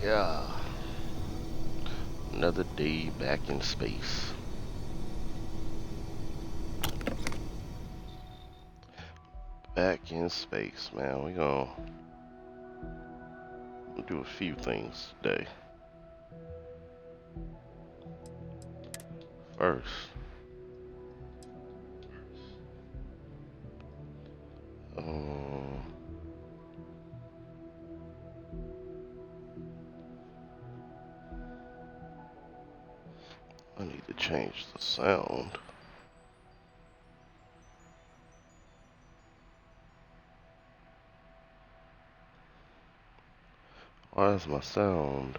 Yeah. Another day back in space. Back in space, man. We're gonna do a few things today. First, um, I need to change the sound. Why is my sound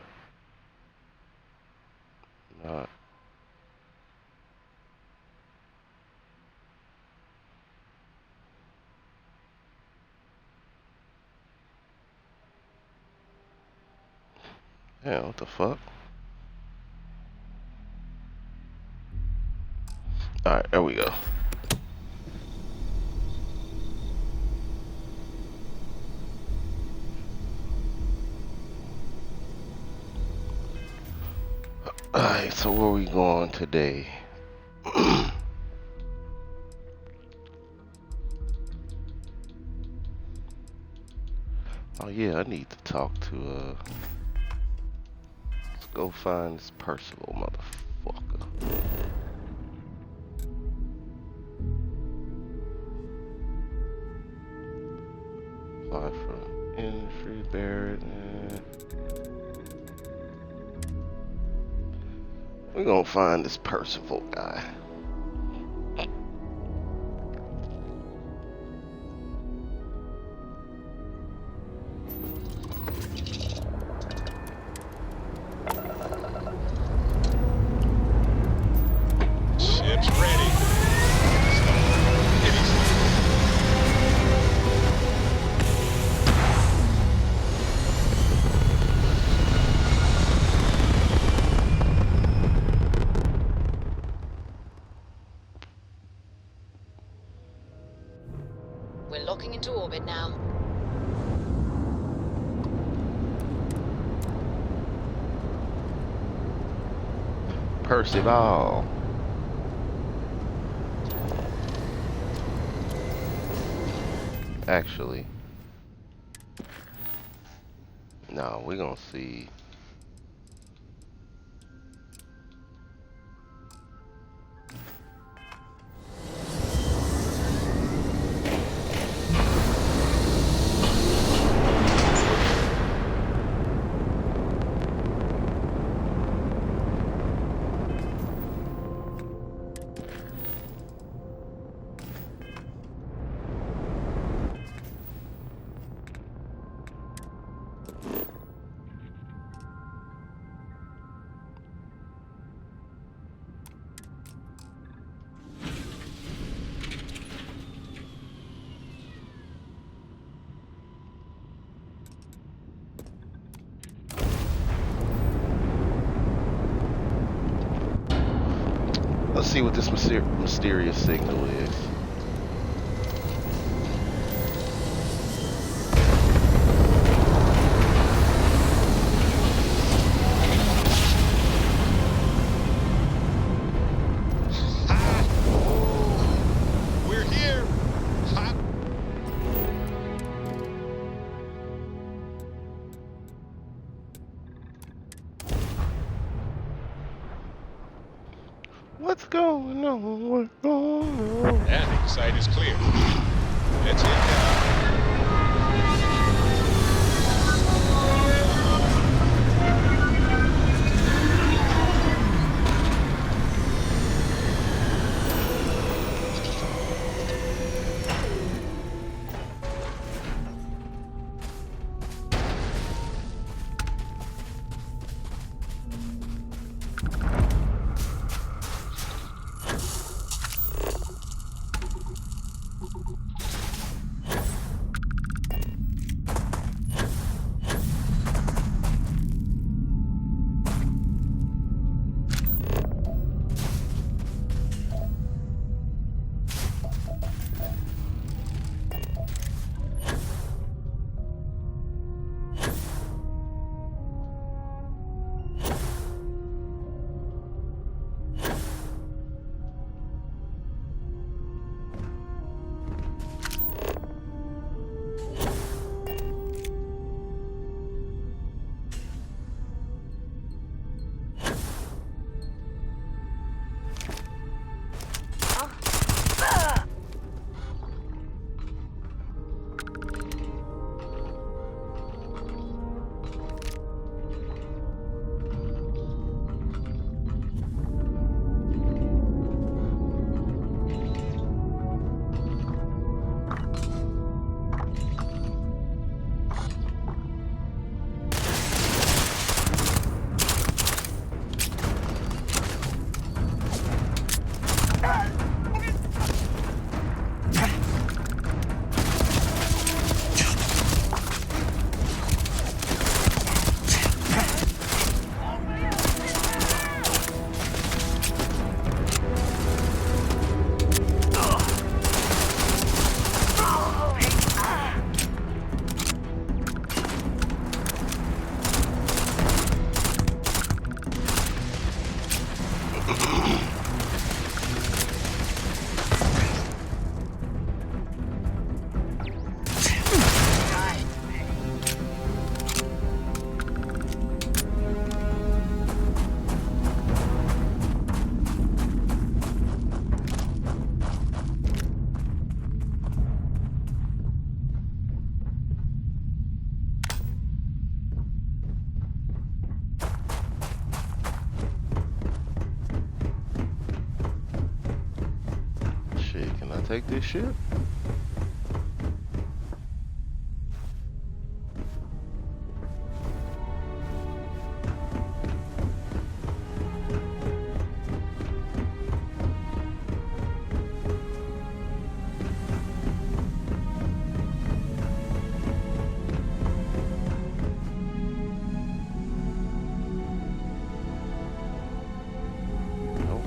not? Yeah, what the fuck? Alright, there we go. Alright, so where we going today? Oh yeah, I need to talk to let's go find this Percival motherfucker. Apply for industry, Barrett, and we're gonna find this Percival guy. Ship's ready. We're locking into orbit now. Percival. Actually, no, we're gonna see. Let's see what this mysterious signal is. We're here. Ha. What's going on? What's going on? Landing site is clear. Let's hit down. take this ship? Nope.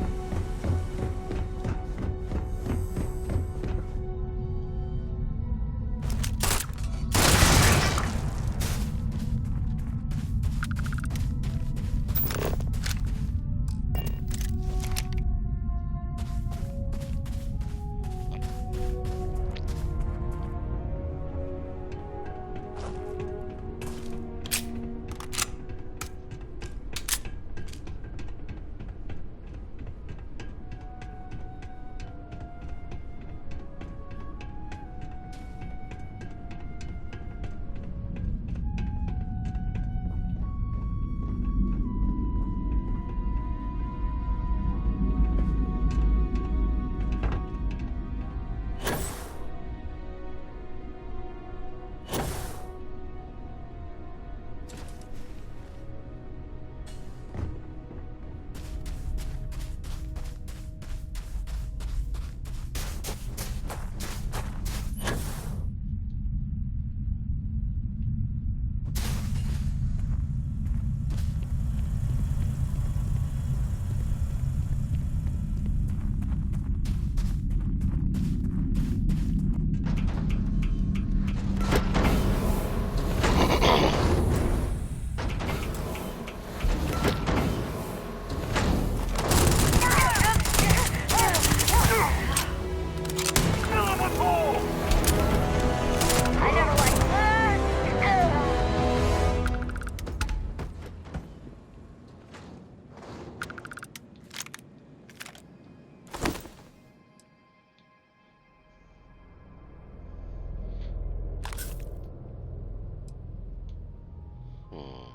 Hmm.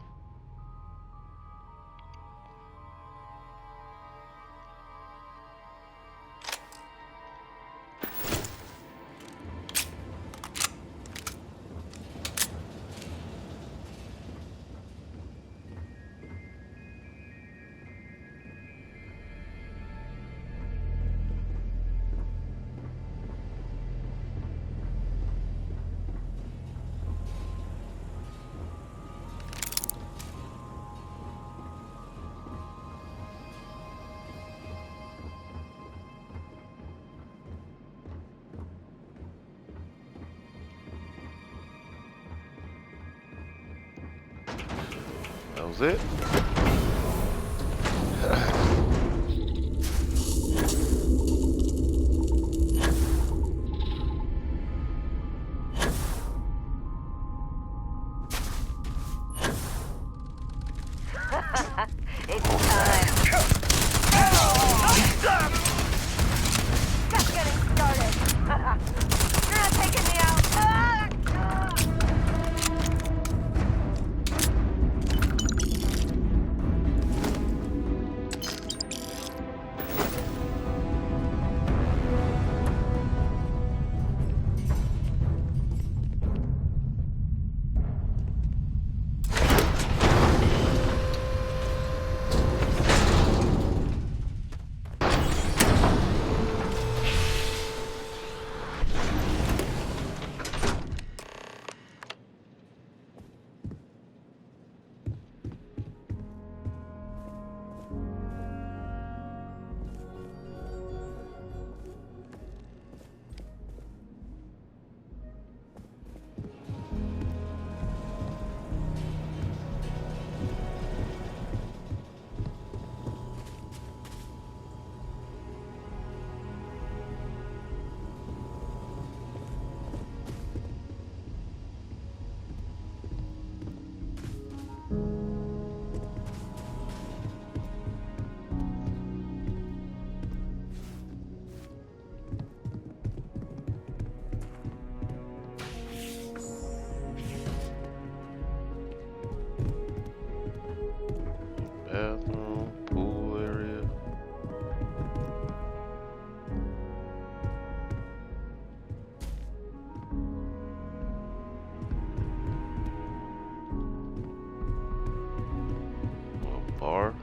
That was it. It's time. Just getting started. You're not taking me out. car.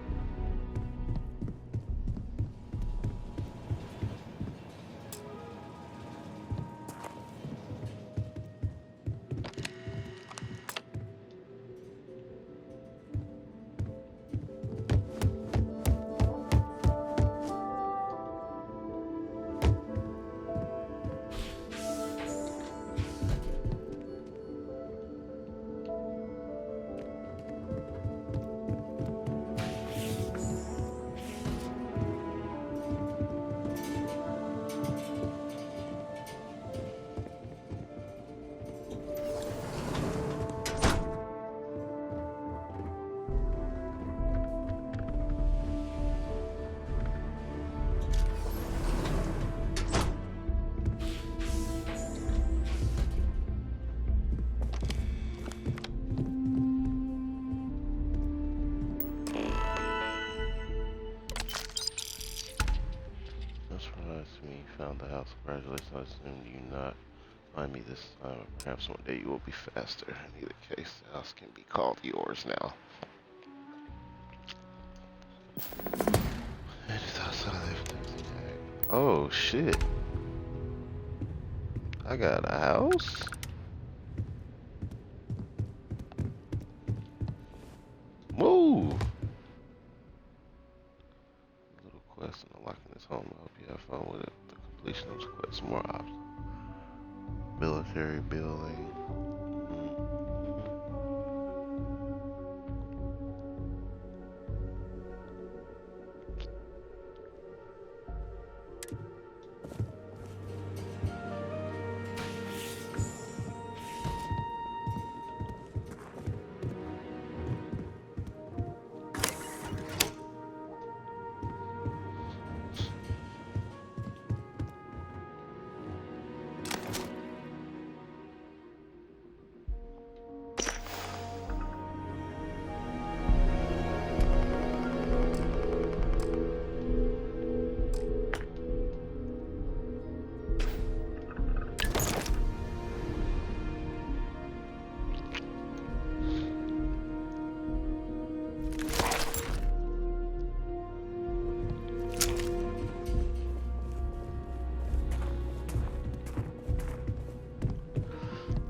That's surprised me. Found the house. Congratulations. I assumed you not find me this time. Perhaps one day you will be faster. In either case, the house can be called yours now. It is outside of the oh shit. I got a house? Move! Little quest in unlocking this home. I hope you have fun with it. The completion of this quest, more options. Military building.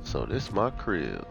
So this my crib.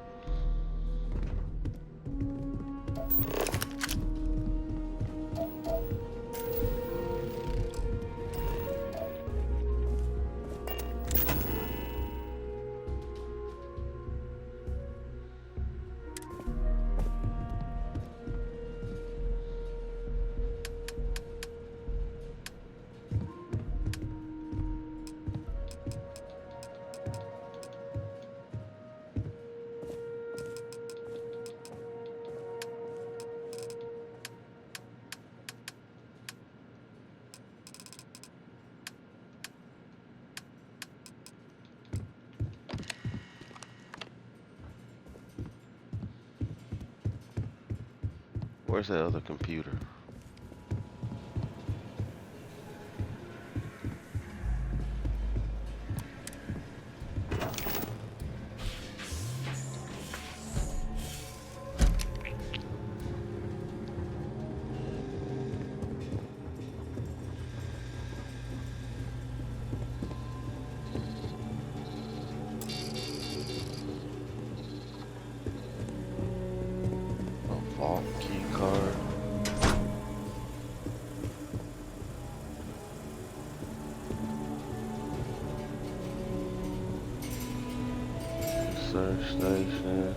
Where's that other computer? A vault key card. Search station.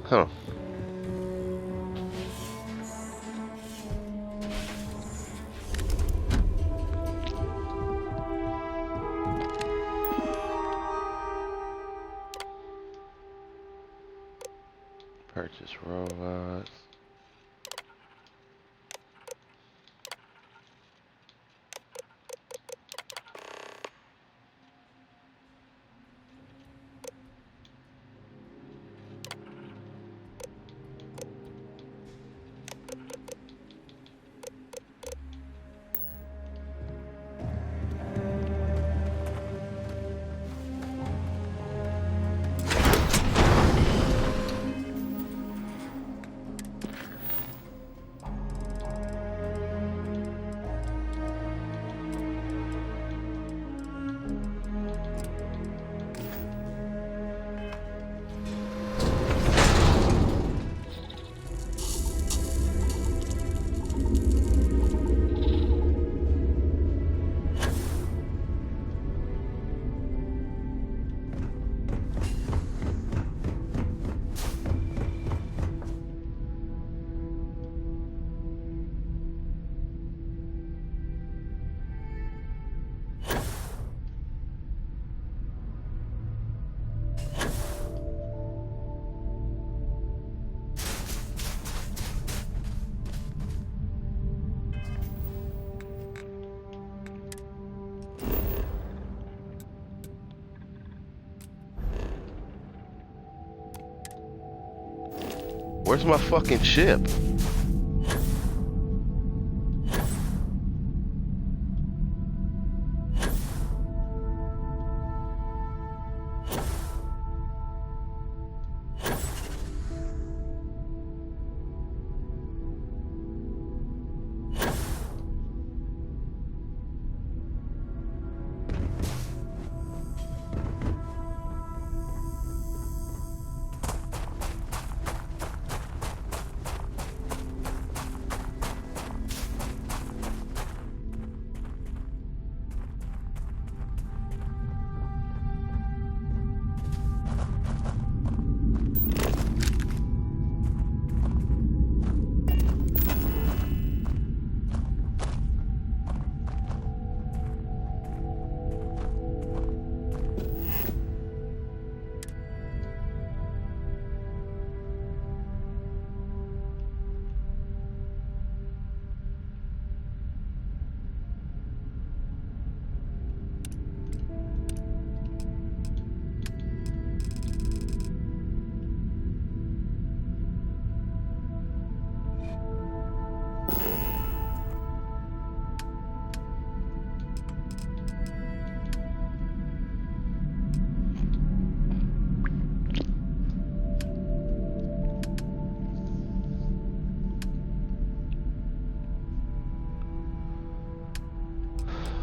Huh. Purchase robots. Where's my fucking ship?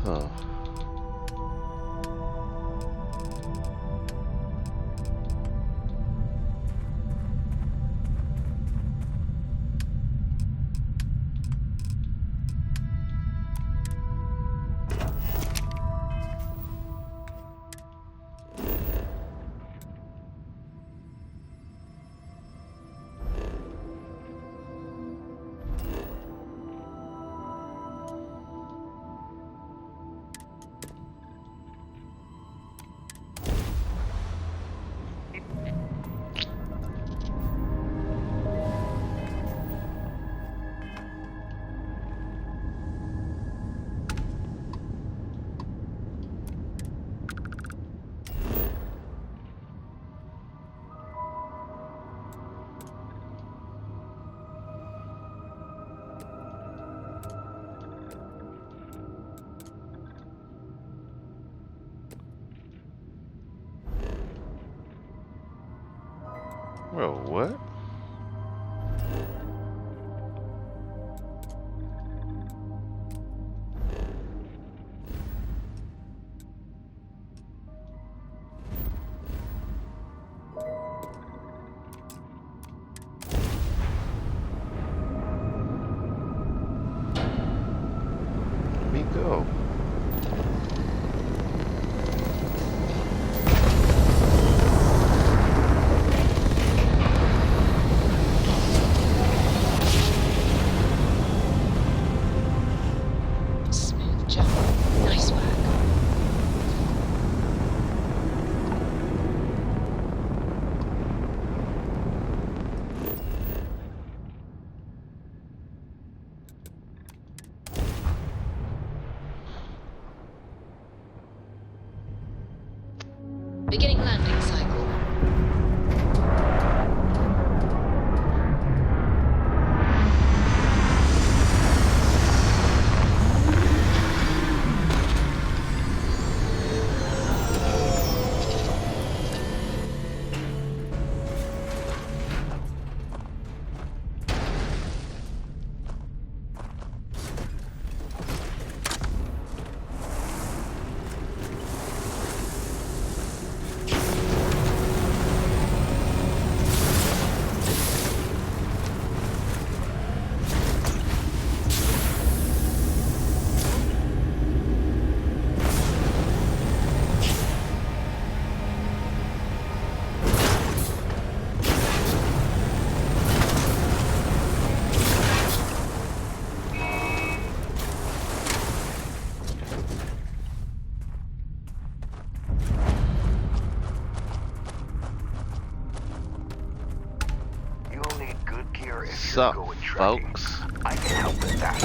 Huh. Bro, what? Let me go. Smooth jump. Nice work. Beginning landing cycle. You'll need good gear if Sup, you're going trekking. folks? I can help with that.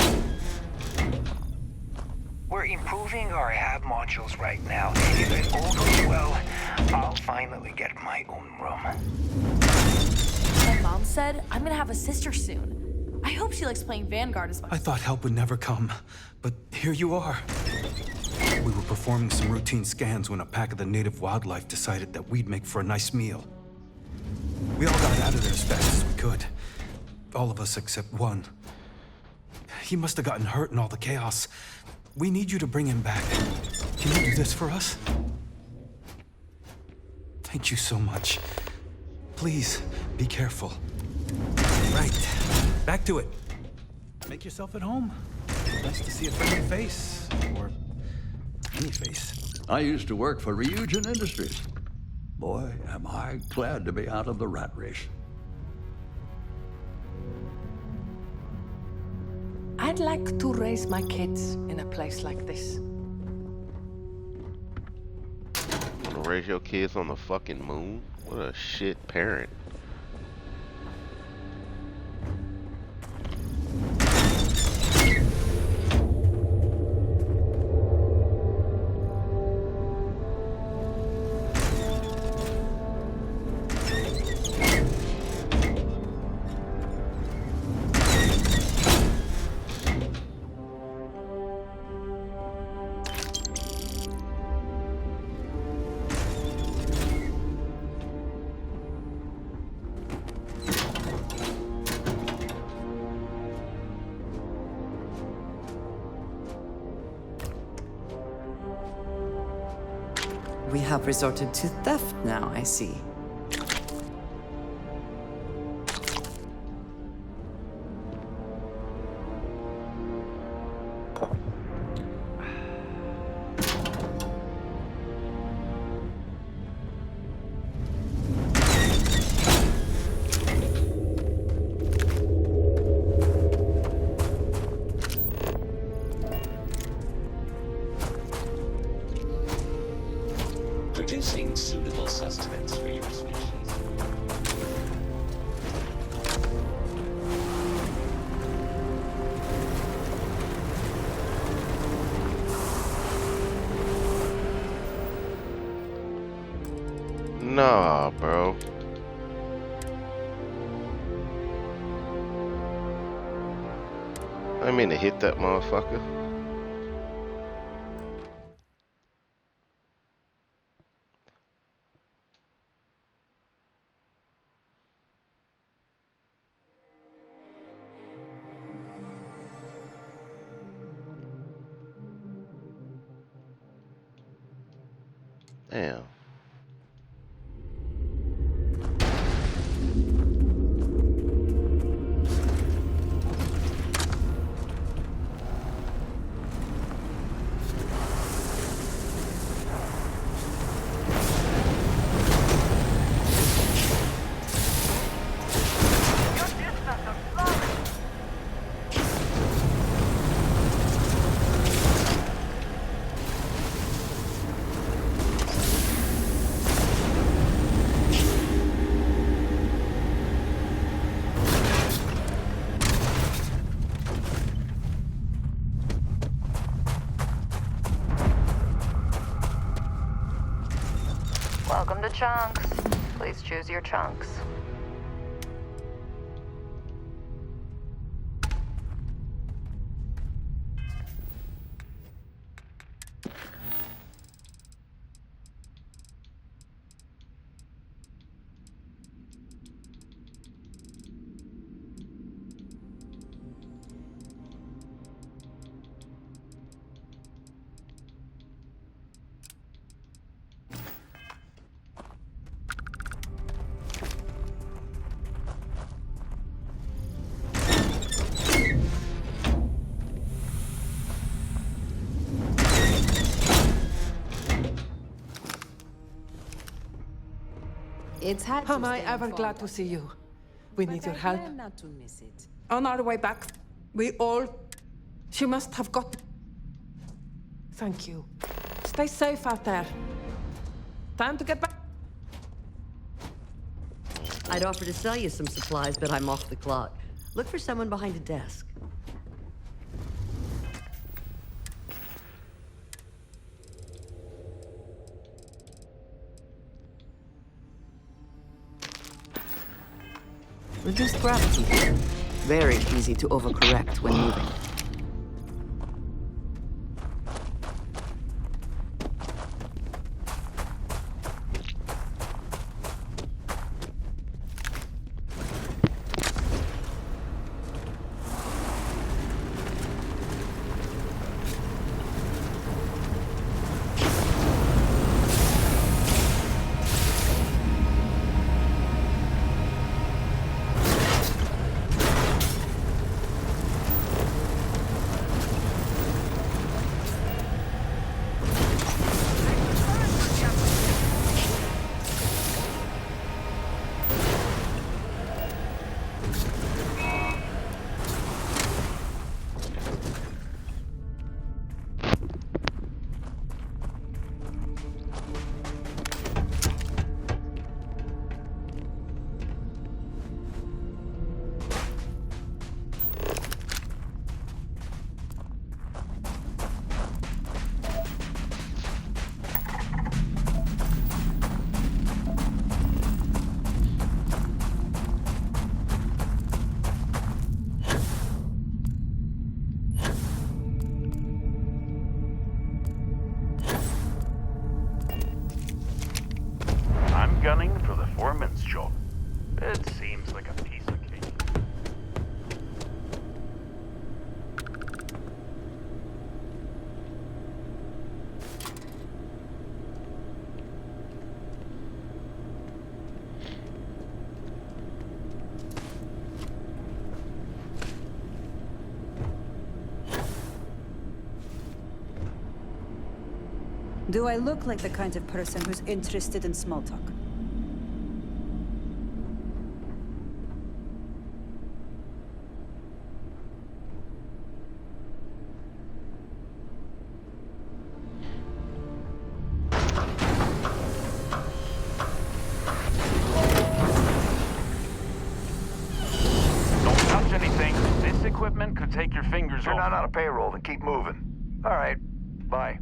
We're improving our hab modules right now. If it all goes well, I'll finally get my own room. Mom said, I'm gonna have a sister soon. I hope she likes playing Vanguard as much. I thought help would never come, but here you are. We were performing some routine scans when a pack of the native wildlife decided that we'd make for a nice meal. We all got out of there as fast as we could. All of us except one. He must have gotten hurt in all the chaos. We need you to bring him back. Can you do this for us? Thank you so much. Please, be careful. Right. Back to it. Make yourself at home. Nice to see a friendly face. Or any face. I used to work for Ryujin Industries. Boy, am I glad to be out of the rat race. I'd like to raise my kids in a place like this. Wanna raise your kids on the fucking moon? What a shit parent. We have resorted to theft now, I see. Producing suitable sustenance for your species. Nah, bro. I mean to hit that motherfucker. Damn. Welcome to Chunks. Please choose your chunks. It's had Am I ever glad to see you? We need your help. Not to miss it. On our way back, we all... She must have got... Thank you. Stay safe out there. Time to get back. I'd offer to sell you some supplies, but I'm off the clock. Look for someone behind a desk. Reduced gravity. Very easy to overcorrect when moving. I'm gunning for the foreman's job. It seems like a piece of cake. Do I look like the kind of person who's interested in small talk? Don't touch anything. This equipment could take your fingers off. You're not on a payroll, then keep moving. All right, bye.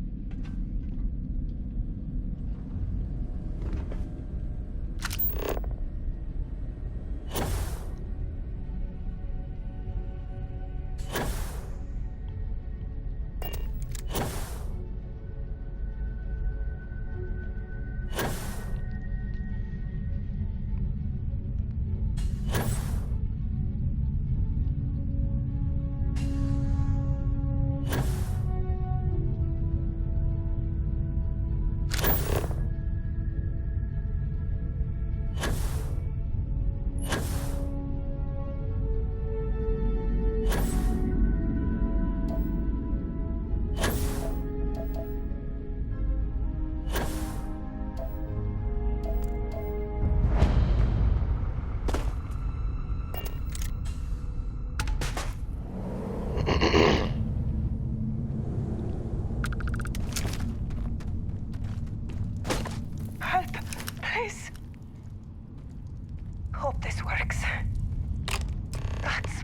Help, please. Hope this works. That's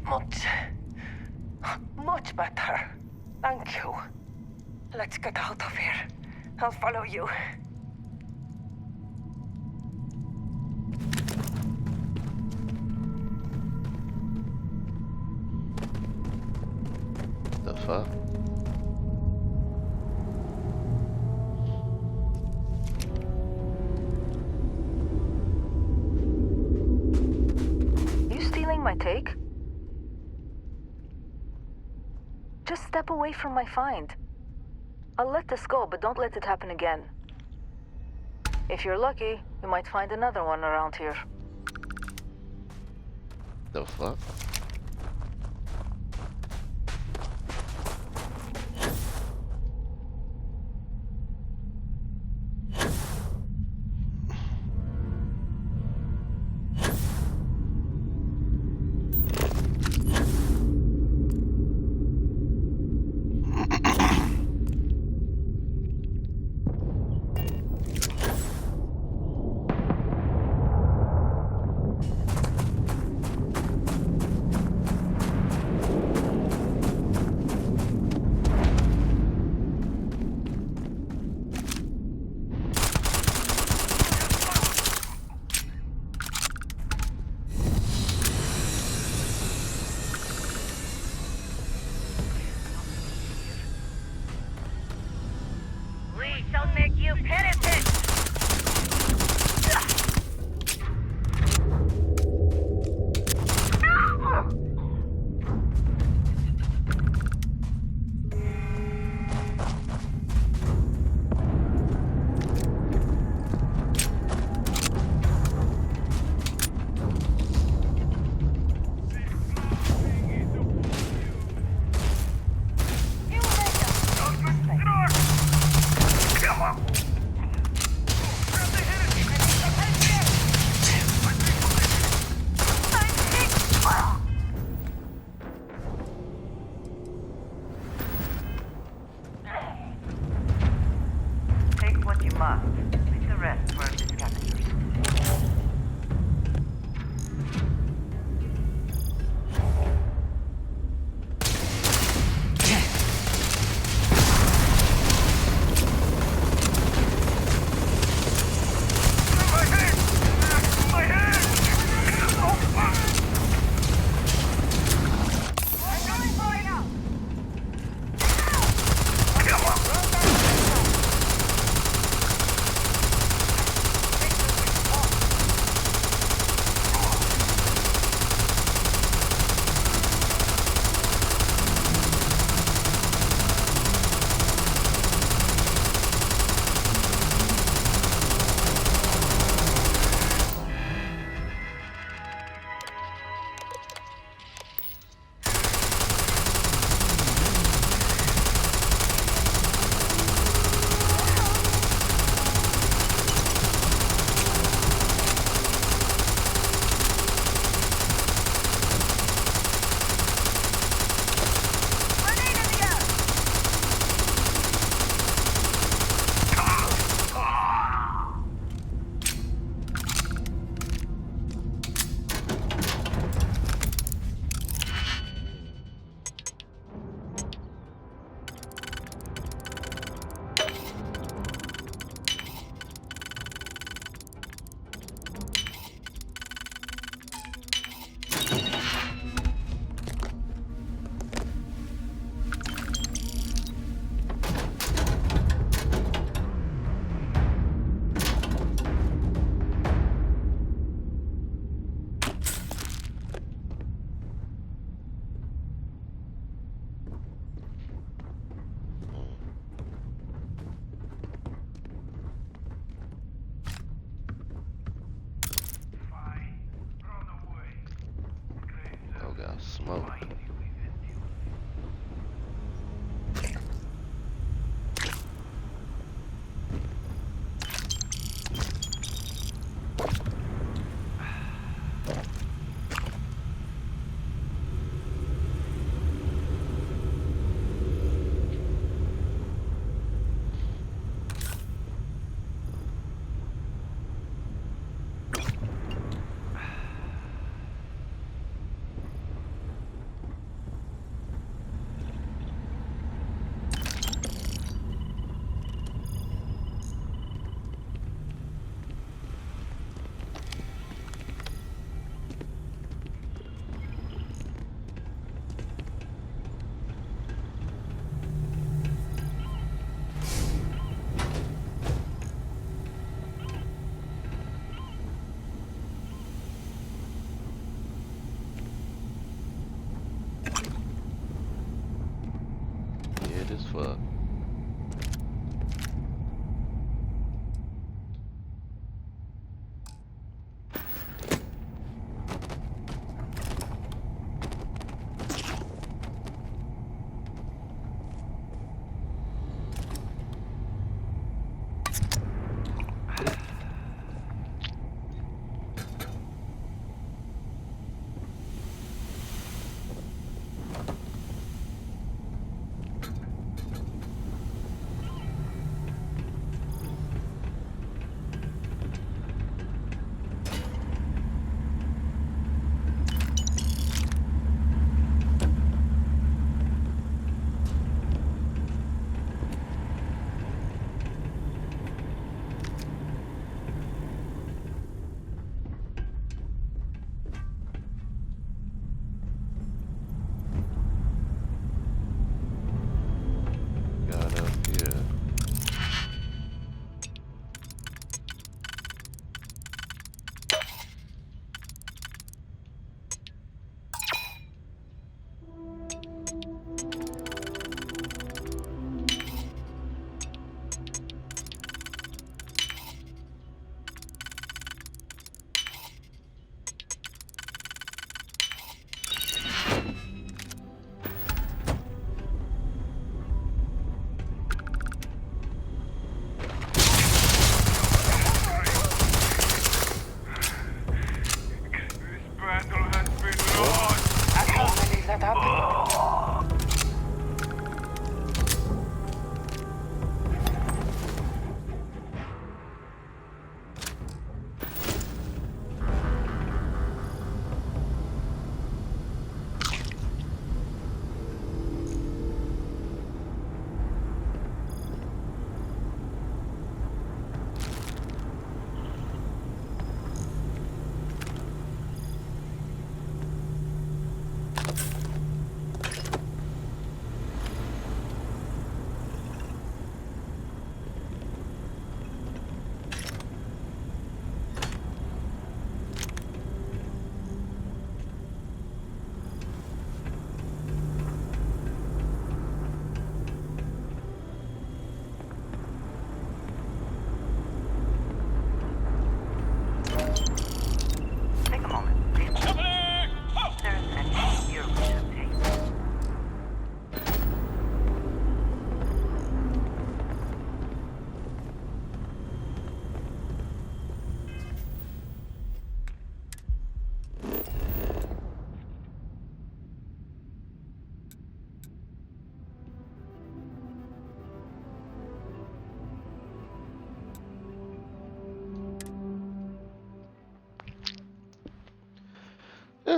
much better. Thank you. Let's get out of here. I'll follow you. The fuck? You stealing my take? Just step away from my find. I'll let this go, but don't let it happen again. If you're lucky, you might find another one around here. The fuck? rest were the scavengers. Oh, got smoke.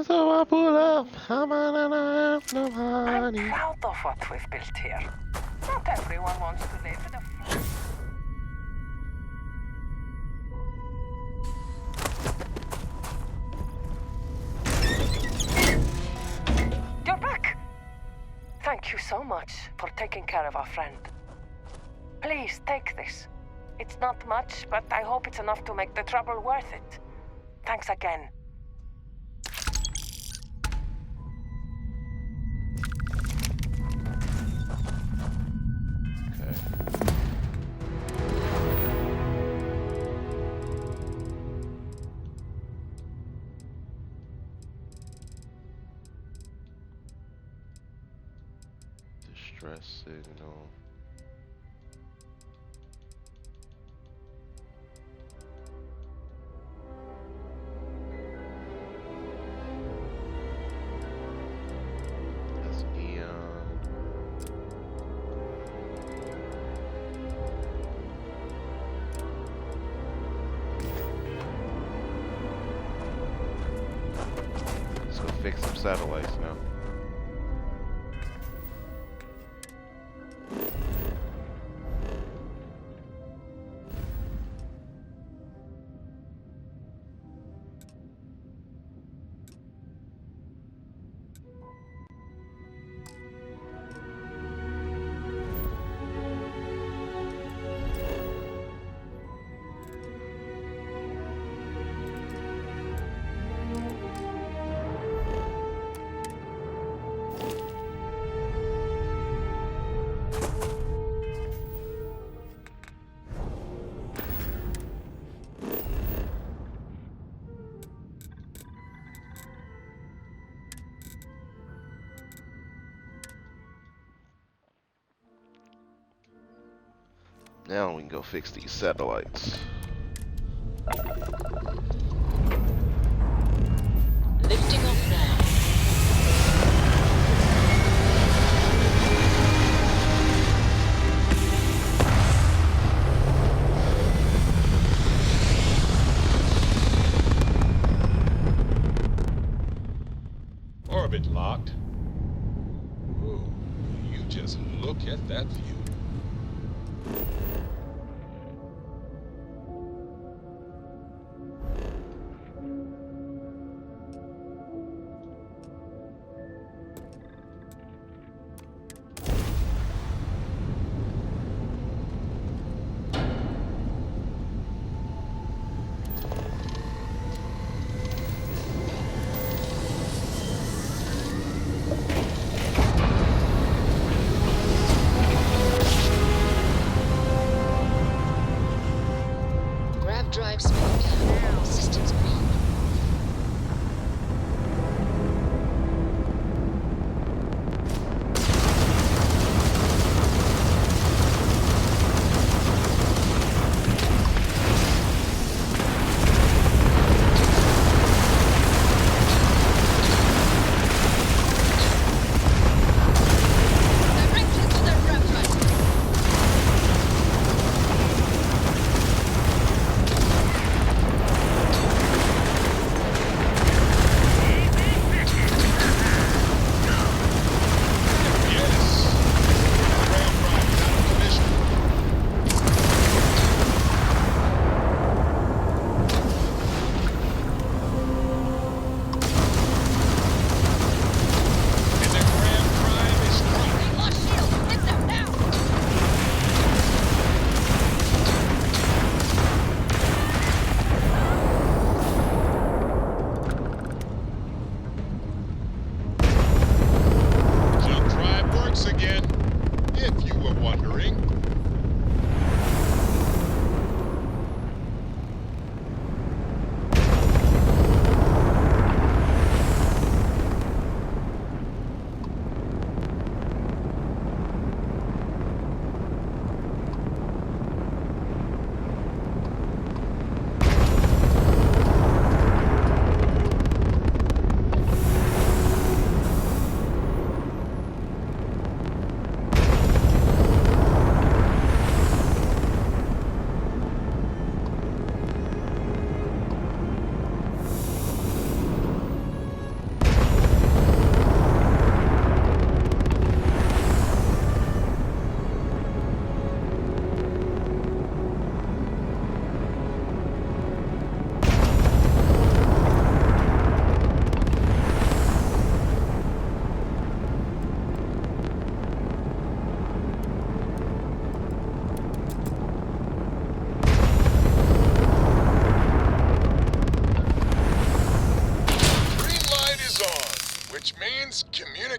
And so I pull up. I'm on and I have no I'm honey. proud of what we've built here. Not everyone wants to live in a... You're back! Thank you so much for taking care of our friend. Please, take this. It's not much, but I hope it's enough to make the trouble worth it. Thanks again. Distress signal. That's neon. Let's go fix some satellites now. Now we can go fix these satellites. Lifting off now. Orbit locked. Whoa, you just look at that view. Grav drive small down. Systems green. Directed to the grav drive.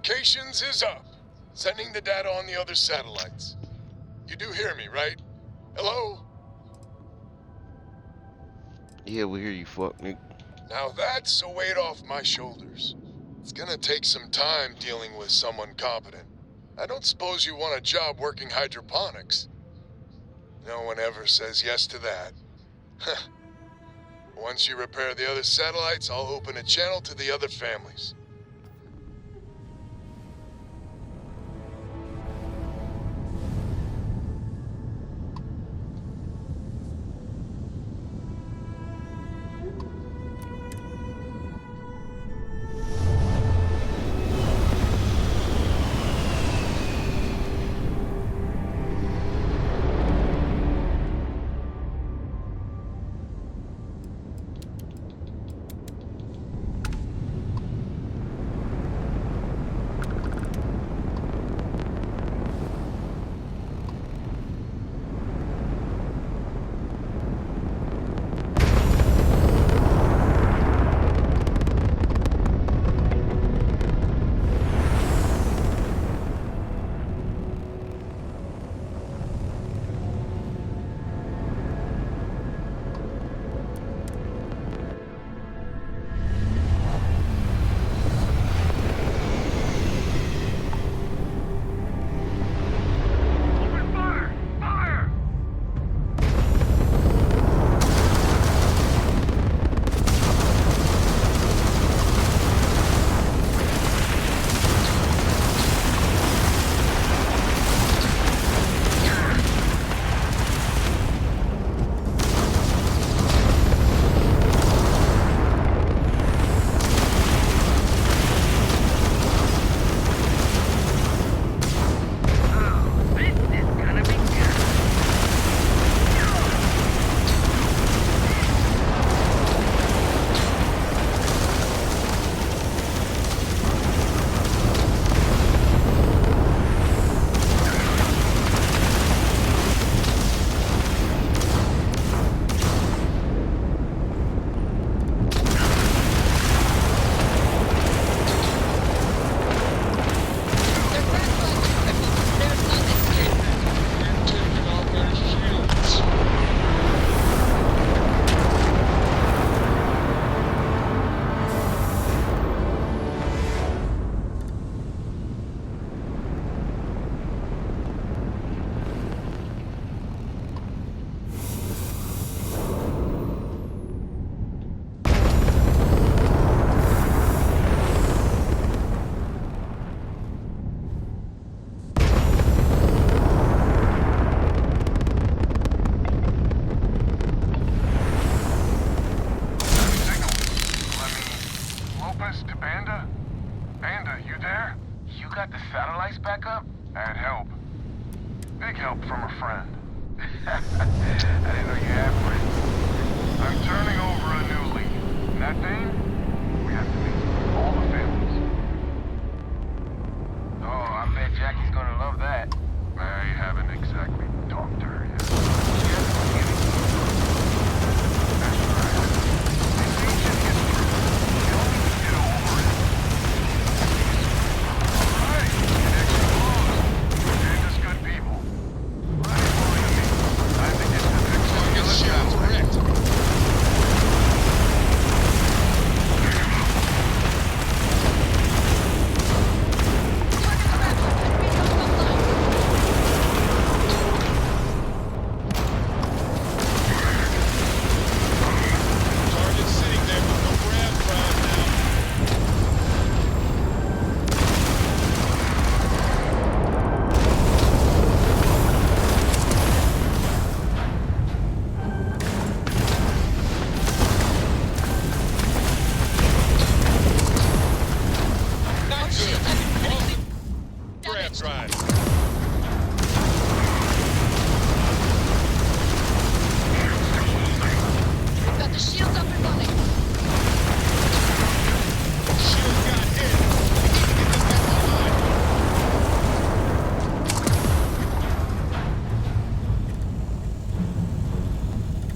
Communications is up. Sending the data on the other satellites. You do hear me, right? Hello? Yeah, we hear you, fuck me. Now that's a weight off my shoulders. It's gonna take some time dealing with someone competent. I don't suppose you want a job working hydroponics. No one ever says yes to that. Once you repair the other satellites, I'll open a channel to the other families.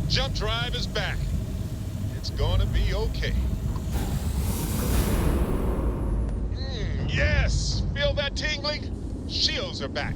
Jump drive is back. It's gonna be okay. Yes! Feel that tingling? Shields are back.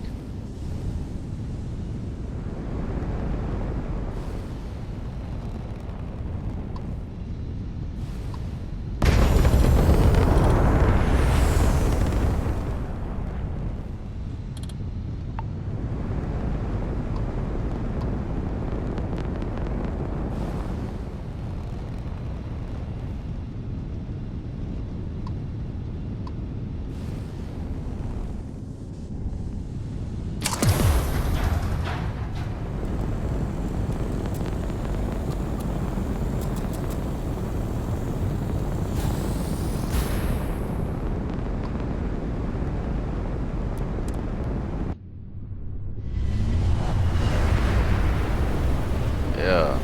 Yeah.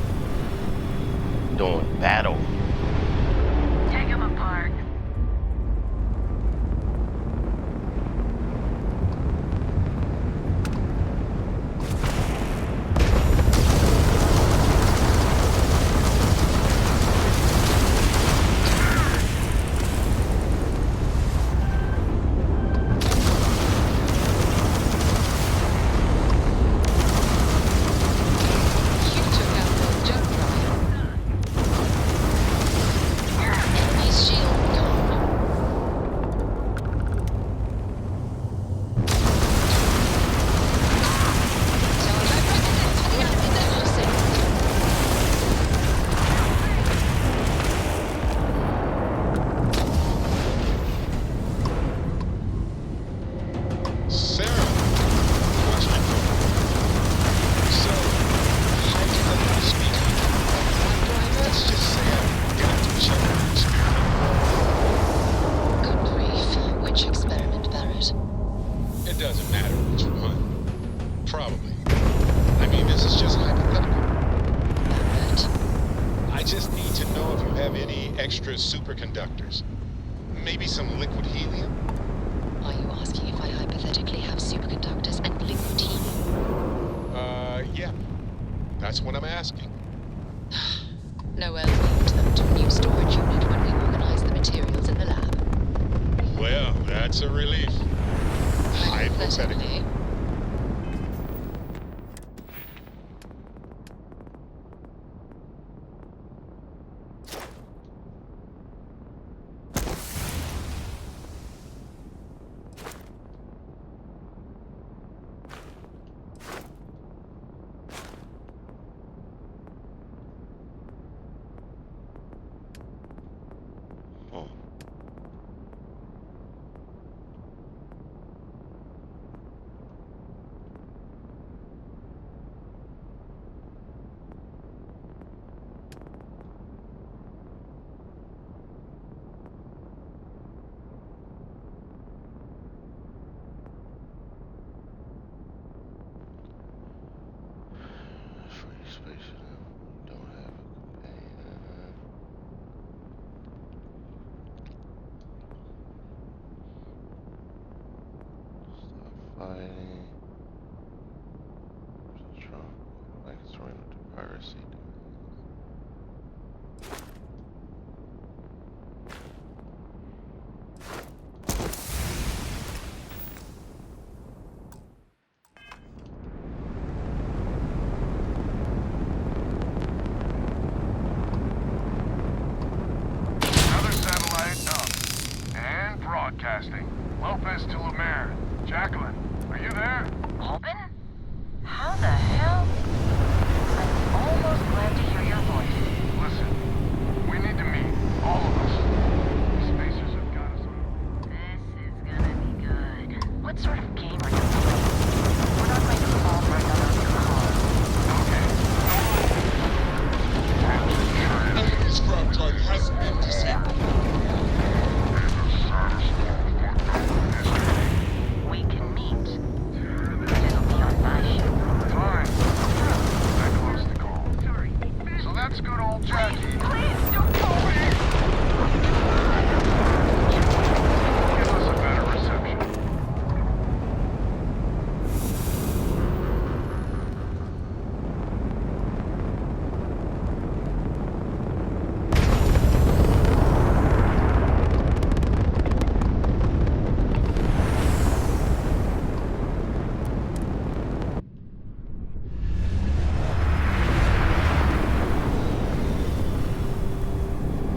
Doing battle. Take him apart. You took out the jump drive. Enemy's shield gone. Charge up residents for the enemy that will save. Sarah, question for you. So, hypothetically speaking, let's just say I got to check your experiment. Good grief. Which experiment, Barrett? It doesn't matter which one. Probably. I mean, this is just hypothetical. Barrett. I just need to know if you have any extra superconductors. Maybe some liquid helium? Are you asking if I hypothetically have superconductors and liquid helium? Yeah. That's what I'm asking. Noel moved them to a new storage unit when we organized the materials in the lab. Well, that's a relief. Hypothetically. Hmm. Free space now. Don't have a companion. Stop fighting. Just trying. Well, I can surrender to piracy demands. Another satellite up. And broadcasting. Lopez to Lemaire. Jacqueline, are you there? Albin? How the hell? I'm almost glad to hear your voice. Listen, we need to meet. All of us. These spacers have got us on. This is gonna be good. What sort of game are you playing? We're not going to fall for another call. Enemy's drop drive has been disabled. We can meet. It'll be on my ship. Fine. That close to call. So that's good old Jackie. Please don't call me! Give us a better reception.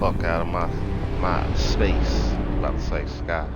fuck out of my space. About to say sky.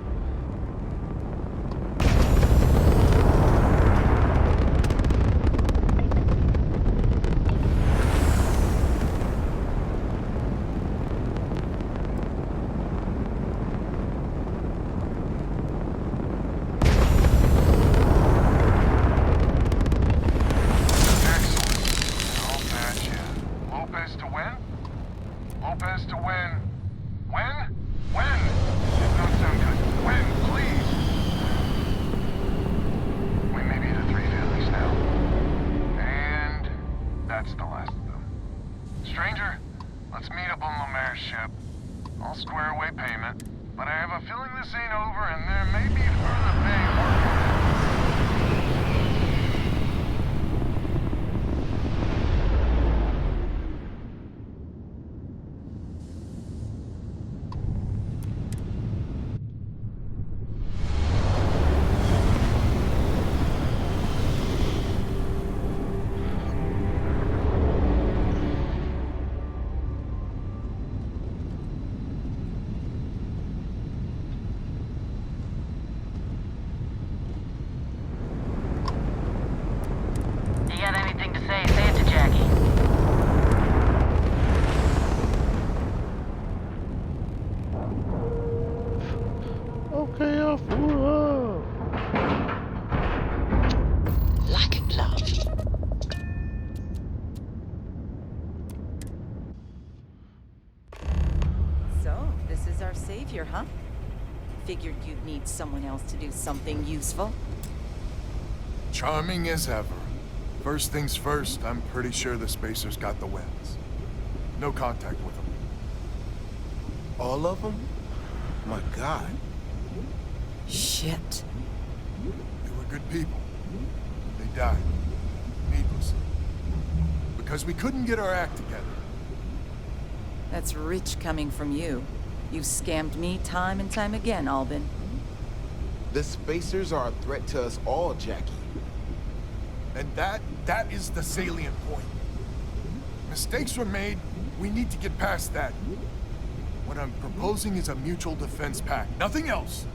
Okay, off. Lack of love. So, this is our savior, huh? Figured you'd need someone else to do something useful. Charming as ever. First things first, I'm pretty sure the Spacers got the wins. No contact with them. All of them? My God. Shit. They were good people. They died. Needlessly. Because we couldn't get our act together. That's rich coming from you. You scammed me time and time again, Albin. The Spacers are a threat to us all, Jackie. And that is the salient point. Mistakes were made. We need to get past that. What I'm proposing is a mutual defense pact. Nothing else.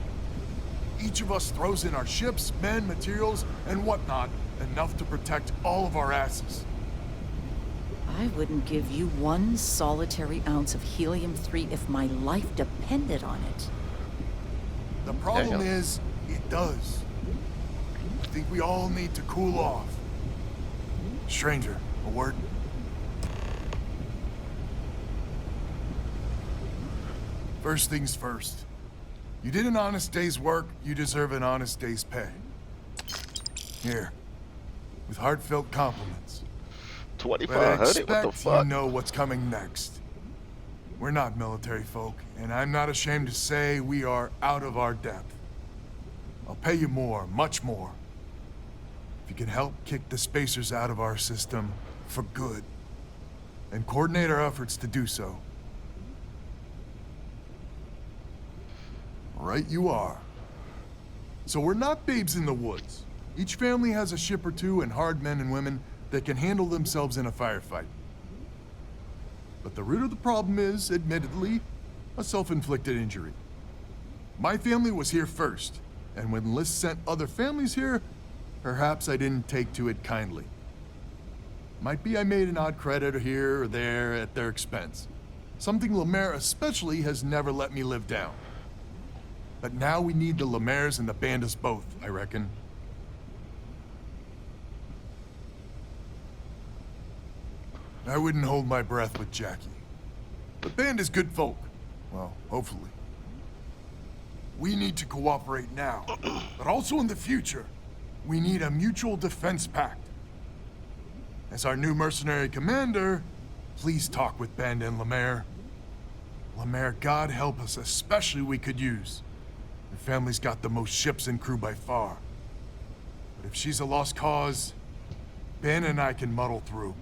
Each of us throws in our ships, men, materials, and whatnot, enough to protect all of our asses. I wouldn't give you one solitary ounce of helium-3 if my life depended on it. The problem is, it does. I think we all need to cool off. Stranger, a word? First things first. You did an honest day's work, you deserve an honest day's pay. Here, with heartfelt compliments. 2500, what the fuck? You know what's coming next. We're not military folk, and I'm not ashamed to say we are out of our depth. I'll pay you more, much more, if you can help kick the Spacers out of our system for good, and coordinate our efforts to do so. Right you are. So we're not babes in the woods. Each family has a ship or two and hard men and women that can handle themselves in a firefight. But the root of the problem is, admittedly, a self-inflicted injury. My family was here first, and when Liz sent other families here, perhaps I didn't take to it kindly. Might be I made an odd credit here or there at their expense. Something Lemaire especially has never let me live down. But now we need the Lemaires and the Bandas both, I reckon. I wouldn't hold my breath with Jackie. The band is good folk. Well, hopefully. We need to cooperate now, but also in the future. We need a mutual defense pact. As our new mercenary commander, please talk with Banda and Lemaire. Lemaire, God help us, especially we could use. Her family's got the most ships and crew by far. But if she's a lost cause, Ben and I can muddle through.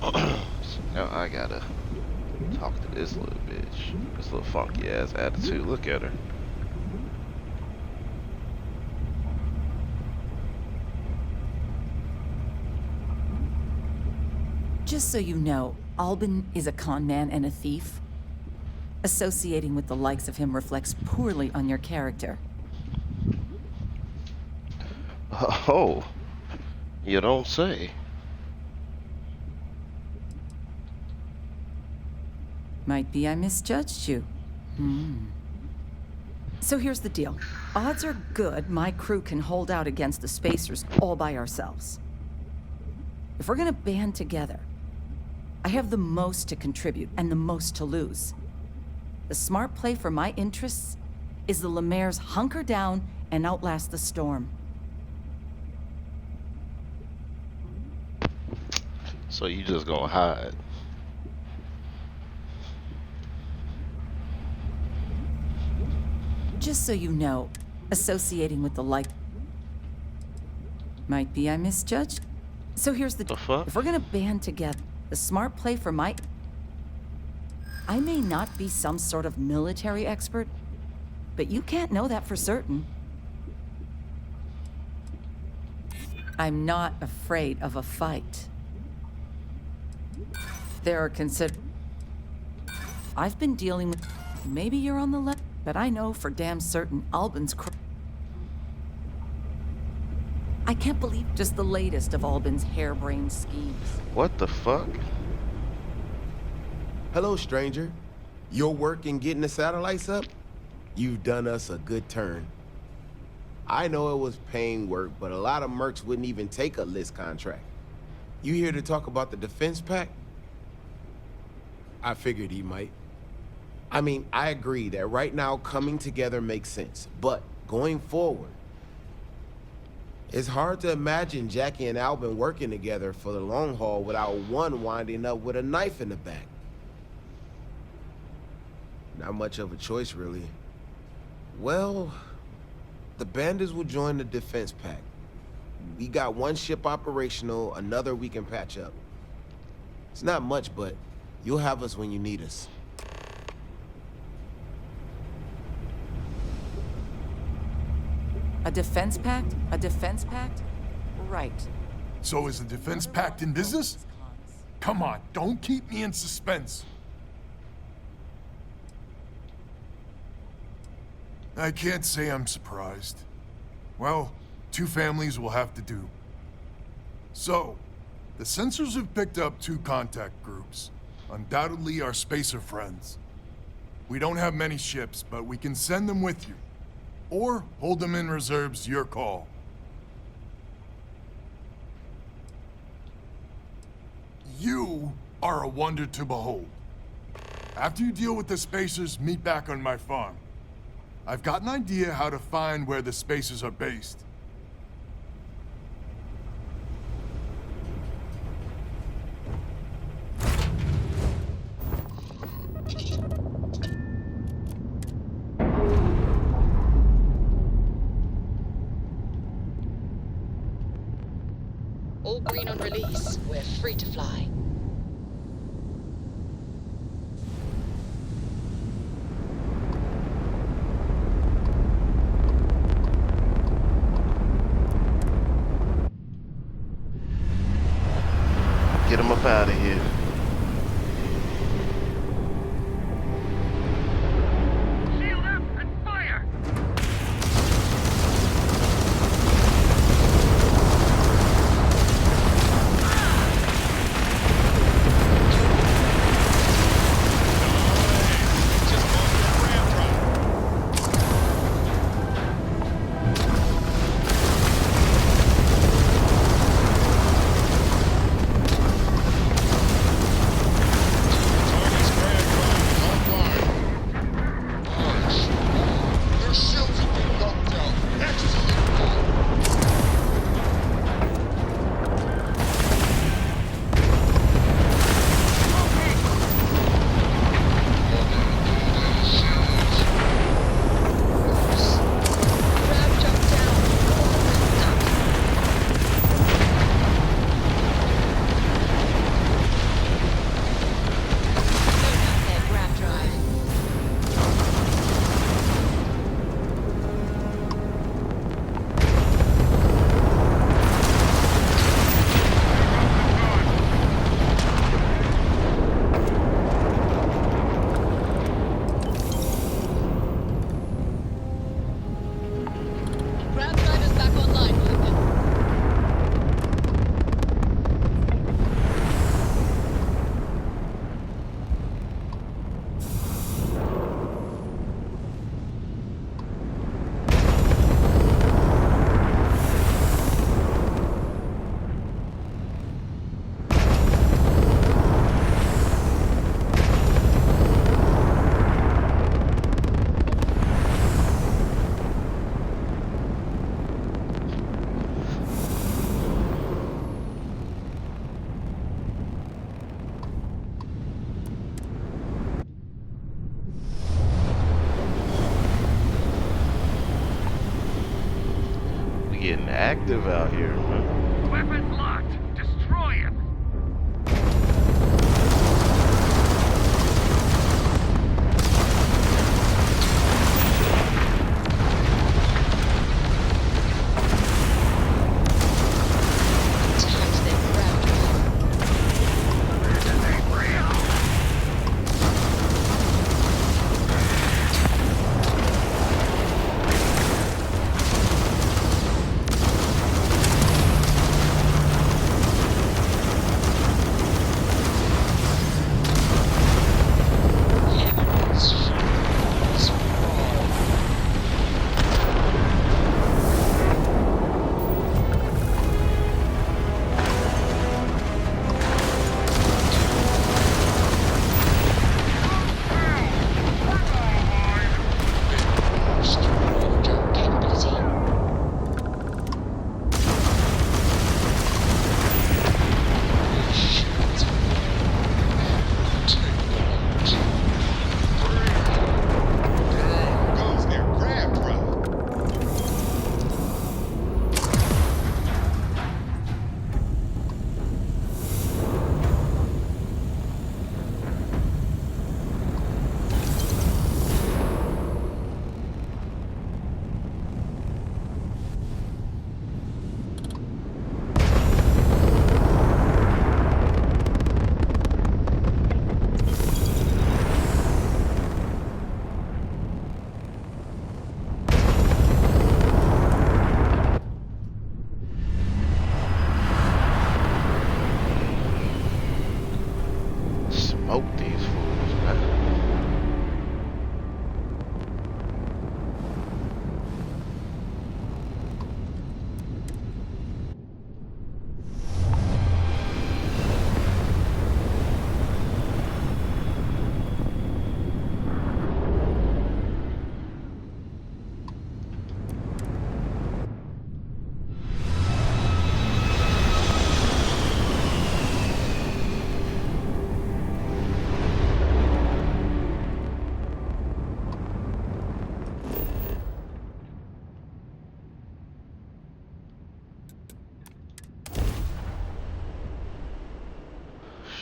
So now I gotta talk to this little bitch. This little funky ass attitude. Look at her. Just so you know, Albin is a con man and a thief. Associating with the likes of him reflects poorly on your character. Oh, you don't say. Might be I misjudged you. So here's the deal. Odds are good my crew can hold out against the Spacers all by ourselves. If we're gonna band together, I have the most to contribute and the most to lose. The smart play for my interests is the Lemaire's hunker down and outlast the storm. So you just gonna hide? Just so you know, associating with the like... Might be I misjudged. So here's the fuck? If we're gonna band together, the smart play for my... I may not be some sort of military expert, but you can't know that for certain. I'm not afraid of a fight. There are I've been dealing with... Maybe you're on the left, but I know for damn certain Albin's I can't believe just the latest of Albin's harebrained schemes. What the fuck? Hello, stranger. Your work in getting the satellites up? You've done us a good turn. I know it was paying work, but a lot of mercs wouldn't even take a list contract. You here to talk about the defense pact? I figured he might. I mean, I agree that right now coming together makes sense, but going forward, it's hard to imagine Jackie and Albin working together for the long haul without one winding up with a knife in the back. Not much of a choice, really. Well, the bandits will join the defense pact. We got one ship operational, another we can patch up. It's not much, but you'll have us when you need us. A defense pact? A defense pact? Right. So is the defense pact in business? Come on, don't keep me in suspense. I can't say I'm surprised. Well, two families will have to do. So, the sensors have picked up two contact groups. Undoubtedly our spacer friends. We don't have many ships, but we can send them with you. Or hold them in reserves, your call. You are a wonder to behold. After you deal with the Spacers, meet back on my farm. I've got an idea how to find where the Spacers are based. All green on release. We're free to fly. Get him up out of here. Shield up and fire! active out here, huh? Weapons locked. Destroy him. Smoke these fools, man.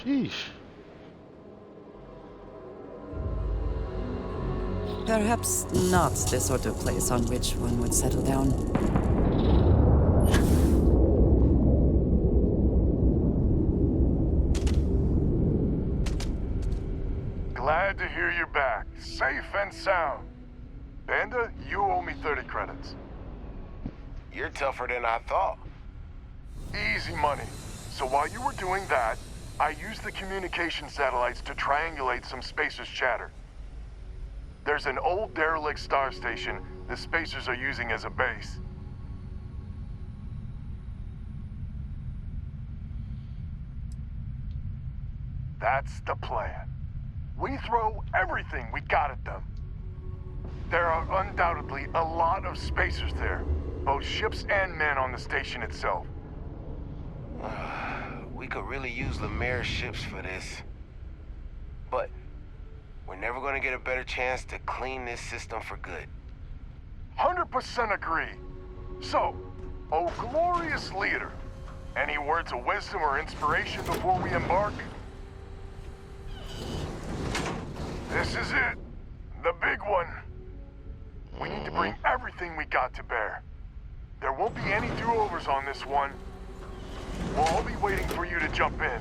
Sheesh. Perhaps not the sort of place on which one would settle down. Glad to hear you're back, safe and sound. Banda, you owe me 30 credits. You're tougher than I thought. Easy money. So while you were doing that, I used the communication satellites to triangulate some Spacers chatter. There's an old derelict star station the Spacers are using as a base. That's the plan. We throw everything we got at them. There are undoubtedly a lot of Spacers there, both ships and men on the station itself. We could really use Lemaire's ships for this. But we're never gonna get a better chance to clean this system for good. 100% agree. So, oh glorious leader, any words of wisdom or inspiration before we embark? This is it. The big one. We need to bring everything we got to bear. There won't be any do-overs on this one. We'll all be waiting for you to jump in.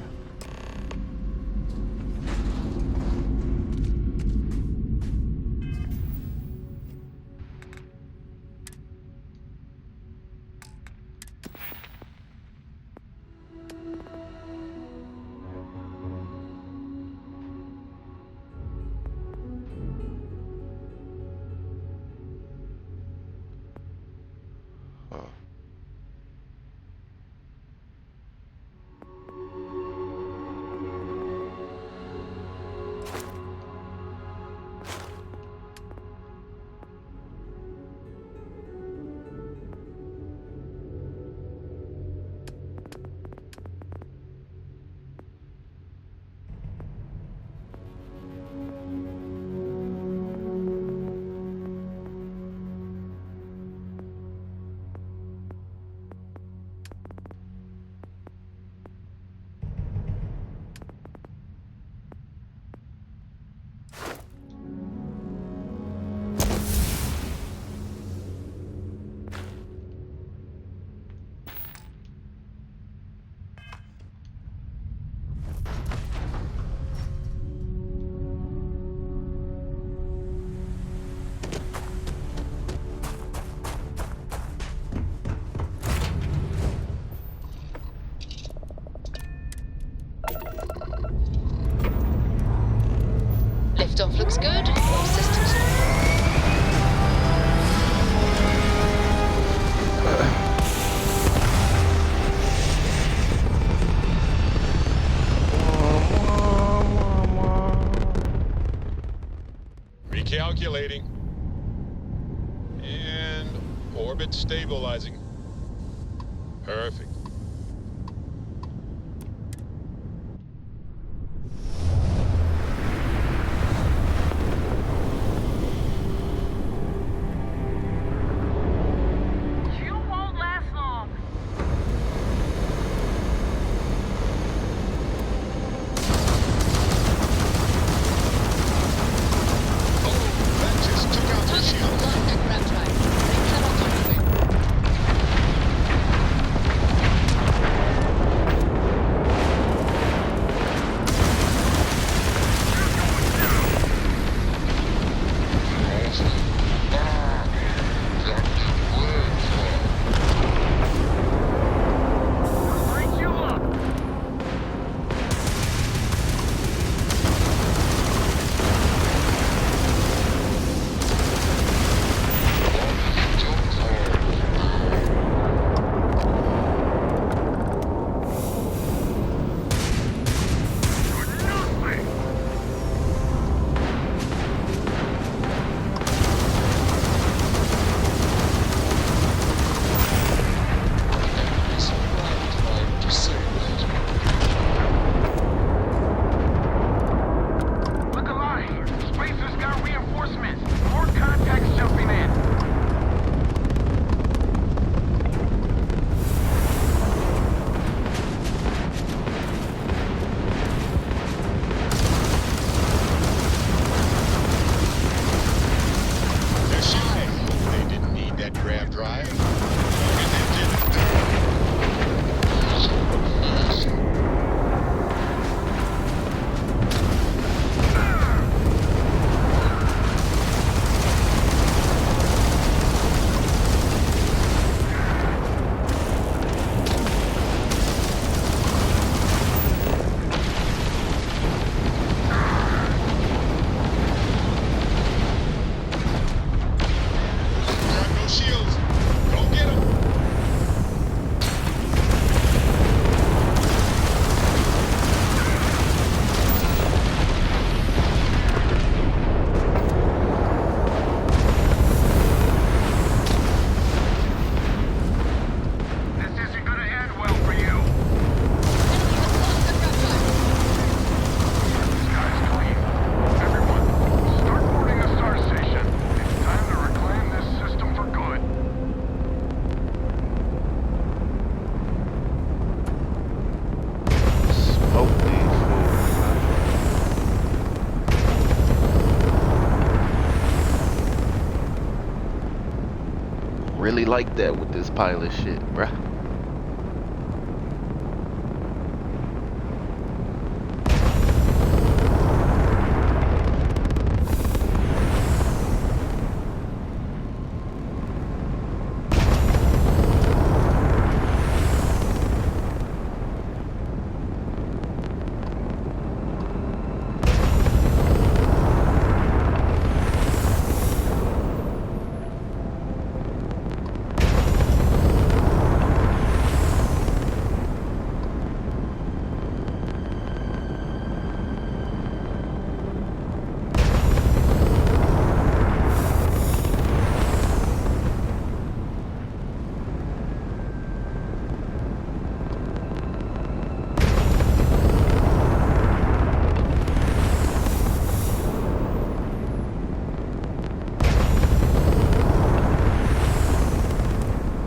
Stuff looks good. All systems Recalculating. And orbit stabilizing. Perfect. You won't last long. That just took out the shield. Look alive! Spacer's got reinforcements! More contacts jumping in! They're shy. They didn't need that grav drive. Got no shields. Go get them. This isn't gonna end well for you! The sky's clean. Everyone, start boarding the star station. It's time to reclaim this system for good. Smoke these fools. Really like that with this pilot shit, bruh.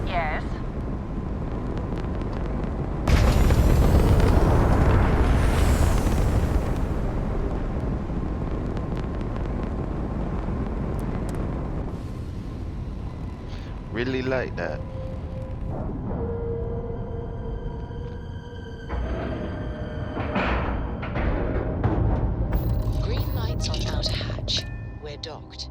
Yes? Really like that. green lights on outer hatch. We're docked.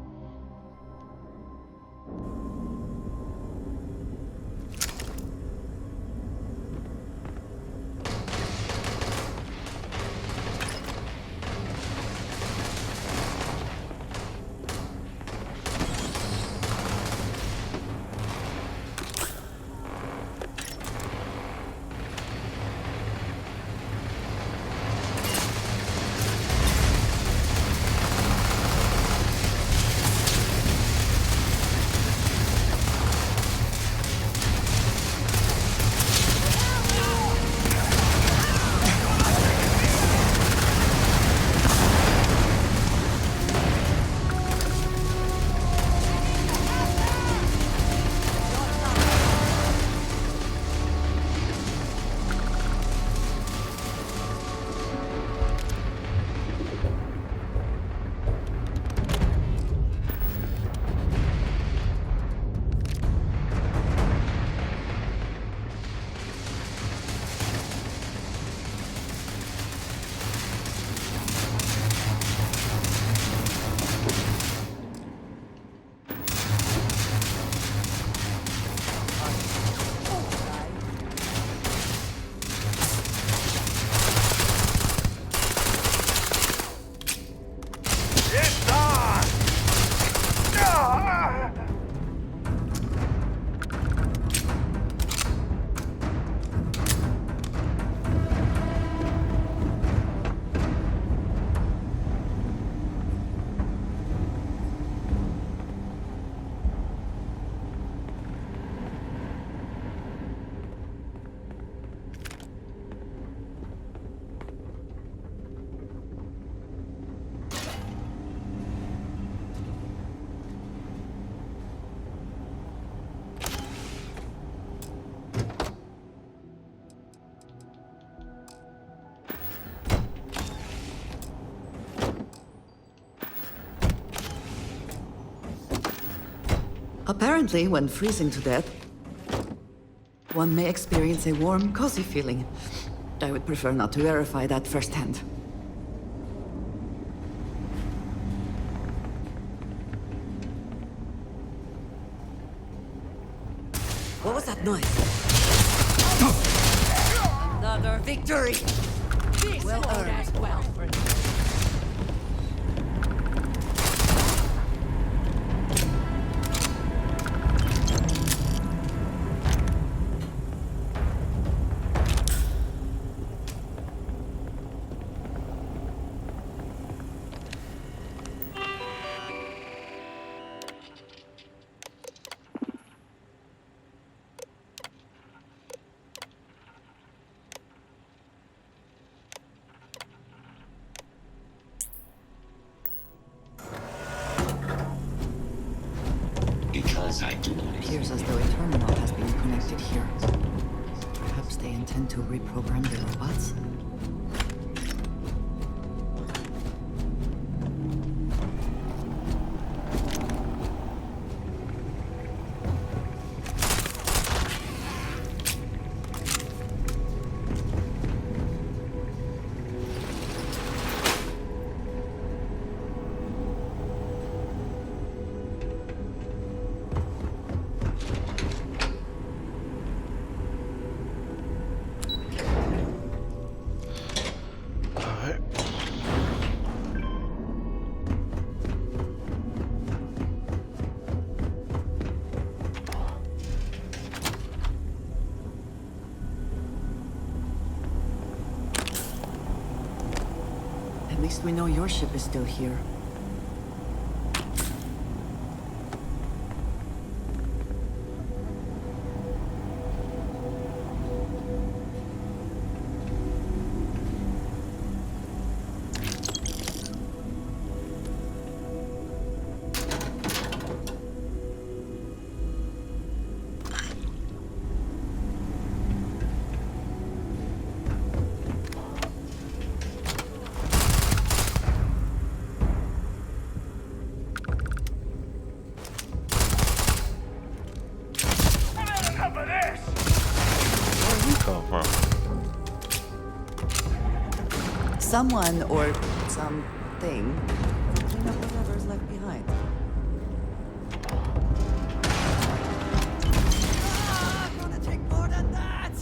Apparently, when freezing to death, one may experience a warm, cozy feeling. I would prefer not to verify that firsthand. What was that noise? Another victory! Well earned. Well. Because I do not. It appears as though a terminal has been connected here. Perhaps they intend to reprogram the robots? At least we know your ship is still here. Someone or something will clean up whatever's left behind. Gonna take more than that!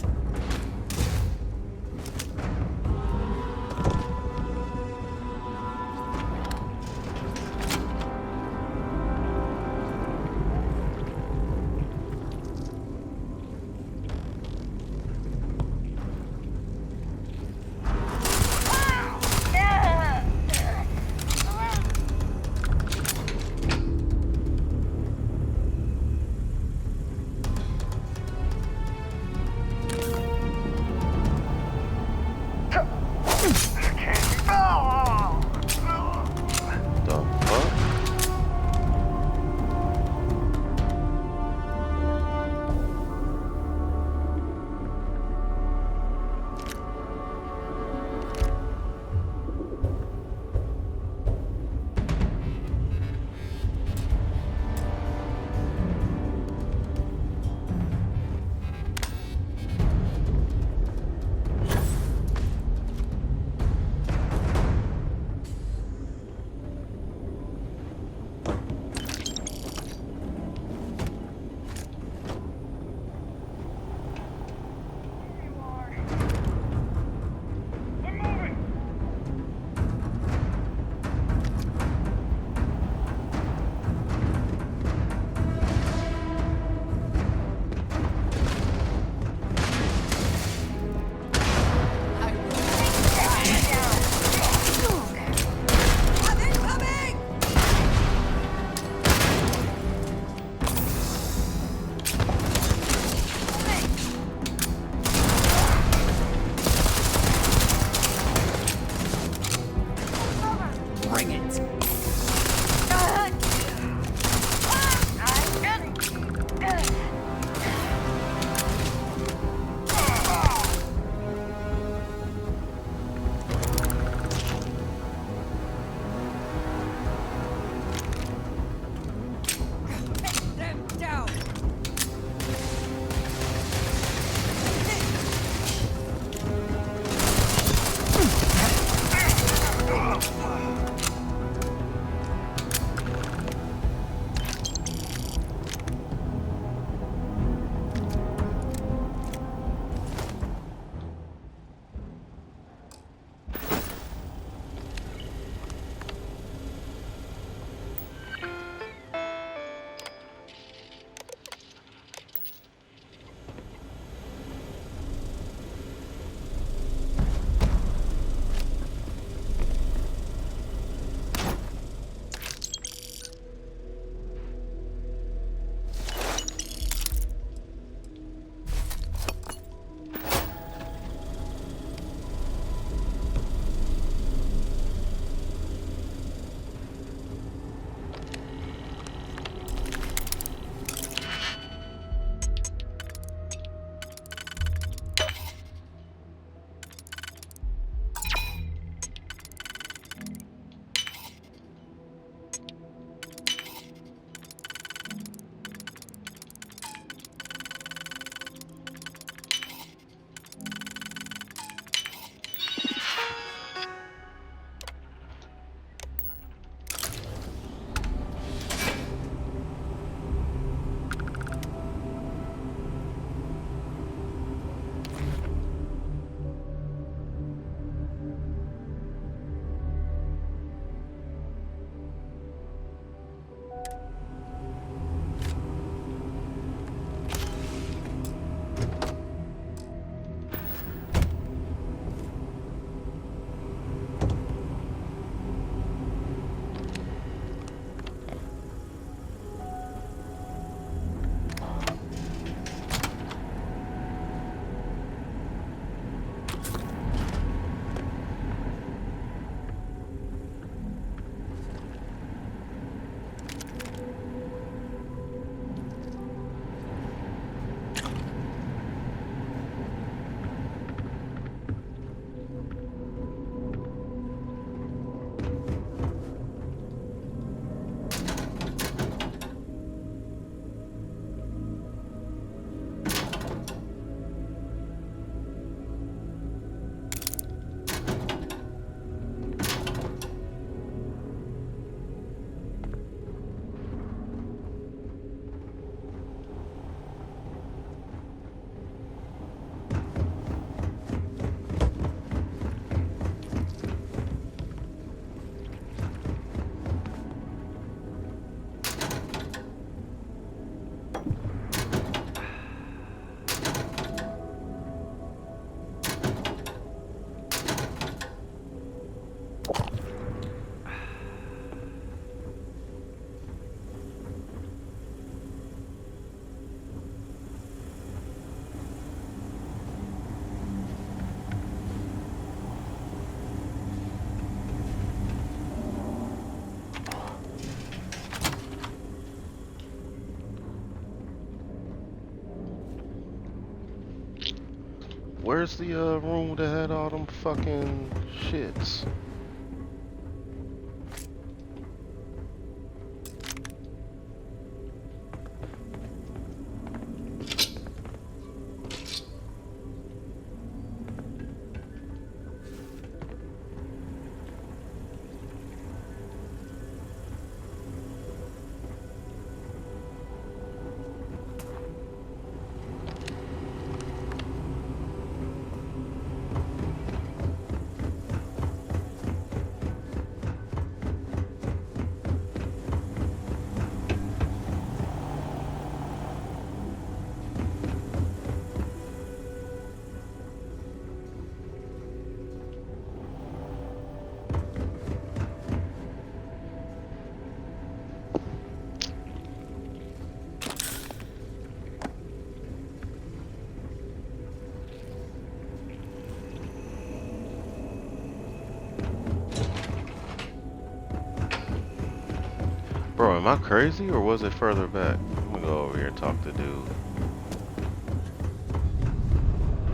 where's the room that had all them fucking shits? Bro, am I crazy or was it further back? I'm gonna go over here and talk to dude.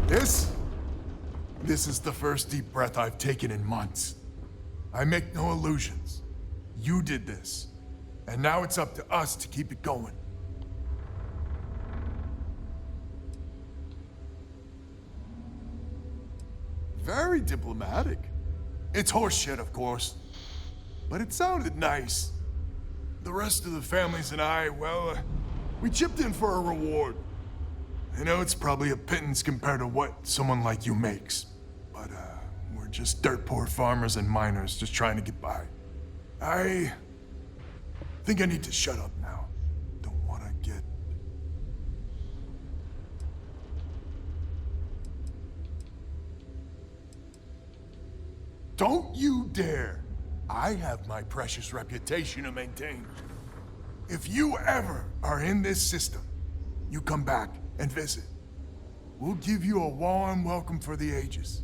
This is the first deep breath I've taken in months. I make no illusions. You did this. And now it's up to us to keep it going. Very diplomatic. It's horseshit, of course. But it sounded nice. The rest of the families and I, well, we chipped in for a reward. I know it's probably a pittance compared to what someone like you makes. But, we're just dirt poor farmers and miners just trying to get by. I think I need to shut up now. Don't want to get... Don't you dare! I have my precious reputation to maintain. If you ever are in this system, you come back and visit. We'll give you a warm welcome for the ages.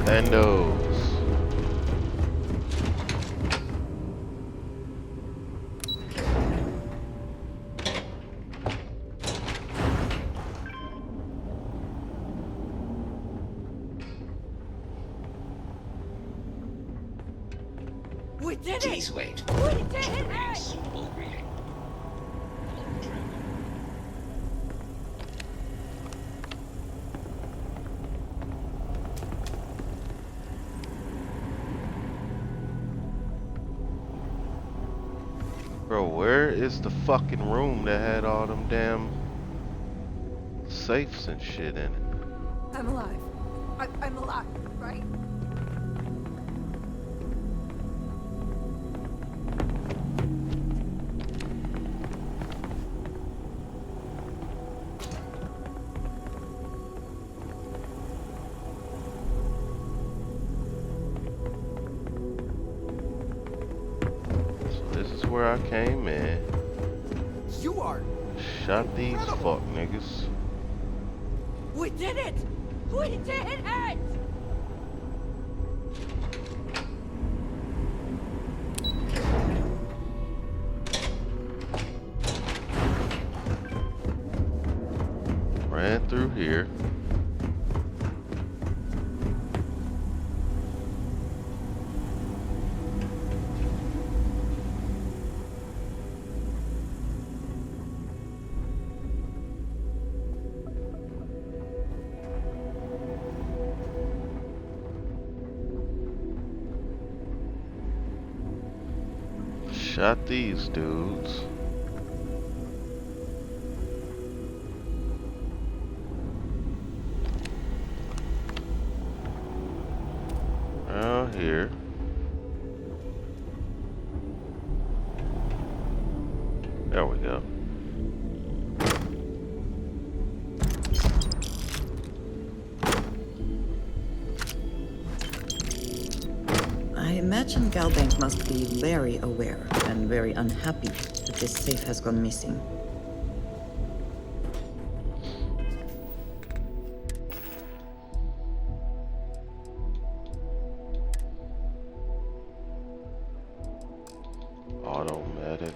Bandos. We did it! Please wait. We did it! A suitable greeting. Bro, where is the fucking room that had all them damn safes and shit in it? I'm alive. I'm alive, right? This is where I came in. You are. Shot these fuck niggas. We did it! We did it! Ran through here. Shot these dudes. Around here. There we go. I imagine Galbank must be very aware and very unhappy that this safe has gone missing. Automatic.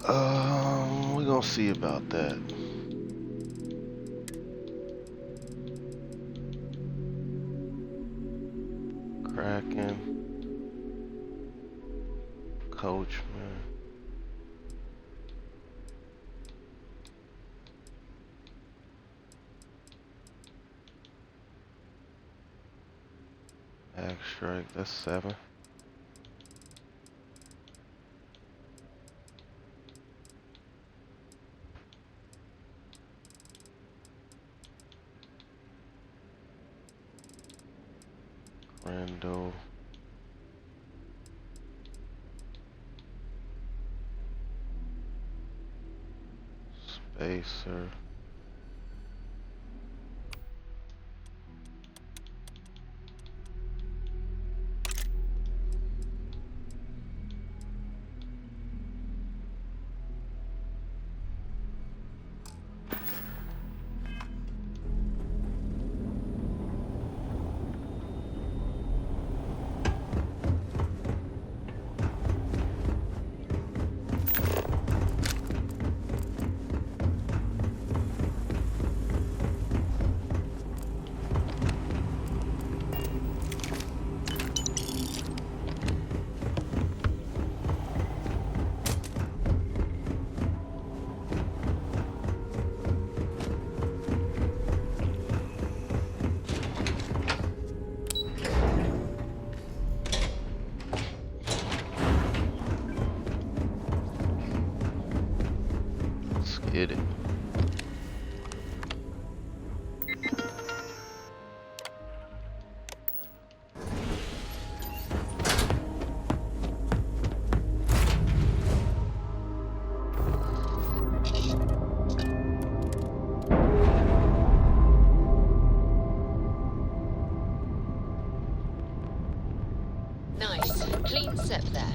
We're gonna see about that. Kraken. Coachman. Axe strike, that's 7. Rando. Spacer. Let's get it. Nice. Clean set there.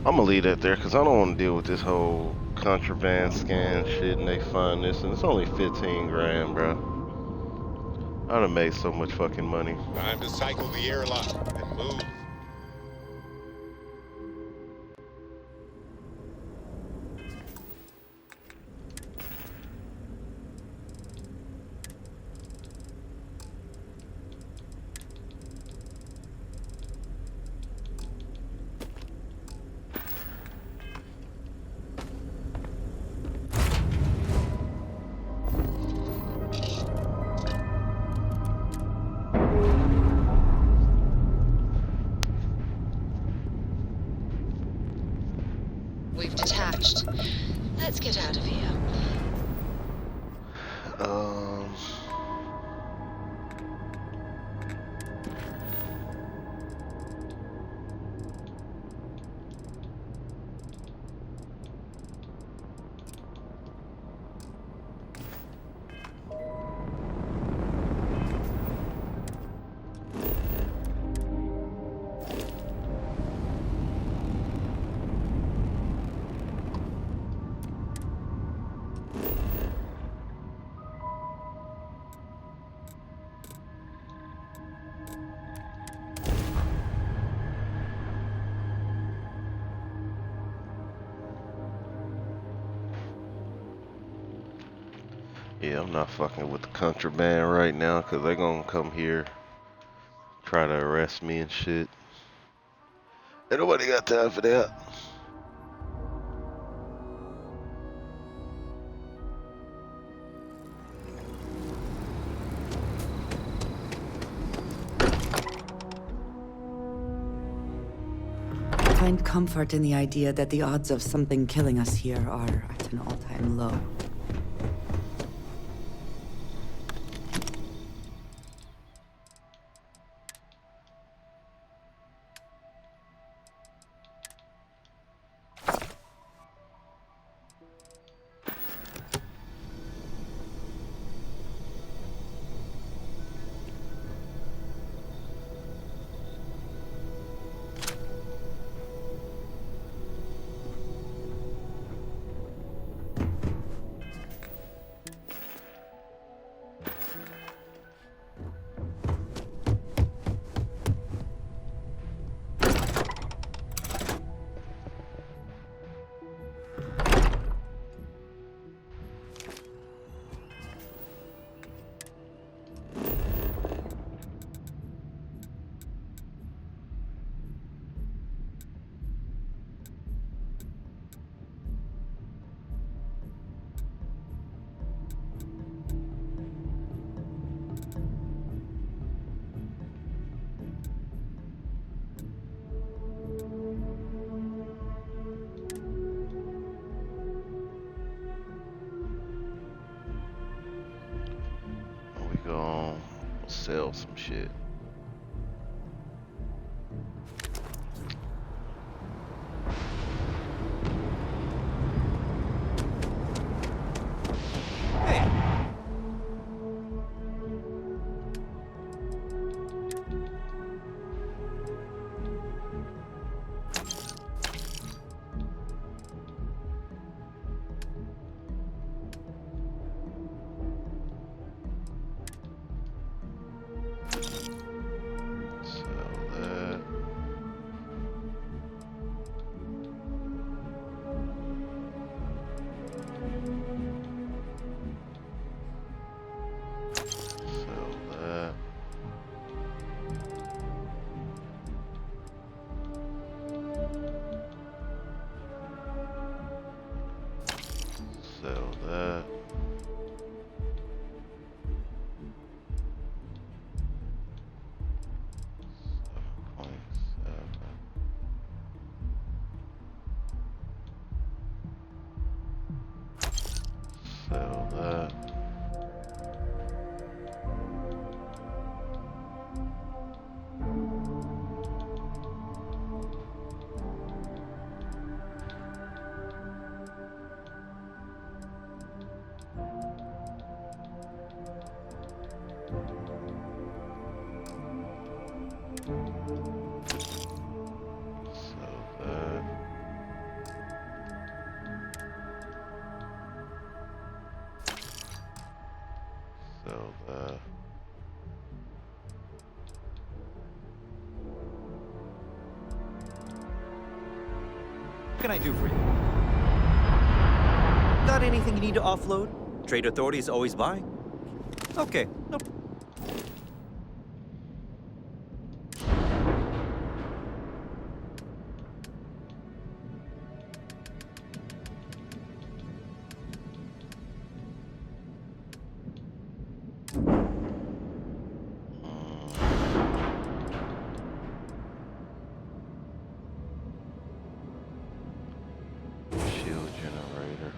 I'm gonna leave that there because I don't want to deal with this whole contraband scan shit and they find this and it's only 15 grand, bro. I'd have made so much fucking money. Time to cycle the airlock and move. We've detached. Let's get out of here. Um, yeah, I'm not fucking with the contraband right now because they're gonna come here, try to arrest me and shit. Ain't nobody got time for that. I find comfort in the idea that the odds of something killing us here are at an all-time low. sell some shit. Sell that. Sell that. So What can I do for you? Got anything you need to offload? Trade Authority is always buying. Okay, no. shield generator.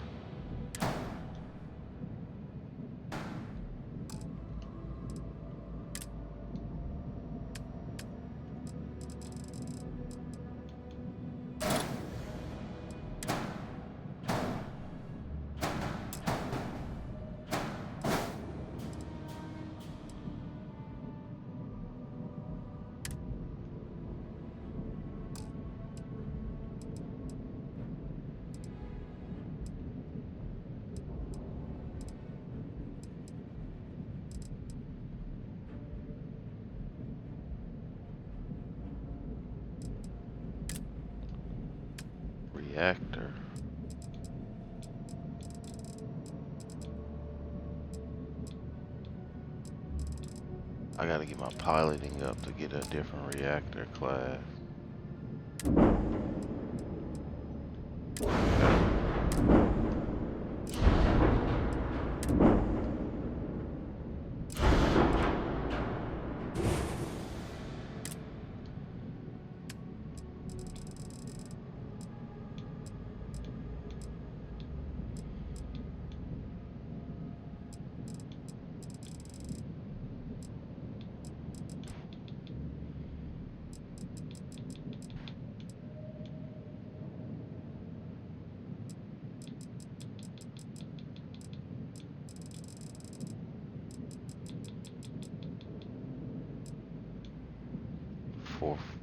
Reactor. I gotta get my piloting up to get a different reactor class.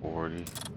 $440.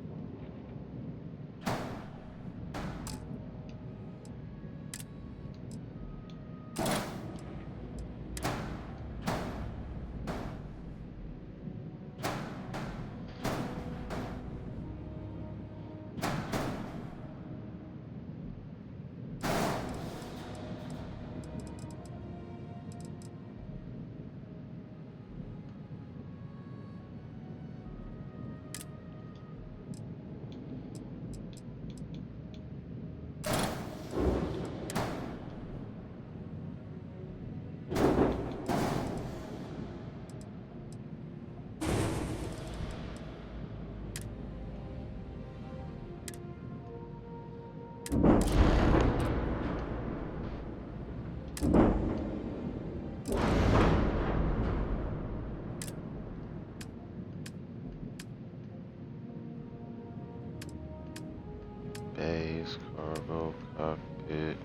cargo, cockpit,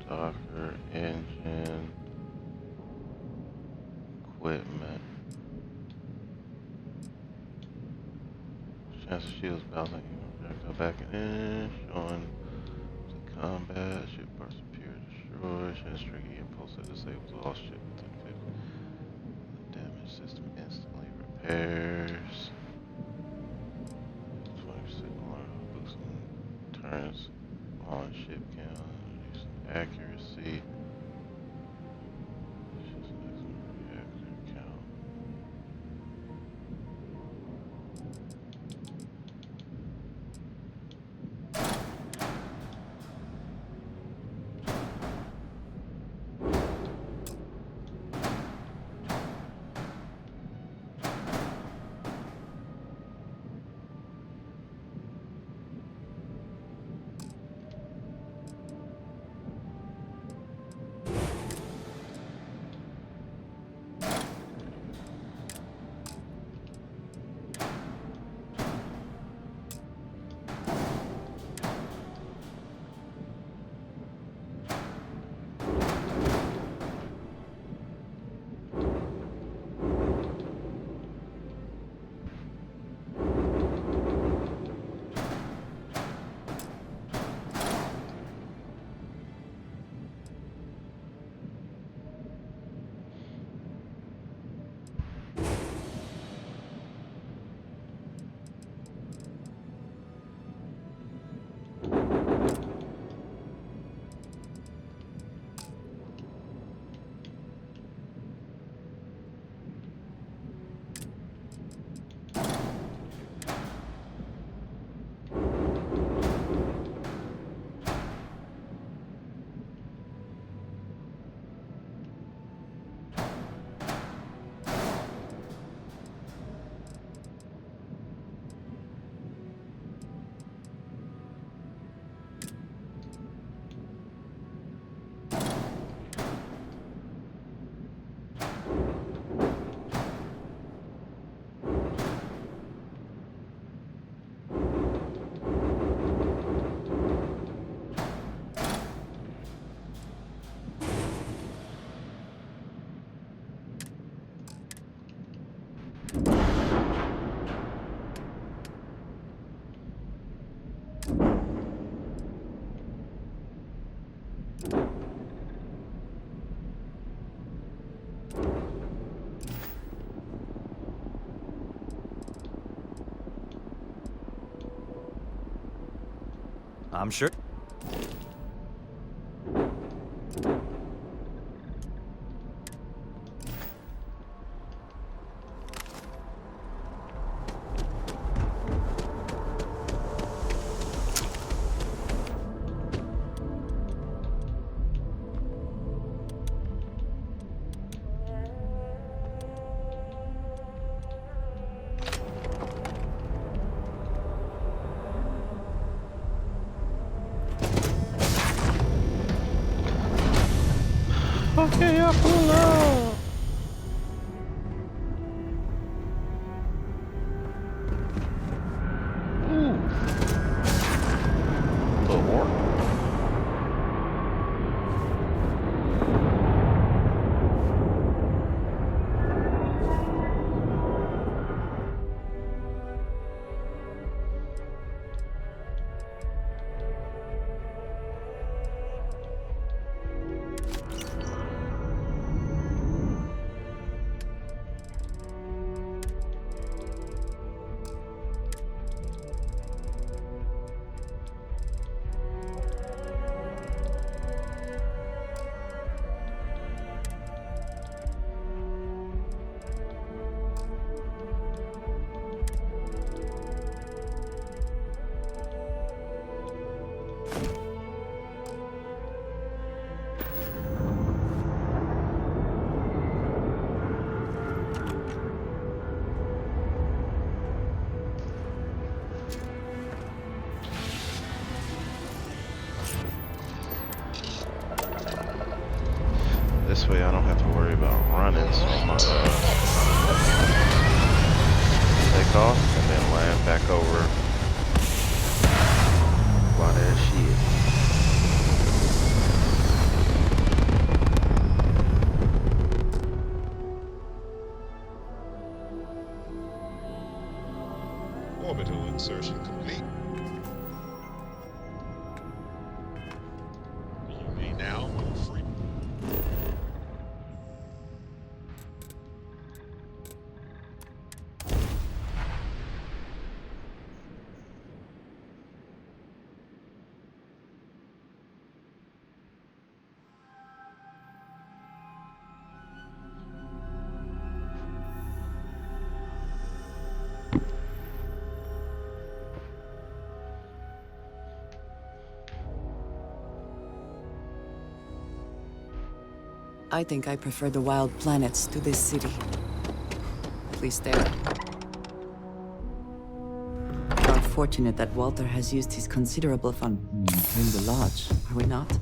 docker, engine, equipment. Chance of shields bouncing. Go back in, showing the combat. Ship parts appear destroyed. Chance tricky impulse that disables all ship within 50. The damage system instantly repairs. 20% alarm boosting turns on ship count, reducing accuracy. Just reactor count. I'm sure. Okay, I pull up. Ooh. Little more. This way I don't have to worry about running so much. Take off and then land back over squad ass shit. Orbital insertion complete. You may now move free. I think I prefer the wild planets to this city. At least there. We are fortunate that Walter has used his considerable fund to maintain the lodge, are we not?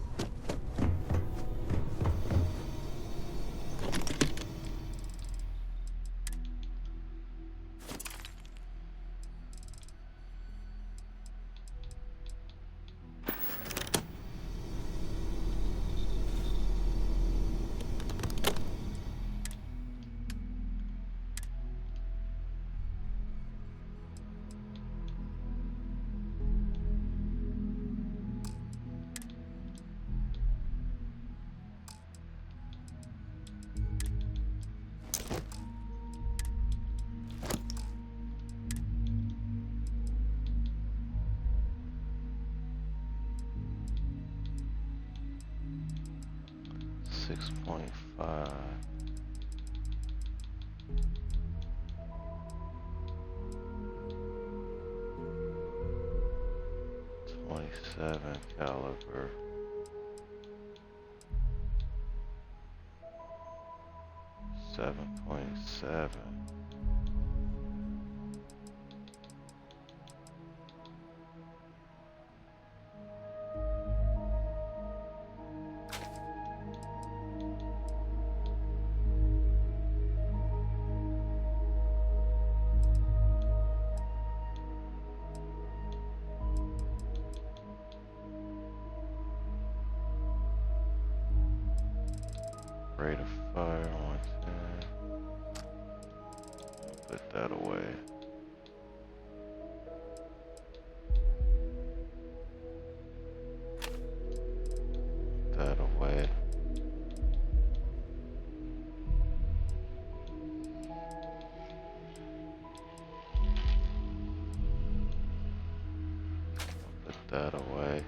$6.5. .27 caliber. .7. Rate of fire 110. Put that away. That away. Put that away.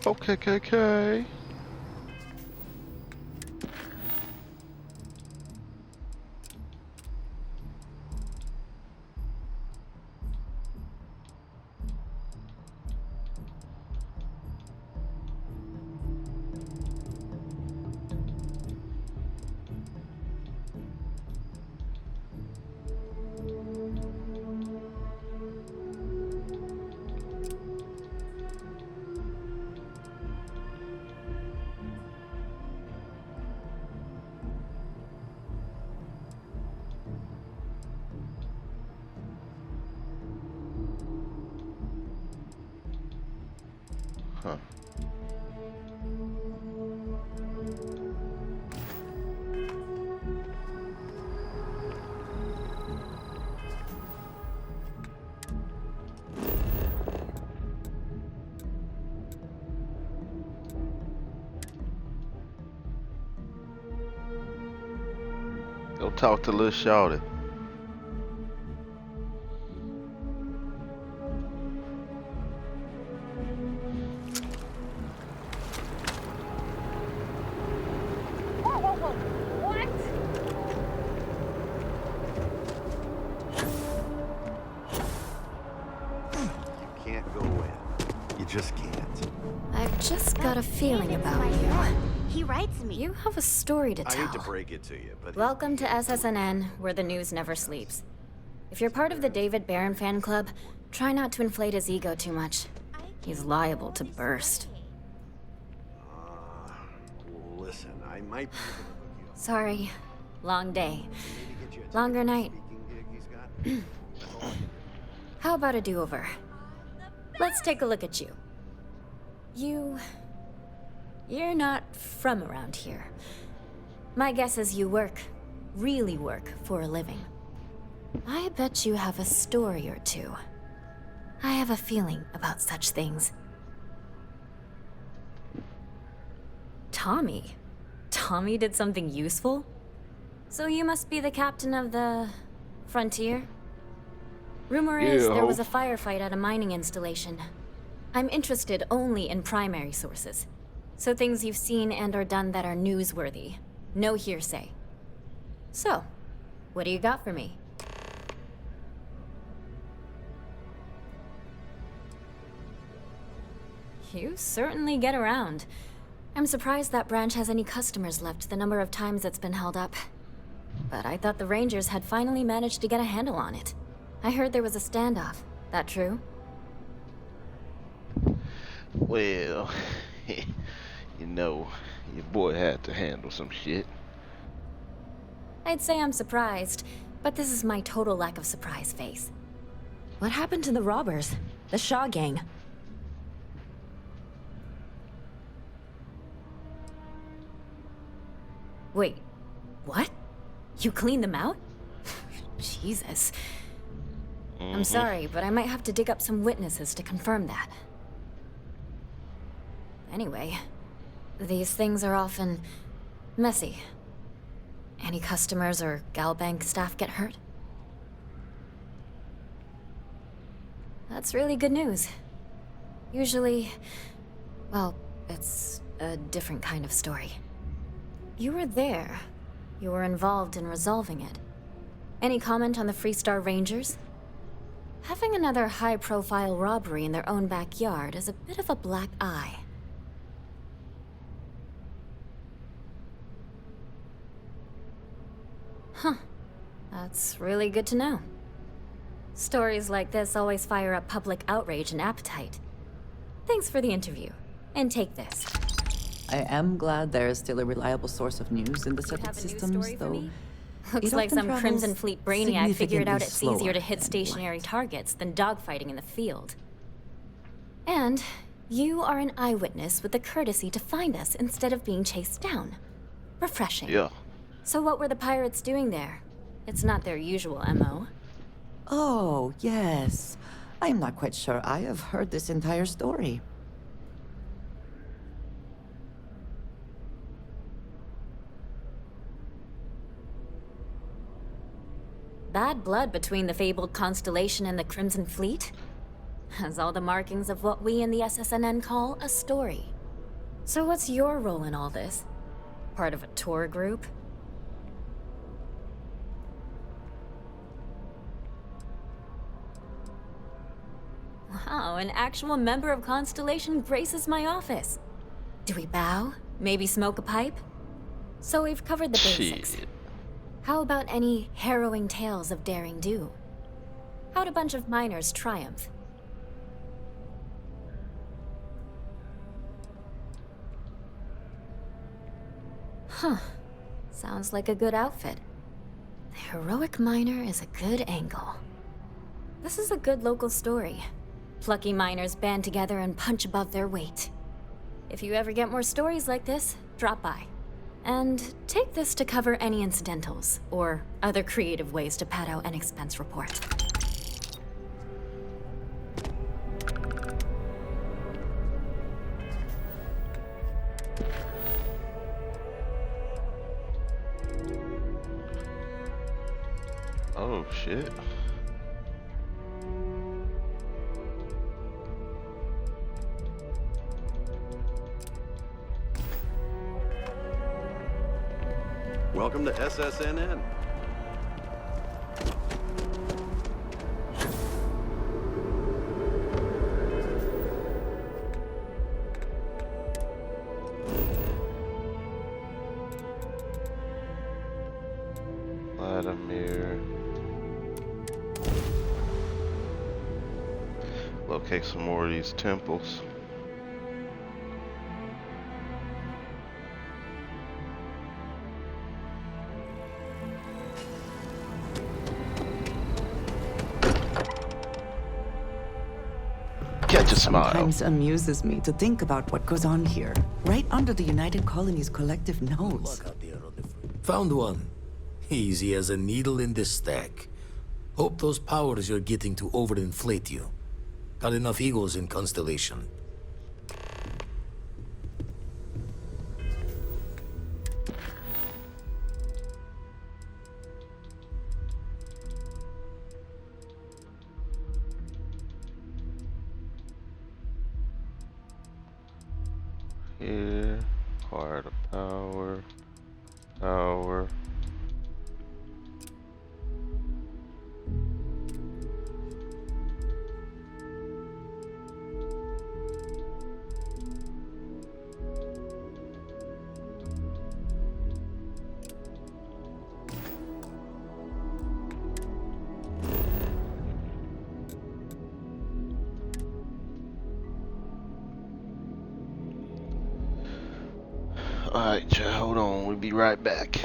Okay. Huh. Go talk to Lil Shawty. Whoa, whoa, whoa! What? You can't go in. You just can't. I've just got a feeling about you. He writes me. You have a story to I tell. hate to break it to you, but Welcome to SSNN, where the news never sleeps. If you're part of the David Barron fan club, try not to inflate his ego too much. He's liable to burst. listen, I might be Sorry. Long day. Longer night. How about a do-over? Let's take a look at you. You're not from around here. My guess is you work, really work, for a living. I bet you have a story or two. I have a feeling about such things. Tommy? Tommy did something useful? So you must be the captain of the... Frontier? Rumor is there was a firefight at a mining installation. I'm interested only in primary sources. So things you've seen and or done that are newsworthy. No hearsay. So, what do you got for me? You certainly get around. I'm surprised that branch has any customers left the number of times it's been held up. But I thought the Rangers had finally managed to get a handle on it. I heard there was a standoff. That true? Well, you know, your boy had to handle some shit. I'd say I'm surprised, but this is my total lack of surprise face. What happened to the robbers? The Shaw gang? Wait, what? You cleaned them out? Jesus. I'm sorry, but I might have to dig up some witnesses to confirm that. Anyway, these things are often messy. Any customers or Galbank staff get hurt? That's really good news. Usually, well, it's a different kind of story. You were there. You were involved in resolving it. Any comment on the Freestar Rangers? Having another high-profile robbery in their own backyard is a bit of a black eye. Huh. That's really good to know. Stories like this always fire up public outrage and appetite. Thanks for the interview. And take this. I am glad there is still a reliable source of news in the separate systems, though. Looks like some Crimson Fleet brainiac figured out it's easier to hit than stationary targets than dogfighting in the field. And you are an eyewitness with the courtesy to find us instead of being chased down. Refreshing. Yeah. So what were the pirates doing there? It's not their usual MO. Oh, yes. I'm not quite sure I have heard this entire story. Bad blood between the fabled Constellation and the Crimson Fleet? Has all the markings of what we in the SSNN call a story. So what's your role in all this? Part of a tour group? Wow, an actual member of Constellation graces my office. Do we bow? Maybe smoke a pipe? So we've covered the basics. Shit. How about any harrowing tales of daring do? How'd a bunch of miners triumph? Huh. Sounds like a good outfit. The heroic miner is a good angle. This is a good local story. Plucky miners band together and punch above their weight. If you ever get more stories like this, drop by. And take this to cover any incidentals, or other creative ways to pad out an expense report. Oh, shit. Welcome to SSNN. Vladimir. Locate some more of these temples. Catch a smile. Sometimes amuses me to think about what goes on here, right under the United Colony's collective nose. Found one. Easy as a needle in this stack. Hope those powers you're getting to overinflate you. Got enough egos in Constellation. Here, acquire the power. Power. Alright, chat, hold on, we'll be right back.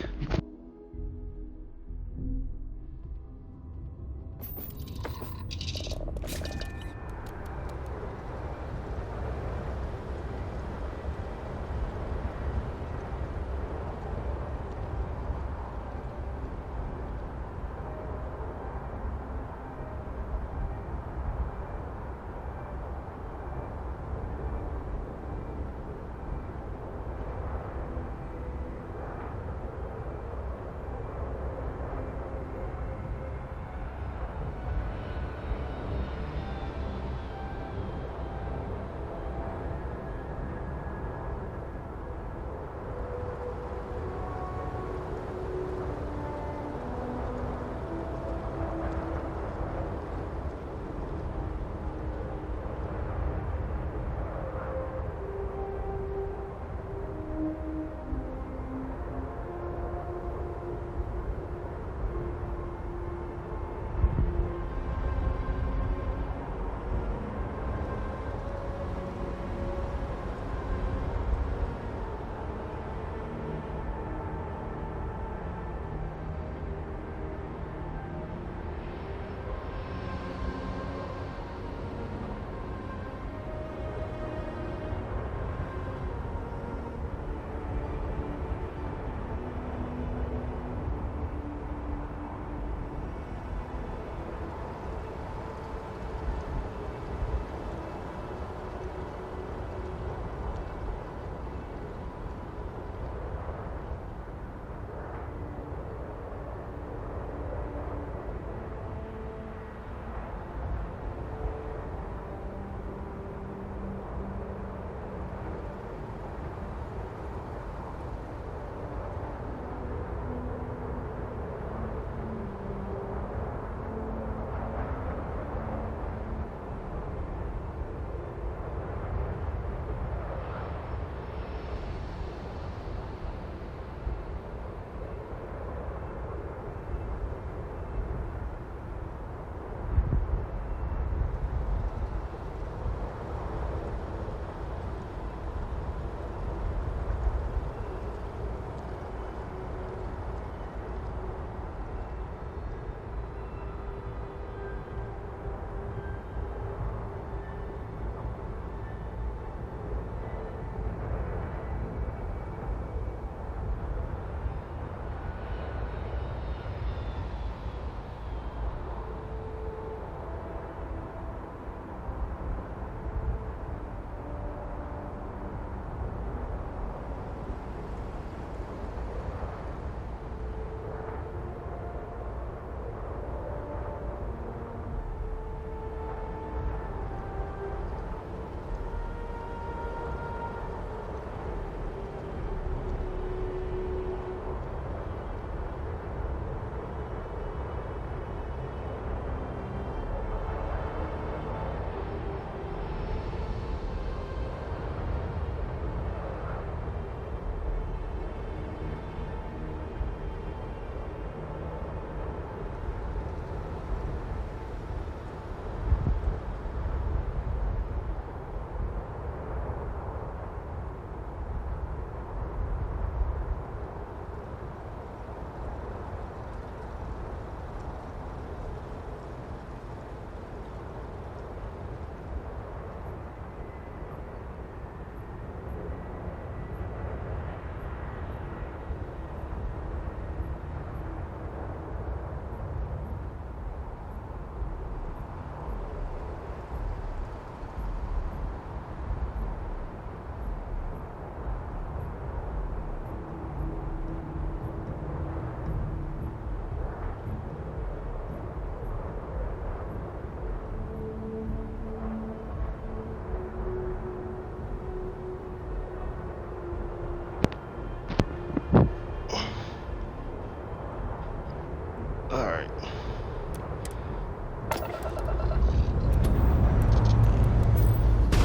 Alright.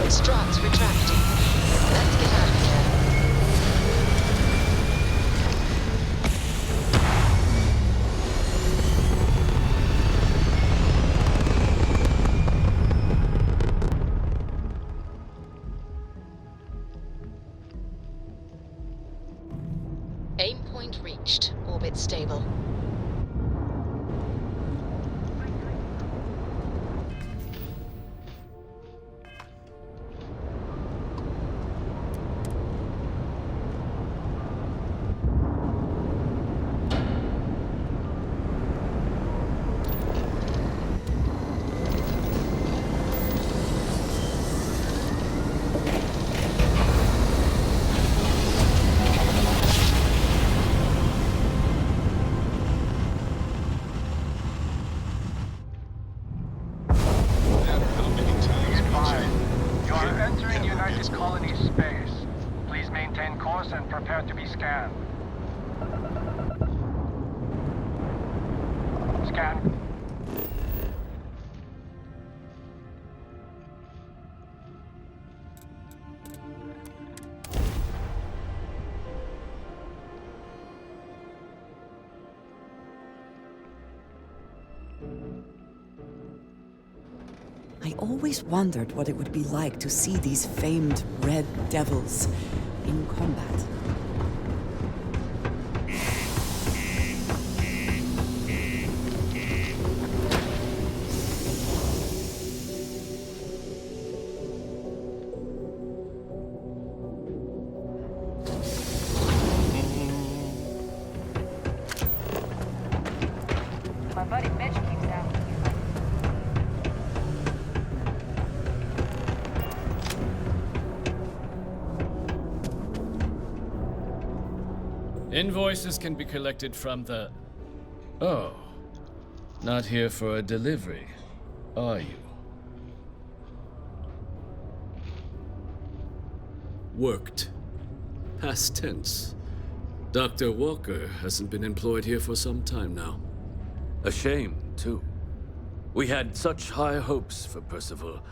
Struts retracting. Let's get out of here. Aim point reached. Orbit stable. I always wondered what it would be like to see these famed red devils in combat. My buddy Mitch keeps down. Invoices can be collected from the... Oh. Not here for a delivery, are you? Worked. Past tense. Dr. Walker hasn't been employed here for some time now. A shame, too. We had such high hopes for Percival.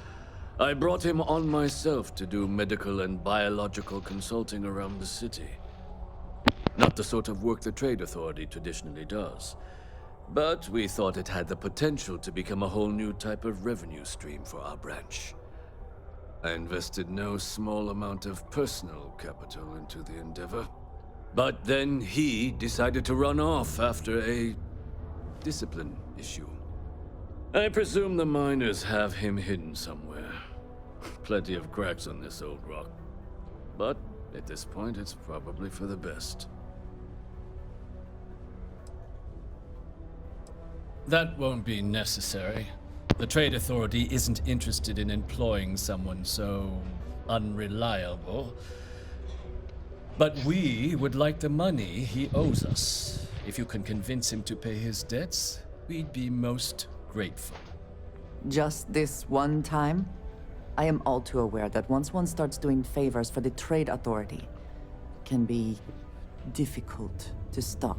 I brought him on myself to do medical and biological consulting around the city. Not the sort of work the Trade Authority traditionally does. But we thought it had the potential to become a whole new type of revenue stream for our branch. I invested no small amount of personal capital into the endeavor. But then he decided to run off after a discipline issue. I presume the miners have him hidden somewhere. Plenty of cracks on this old rock. But at this point, it's probably for the best. That won't be necessary. The Trade Authority isn't interested in employing someone so unreliable. But we would like the money he owes us. If you can convince him to pay his debts, we'd be most grateful. Just this one time? I am all too aware that once one starts doing favors for the Trade Authority, it can be difficult to stop.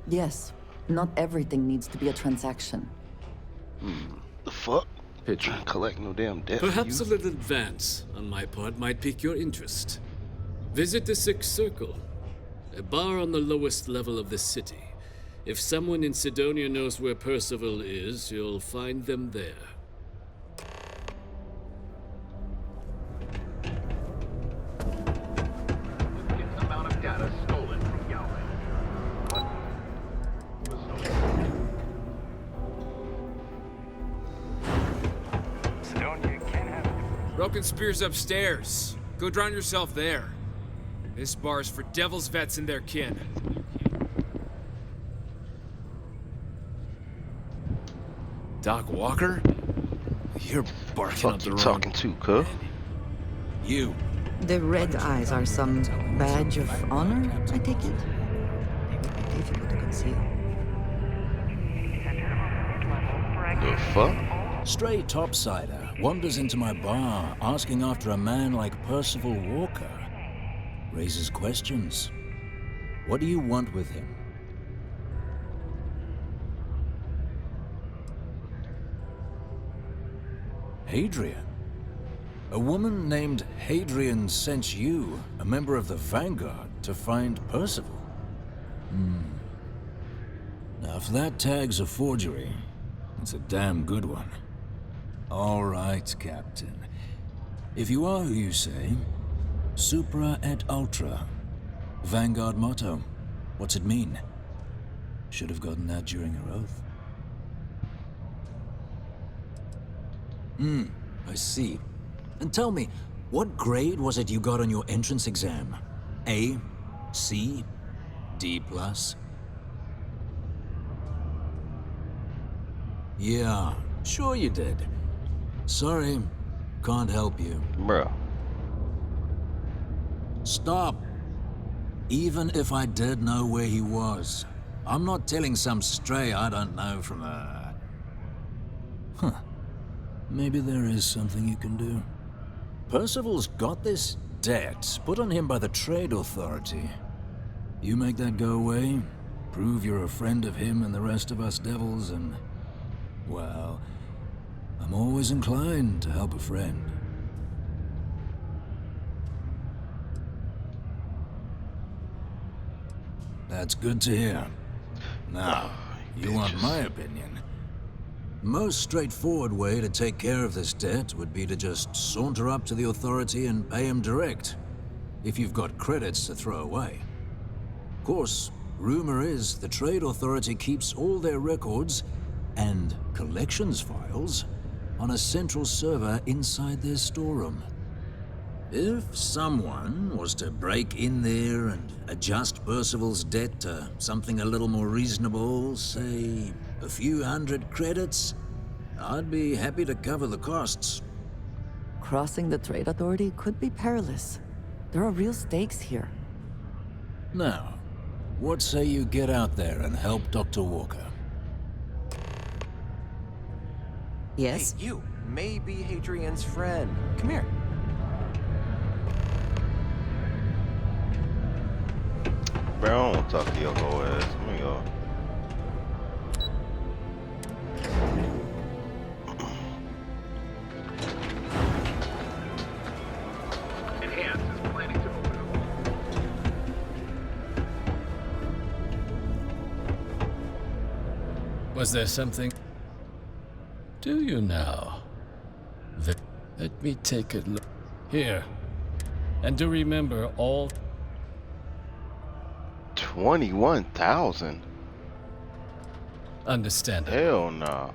Yes, not everything needs to be a transaction. The fuck? Trying to collect no damn debt. Perhaps a little advance on my part might pique your interest. Visit the Sixth Circle, a bar on the lowest level of the city. If someone in Sidonia knows where Percival is, you'll find them there. Broken Spear's upstairs. Go drown yourself there. This bar's for Devil's vets and their kin. Doc Walker? You're barking up the wrong... talking to, cuz? You. The red eyes are some badge of honor, I take it? They would be difficult to conceal. The fuck? Stray topsider wanders into my bar asking after a man like Percival Walker. Raises questions. What do you want with him? Hadrian? A woman named Hadrian sent you, a member of the Vanguard, to find Percival? Now, if that tag's a forgery, it's a damn good one. All right, Captain. If you are who you say, Supra et Ultra. Vanguard motto. What's it mean? Should have gotten that during your oath. I see. And tell me, what grade was it you got on your entrance exam? A? C? D+? Yeah, sure you did. Sorry, can't help you. Bruh. Stop. Even if I did know where he was, I'm not telling some stray I don't know from a... Huh. Maybe there is something you can do. Percival's got this debt put on him by the Trade Authority. You make that go away, prove you're a friend of him and the rest of us devils, and... well, I'm always inclined to help a friend. That's good to hear. Now, you want my opinion? Most straightforward way to take care of this debt would be to just saunter up to the authority and pay him direct, if you've got credits to throw away. Of course, rumor is the Trade Authority keeps all their records and collections files on a central server inside their storeroom. If someone was to break in there and adjust Percival's debt to something a little more reasonable, say a few hundred credits, I'd be happy to cover the costs. Crossing the Trade Authority could be perilous. There are real stakes here. Now, what say you get out there and help Dr. Walker? Yes? Hey, you may be Hadrian's friend. Come here. Bro, I don't want to talk to your whole ass. Let me go. Was there something? Do you now? Let me take a look. Here. And do remember all... 21,000? Understandable. Hell no.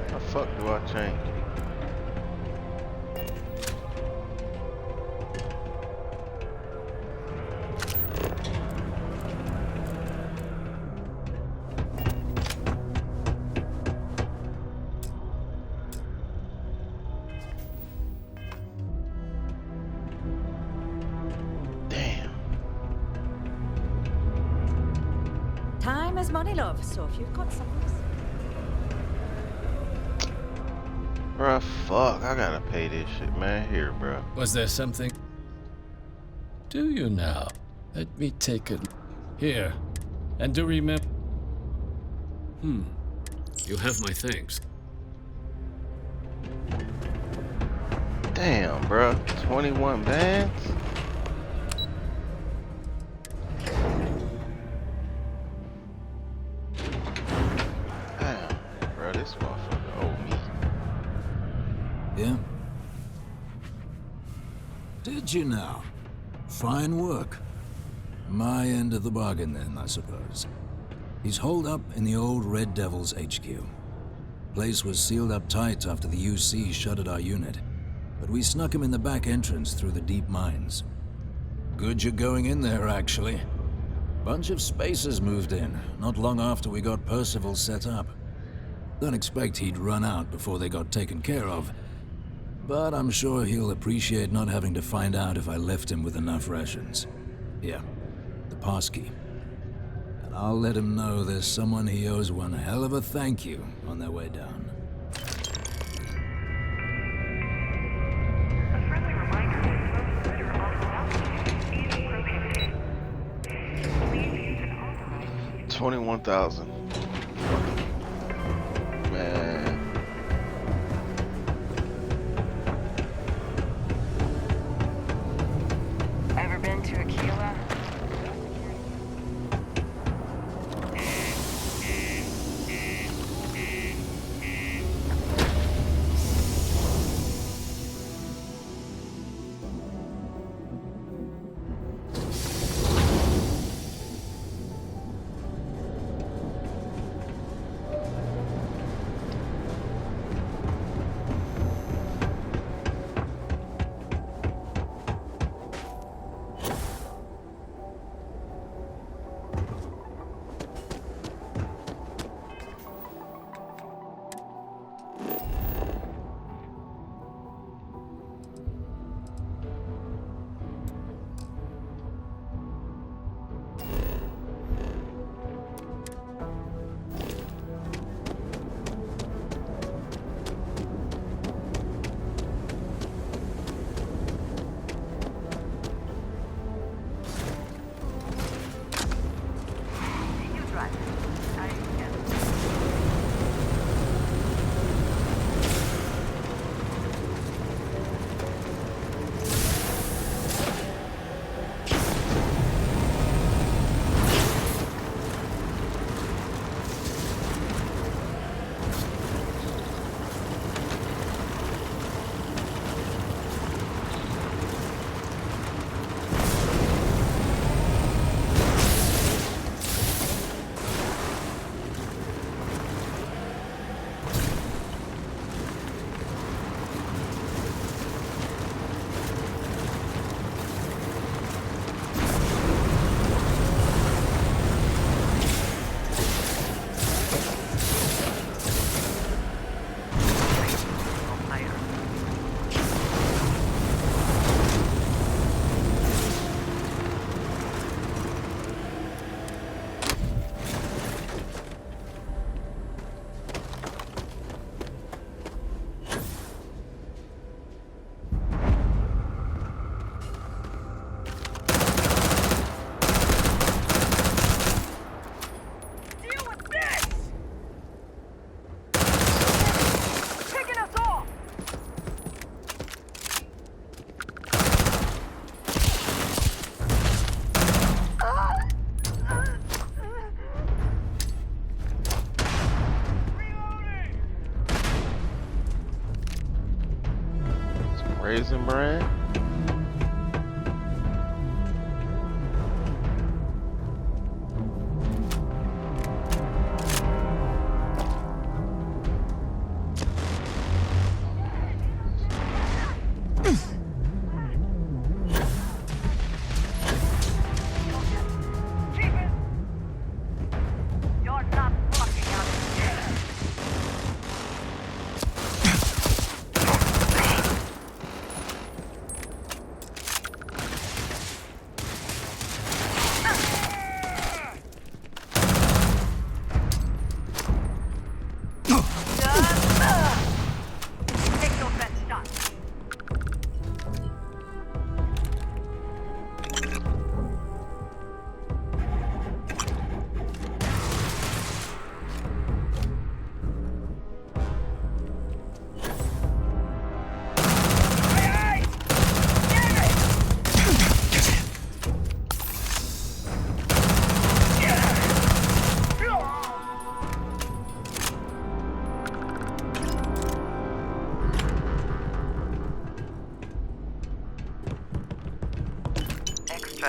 The fuck do I change? Time is money, love, so if you've got something... Bruh, fuck, I gotta pay this shit, man. Here, bruh. Was there something? Do you now? Let me take a... Here. And do remember... You have my thanks. Damn, bruh. 21 bands? Damn, bruh, this motherfucker owe me. Yeah? Did you now? Fine work. My end of the bargain then, I suppose. He's holed up in the old Red Devil's HQ. Place was sealed up tight after the UC shuttered our unit, but we snuck him in the back entrance through the deep mines. Good you're going in there, actually. Bunch of spacers moved in, not long after we got Percival set up. Don't expect he'd run out before they got taken care of. But I'm sure he'll appreciate not having to find out if I left him with enough rations. Yeah, the passkey. And I'll let him know there's someone he owes one hell of a thank you on their way down. $21,000. Man. Ever been to Aquila? Raisin Bran?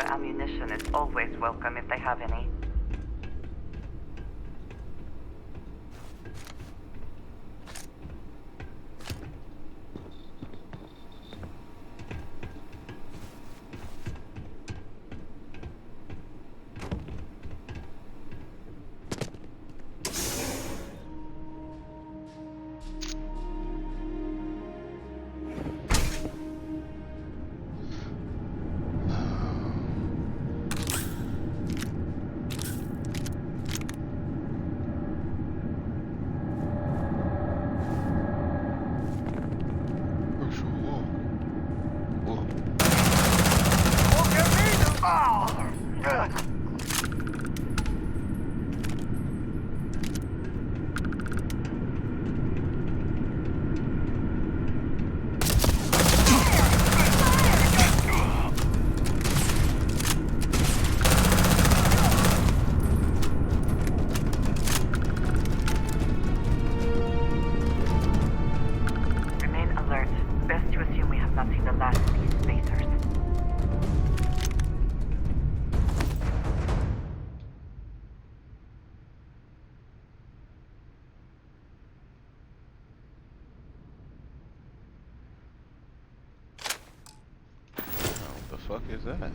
Ammunition is always welcome if they have any. fuck is that?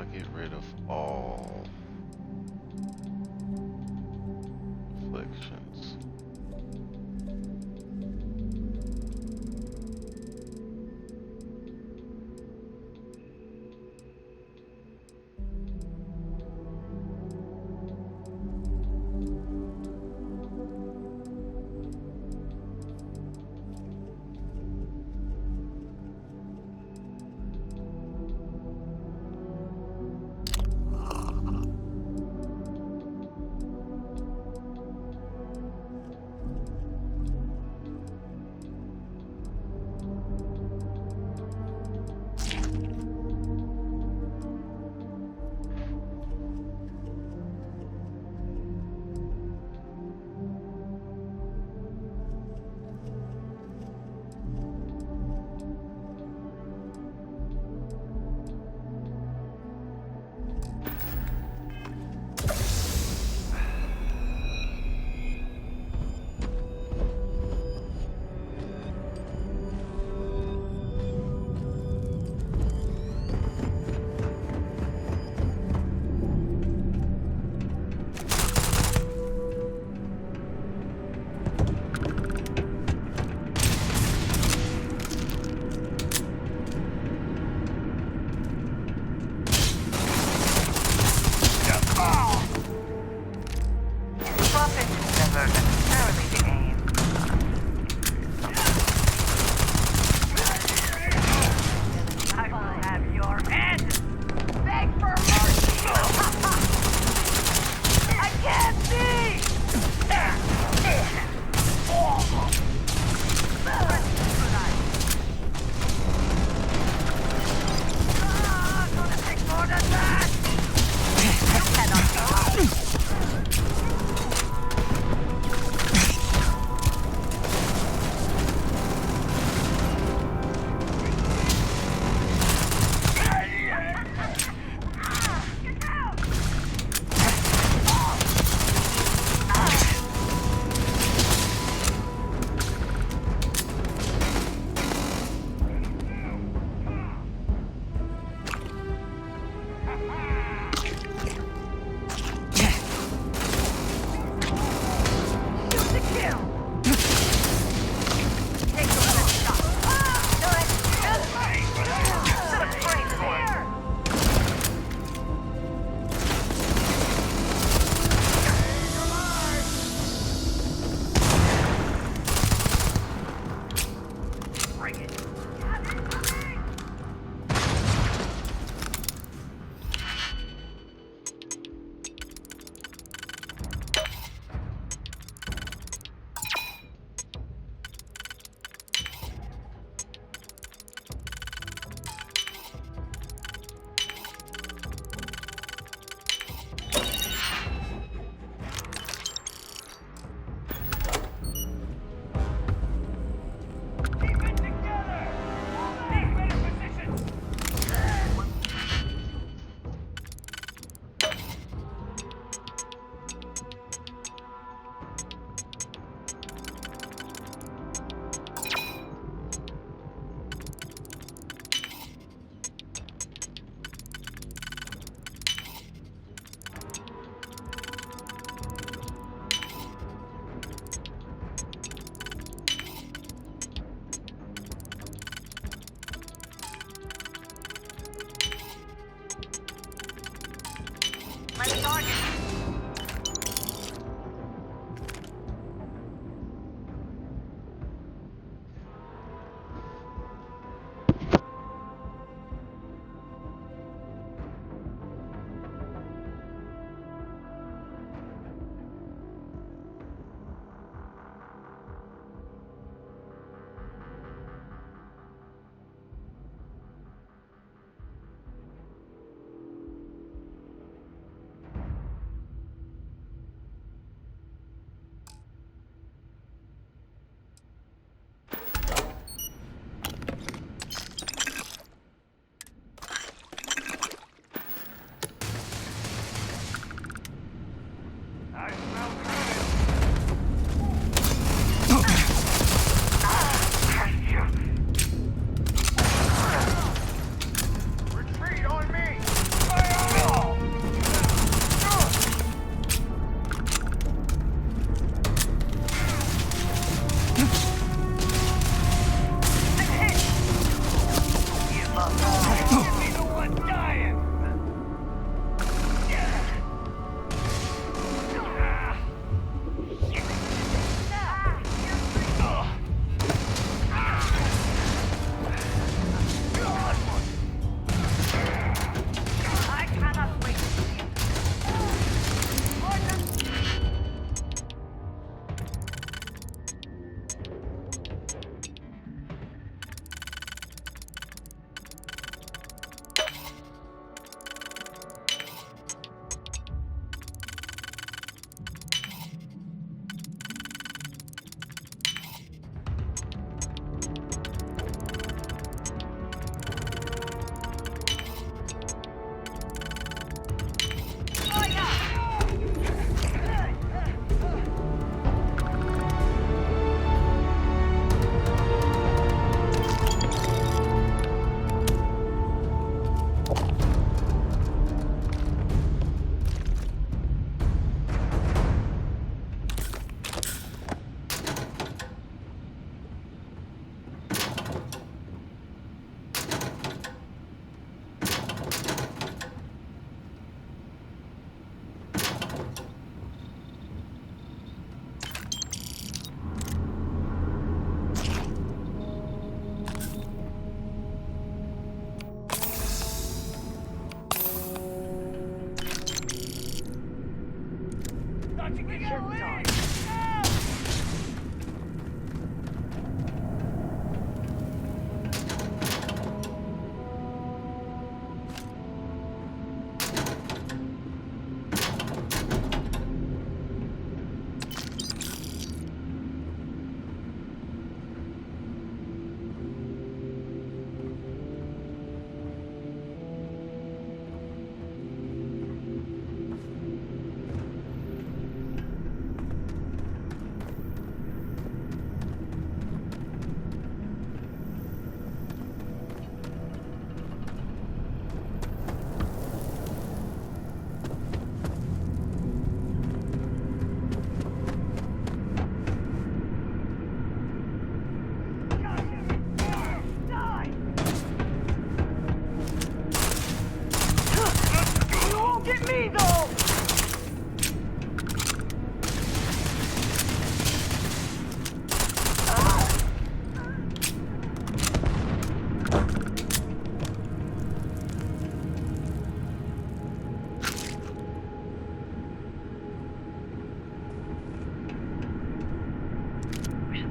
I get rid of all afflictions?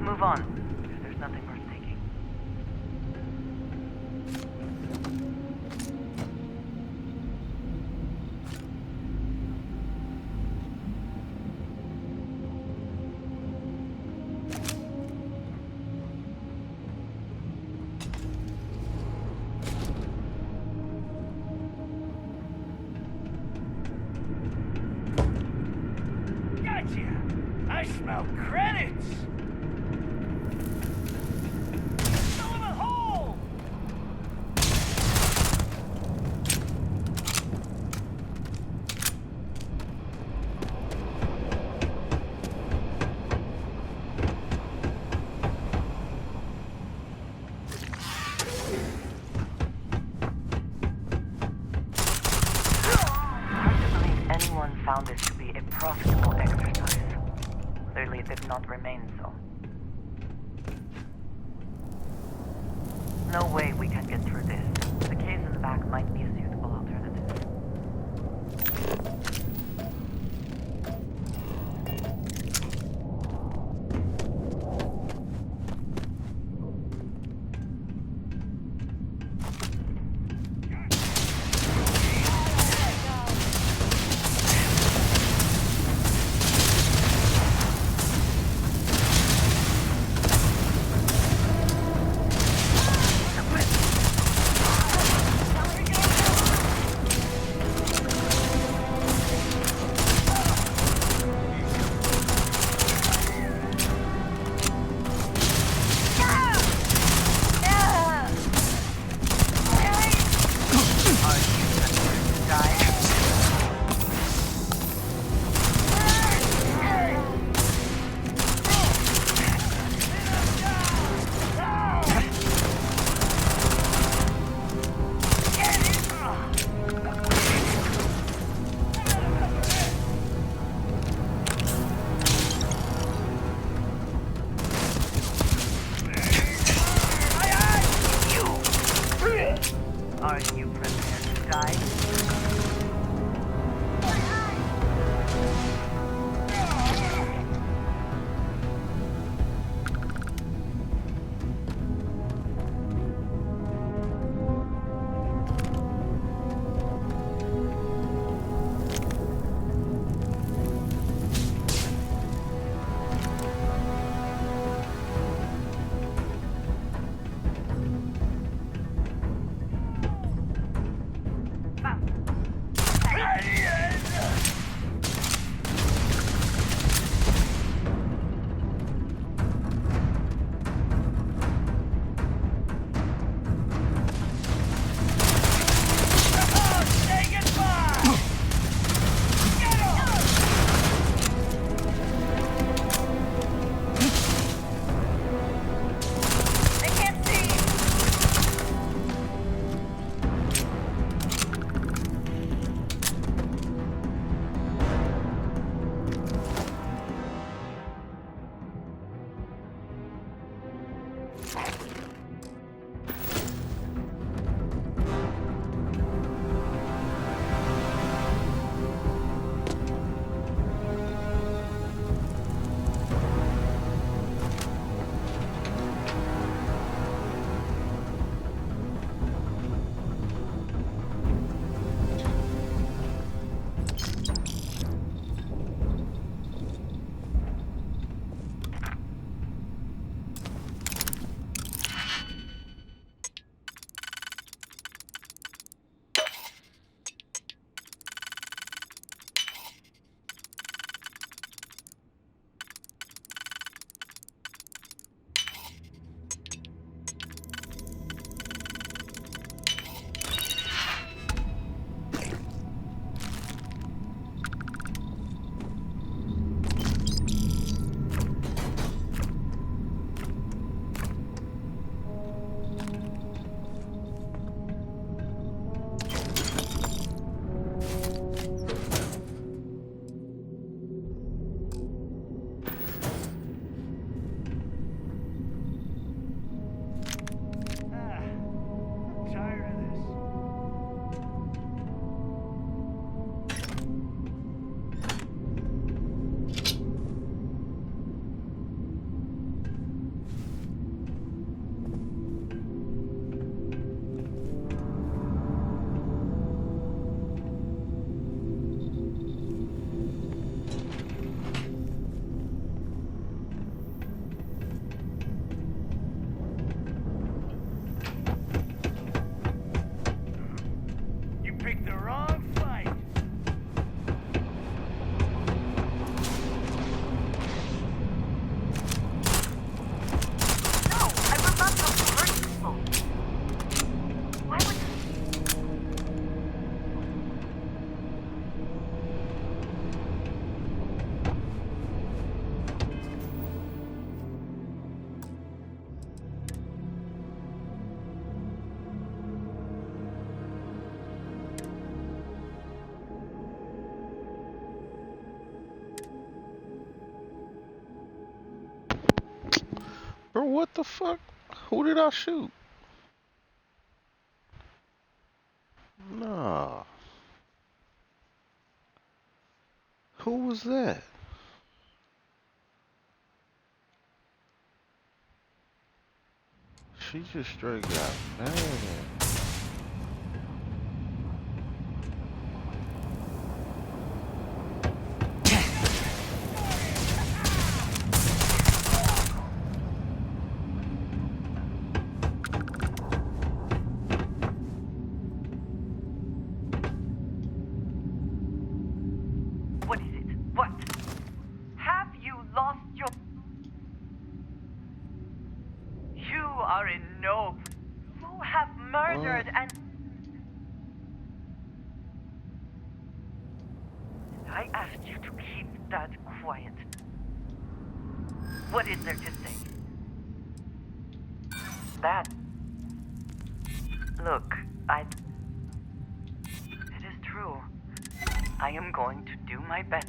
Move on, if there's nothing worth taking. Gotcha! I smell credits! Anyone found this to be a profitable exercise. Clearly it did not remain so. No way we can get through this. The caves in the back might be a suitable alternative. wrong fight. No, I will not help you hurt people. Why would Bro, what the fuck? Who did I shoot? Nah. Who was that? She just straight got mad. What is it? What? Have you lost your... You are a no. You have murdered and... I asked you to keep that quiet. What is there to say? That... Look, it is true. I am going to do my best.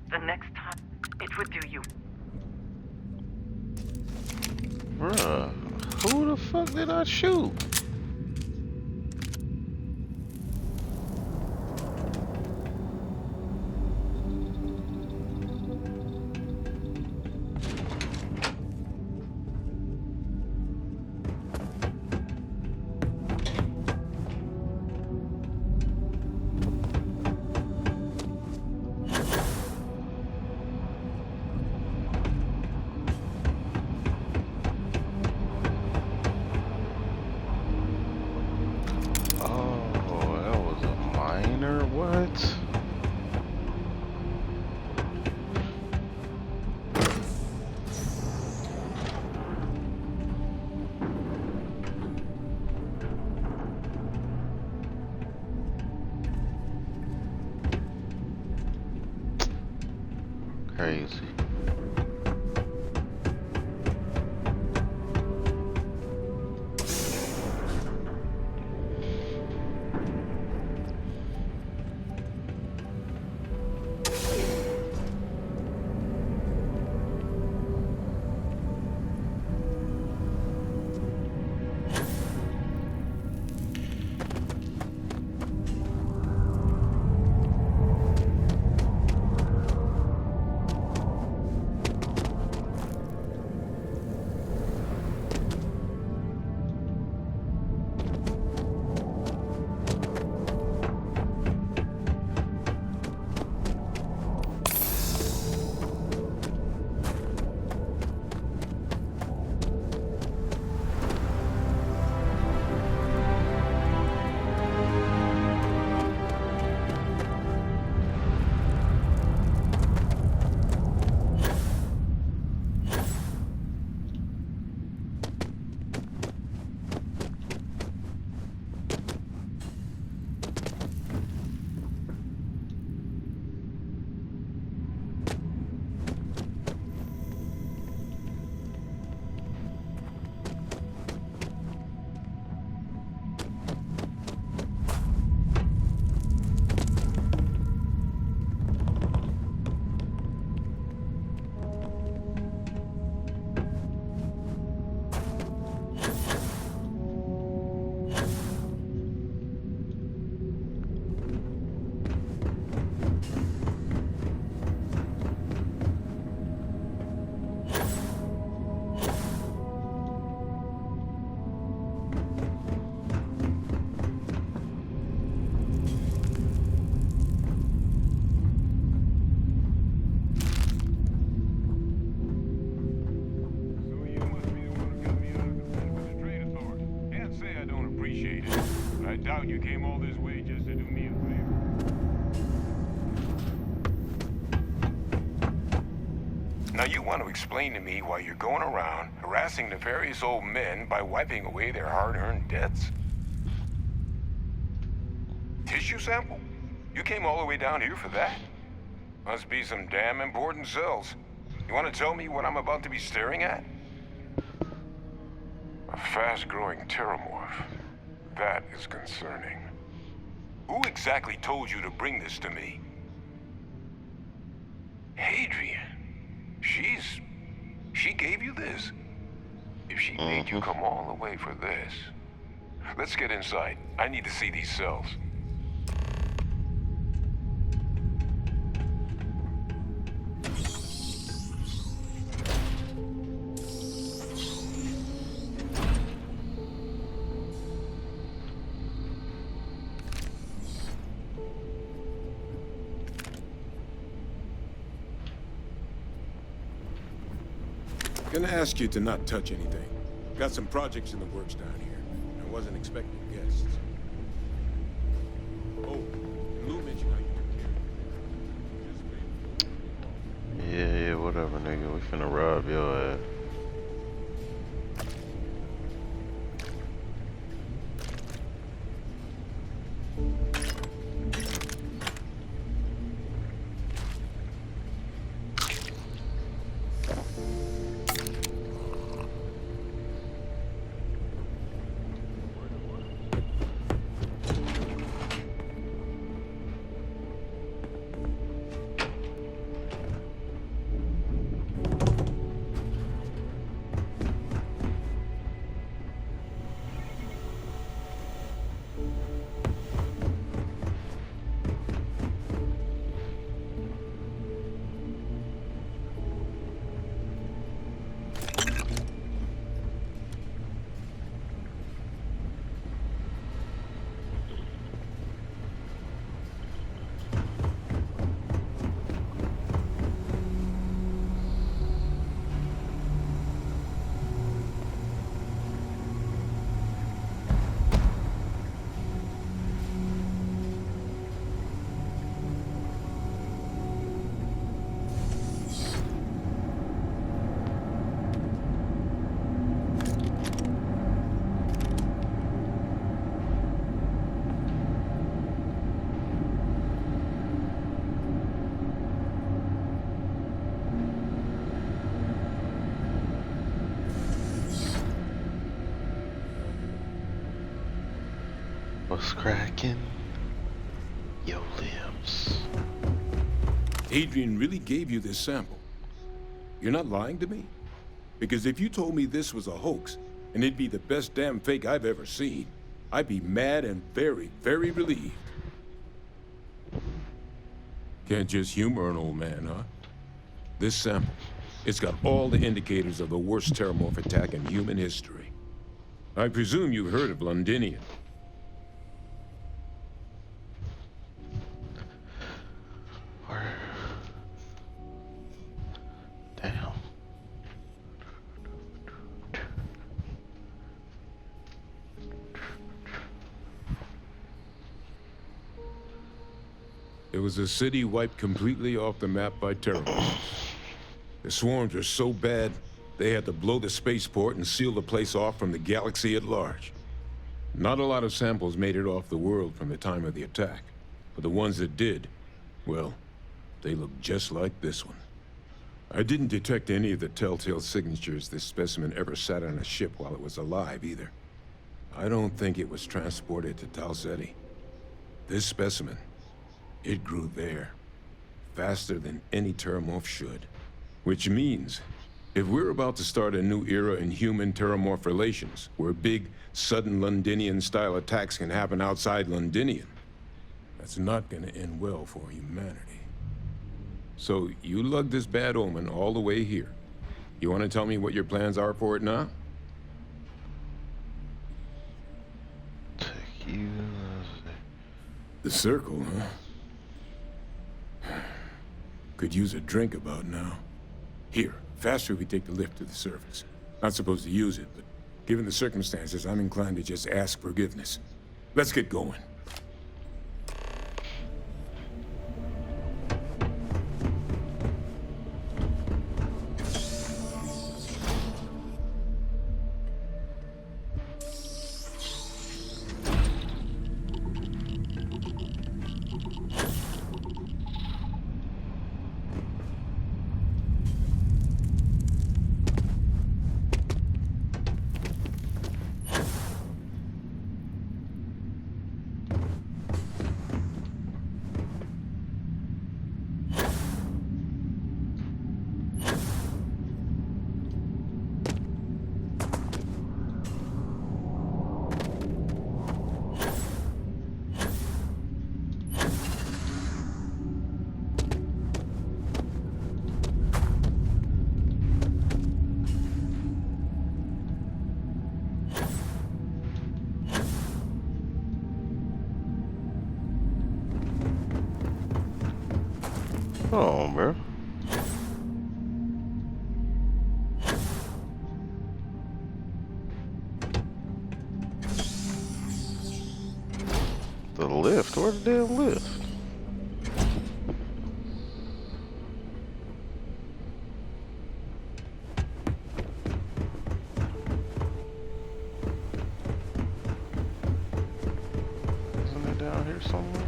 The next time, it would do you. Bruh, who the fuck did I shoot? What? Crazy. I doubt you came all this way just to do me a favor. Now you want to explain to me why you're going around harassing nefarious old men by wiping away their hard-earned debts? Tissue sample? You came all the way down here for that? Must be some damn important cells. You want to tell me what I'm about to be staring at? A fast-growing terramorph. That is concerning. Who exactly told you to bring this to me? Hadrian. She gave you this? If she made you come all the way for this. Let's get inside. I need to see these cells. Gonna ask you to not touch anything. Got some projects in the works down here. I wasn't expecting guests. Oh, and Lou mentioned how you took care of Yeah, whatever, nigga. We finna rob your ass. What's cracking? Yo limbs. Adrian really gave you this sample. You're not lying to me? Because if you told me this was a hoax, and it'd be the best damn fake I've ever seen, I'd be mad and very, very relieved. Can't just humor an old man, huh? This sample, it's got all the indicators of the worst terramorph attack in human history. I presume you've heard of Londinian. Damn. It was a city wiped completely off the map by terrorists. The swarms were so bad, they had to blow the spaceport and seal the place off from the galaxy at large. Not a lot of samples made it off the world from the time of the attack, but the ones that did, well, they look just like this one. I didn't detect any of the telltale signatures this specimen ever sat on a ship while it was alive, either. I don't think it was transported to Tal Ceti. This specimen, it grew there, faster than any terramorph should. Which means, if we're about to start a new era in human-terramorph relations, where big, sudden Londinian-style attacks can happen outside Londinian, that's not gonna end well for humanity. So, you lugged this bad omen all the way here. You want to tell me what your plans are for it now? The circle, huh? Could use a drink about now. Here, faster if we take the lift to the surface. Not supposed to use it, but given the circumstances, I'm inclined to just ask forgiveness. Let's get going. Come on, bro. The lift? Where's the damn lift? Isn't it down here somewhere?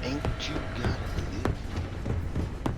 Ain't you got a lift?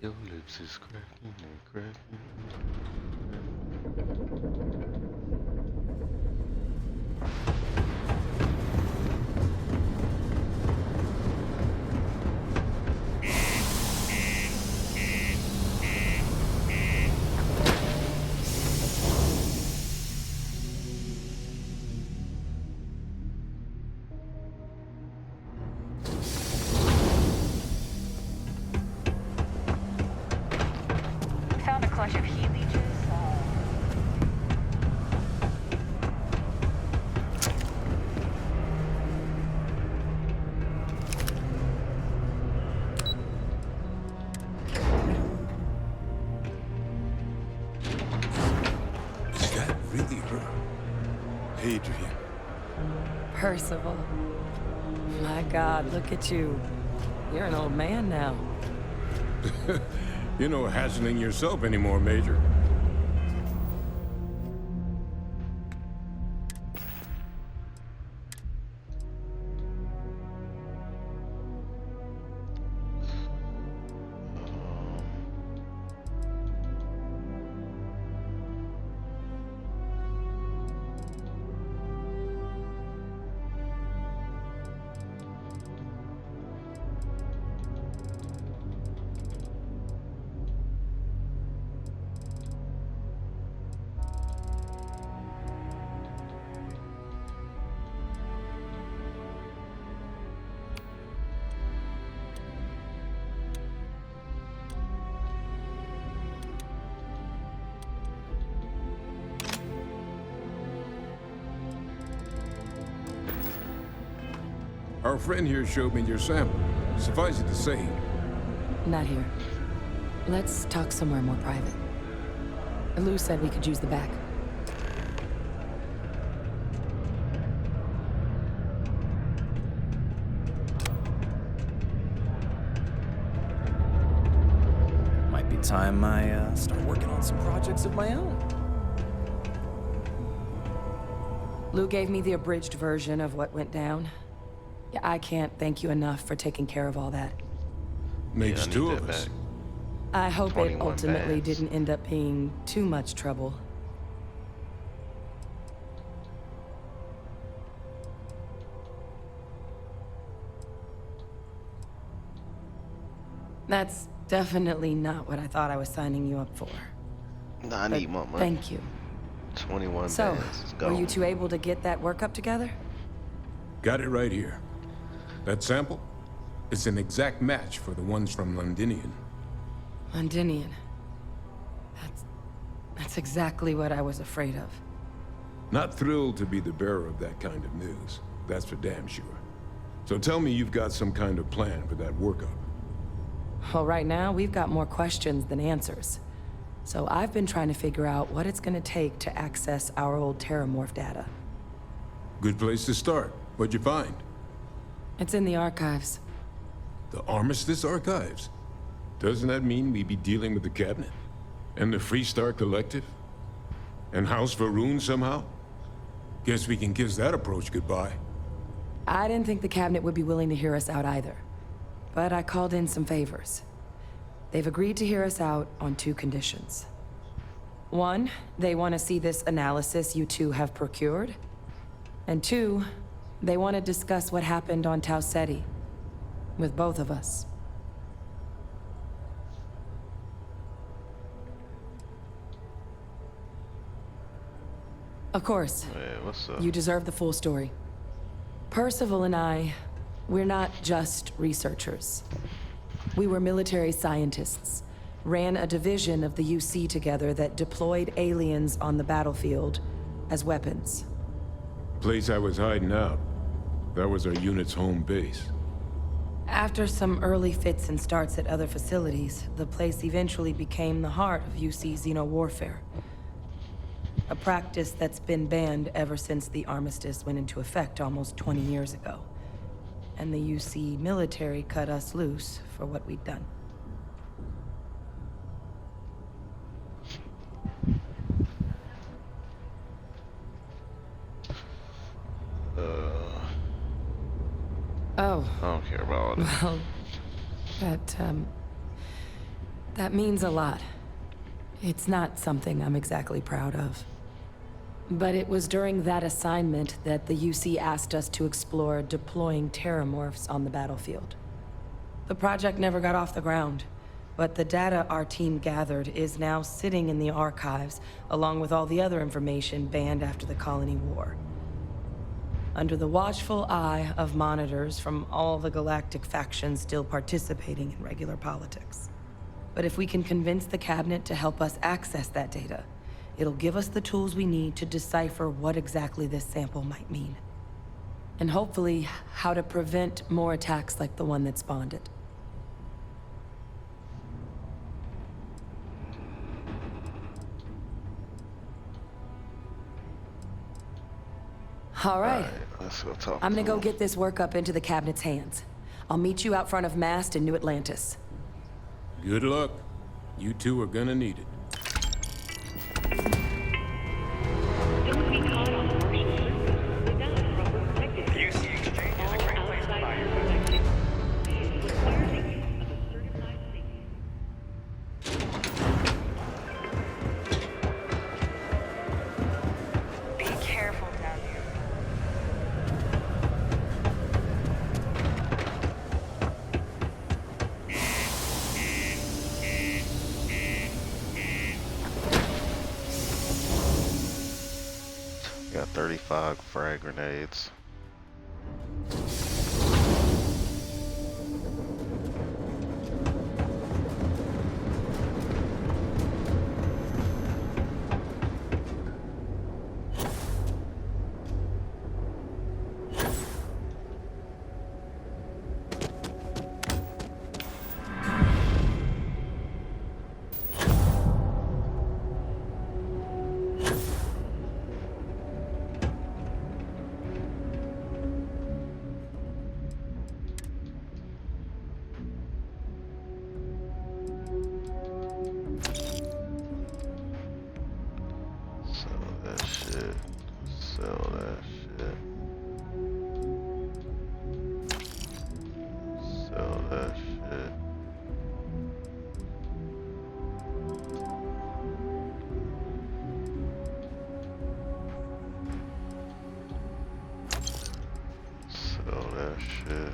Your lips is cracking and cracking. Found a clutch of heat leeches. Is that really her? Adrian. Percival. My God, look at you. You're an old man now. You're no hassling yourself anymore, Major. Our friend here showed me your sample. Suffice it to say, Not here. Let's talk somewhere more private. Lou said we could use the back. Might be time I start working on some projects of my own. Lou gave me the abridged version of what went down. Yeah, I can't thank you enough for taking care of all that. makes two of us. I hope it 21 ultimately bands. didn't end up being too much trouble. That's definitely not what I thought I was signing you up for. Nah, I But need more money. thank you. 21 So, bands. Let's were go. you two able to get that work up together? Got it right here. That sample? It's an exact match for the ones from Londinian. Londinian. That's exactly what I was afraid of. Not thrilled to be the bearer of that kind of news. That's for damn sure. So tell me you've got some kind of plan for that workup. Well, right now, we've got more questions than answers. So I've been trying to figure out what it's gonna take to access our old Terramorph data. Good place to start. What'd you find? It's in the archives. The Armistice Archives? Doesn't that mean we'd be dealing with the Cabinet? And the Freestar Collective? And House Varun somehow? Guess we can kiss that approach goodbye. I didn't think the cabinet would be willing to hear us out either. But I called in some favors. They've agreed to hear us out on 2 conditions. 1, they want to see this analysis you two have procured. And 2, they want to discuss what happened on Tau Ceti. With both of us. Of course. Hey, what's up? You deserve the full story. Percival and I, we're not just researchers. We were military scientists, ran a division of the UC together that deployed aliens on the battlefield as weapons. Place I was hiding out. That was our unit's home base. After some early fits and starts at other facilities, the place eventually became the heart of UC xeno-warfare. A practice that's been banned ever since the armistice went into effect almost 20 years ago. And the UC military cut us loose for what we'd done. Oh. I don't care about all this. Well, that means a lot. It's not something I'm exactly proud of. But it was during that assignment that the UC asked us to explore deploying terramorphs on the battlefield. The project never got off the ground, but the data our team gathered is now sitting in the archives, along with all the other information banned after the Colony War. Under the watchful eye of monitors from all the galactic factions still participating in regular politics. But if we can convince the cabinet to help us access that data, it'll give us the tools we need to decipher what exactly this sample might mean. And hopefully, how to prevent more attacks like the one that spawned it. All right. Let's go talk. I'm gonna go get this work up into the cabinet's hands. I'll meet you out front of Mast in New Atlantis. Good luck. You two are gonna need it. UC Exchange is a great place to buy your goods. Be careful down here. Got 35 frag grenades. Sell that shit. Sell that shit. Sell that shit.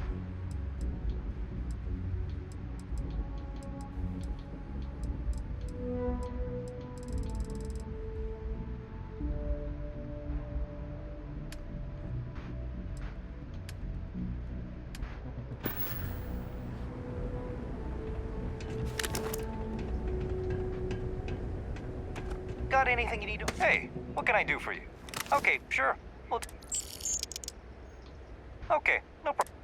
Got anything you need? Hey, what can I do for you? Okay, sure. Okay, no problem.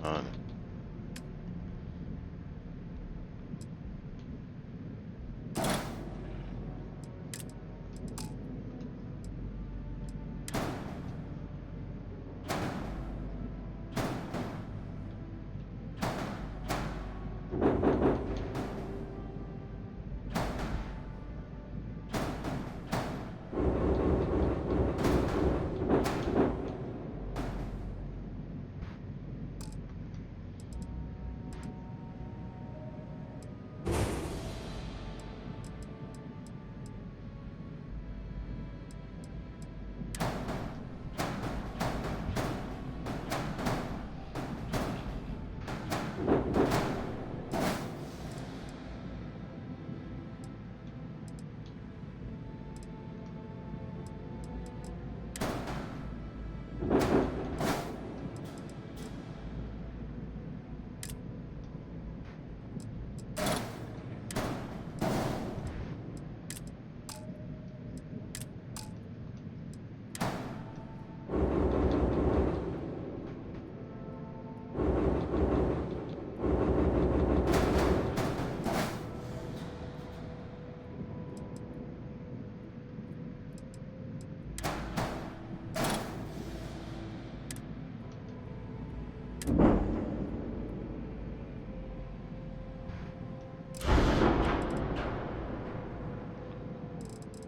honey.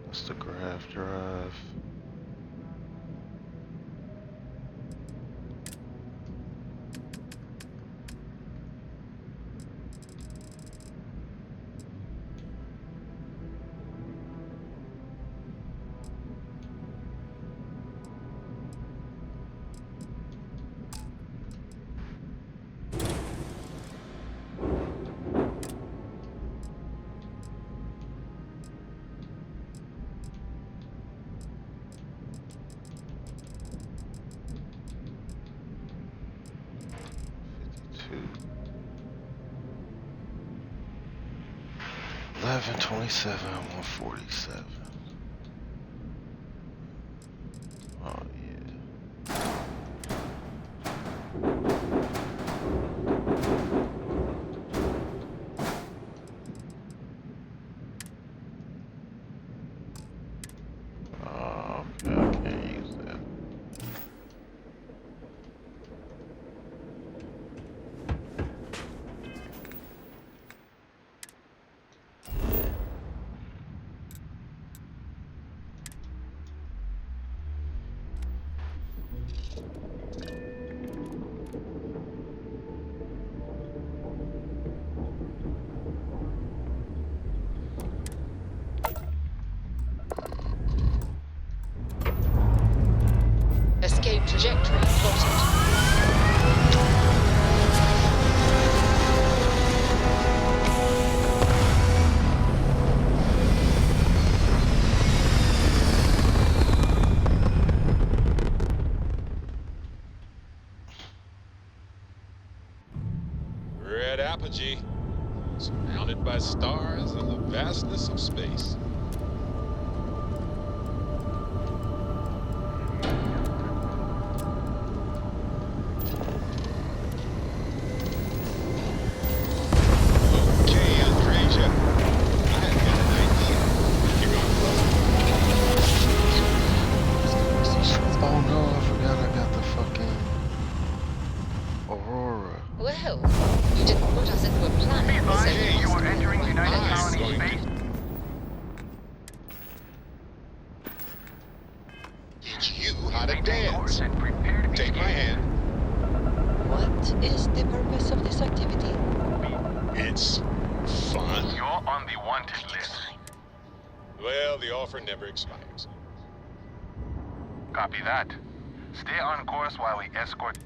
That's the graph drive. $11.27, 147. Oh yeah. Oh, okay, I can't use that. Escape trajectory plotted. Red apogee, surrounded by stars and the vastness of space. Oh no, I forgot I got the fucking Aurora. Well, you didn't put us into a planet. Hey, you are entering United Colony space. Teach you how to dance. Take my hand. What is the purpose of this activity? It's fun. You're on the wanted list. Well, the offer never expires. Copy that. Stay on course while we escort.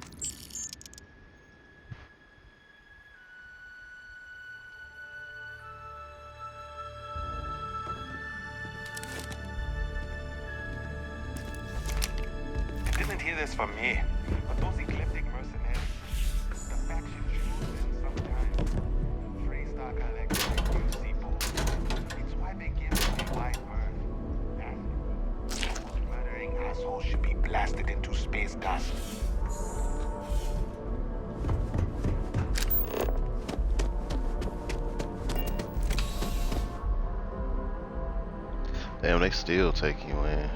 You didn't hear this from me, but those ecliptic mercenaries, the faction choose and sometimes Freystar collects UC books. It's why they give them a wide berth. And those murdering assholes should be blasted into space dust. Damn, they still take you in.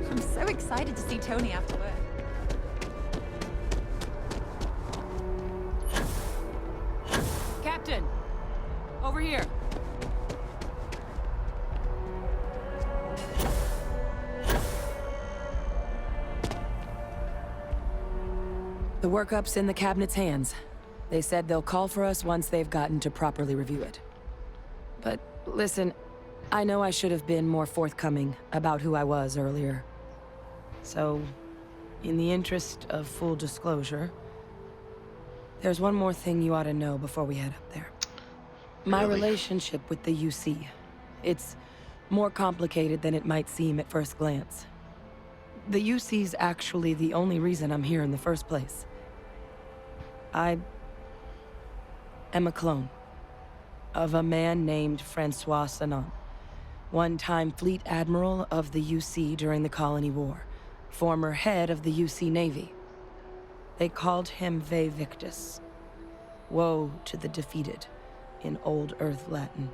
I'm so excited to see Tony after work. Captain! Over here! The workup's in the cabinet's hands. They said they'll call for us once they've gotten to properly review it. But listen, I know I should have been more forthcoming about who I was earlier. So, in the interest of full disclosure, there's one more thing you ought to know before we head up there. My relationship with the UC, it's more complicated than it might seem at first glance. The UC's actually the only reason I'm here in the first place. I am a clone of a man named Francois Sanon, one-time fleet admiral of the UC during the Colony War, former head of the UC Navy. They called him Ve Victus, woe to the defeated, in Old Earth Latin,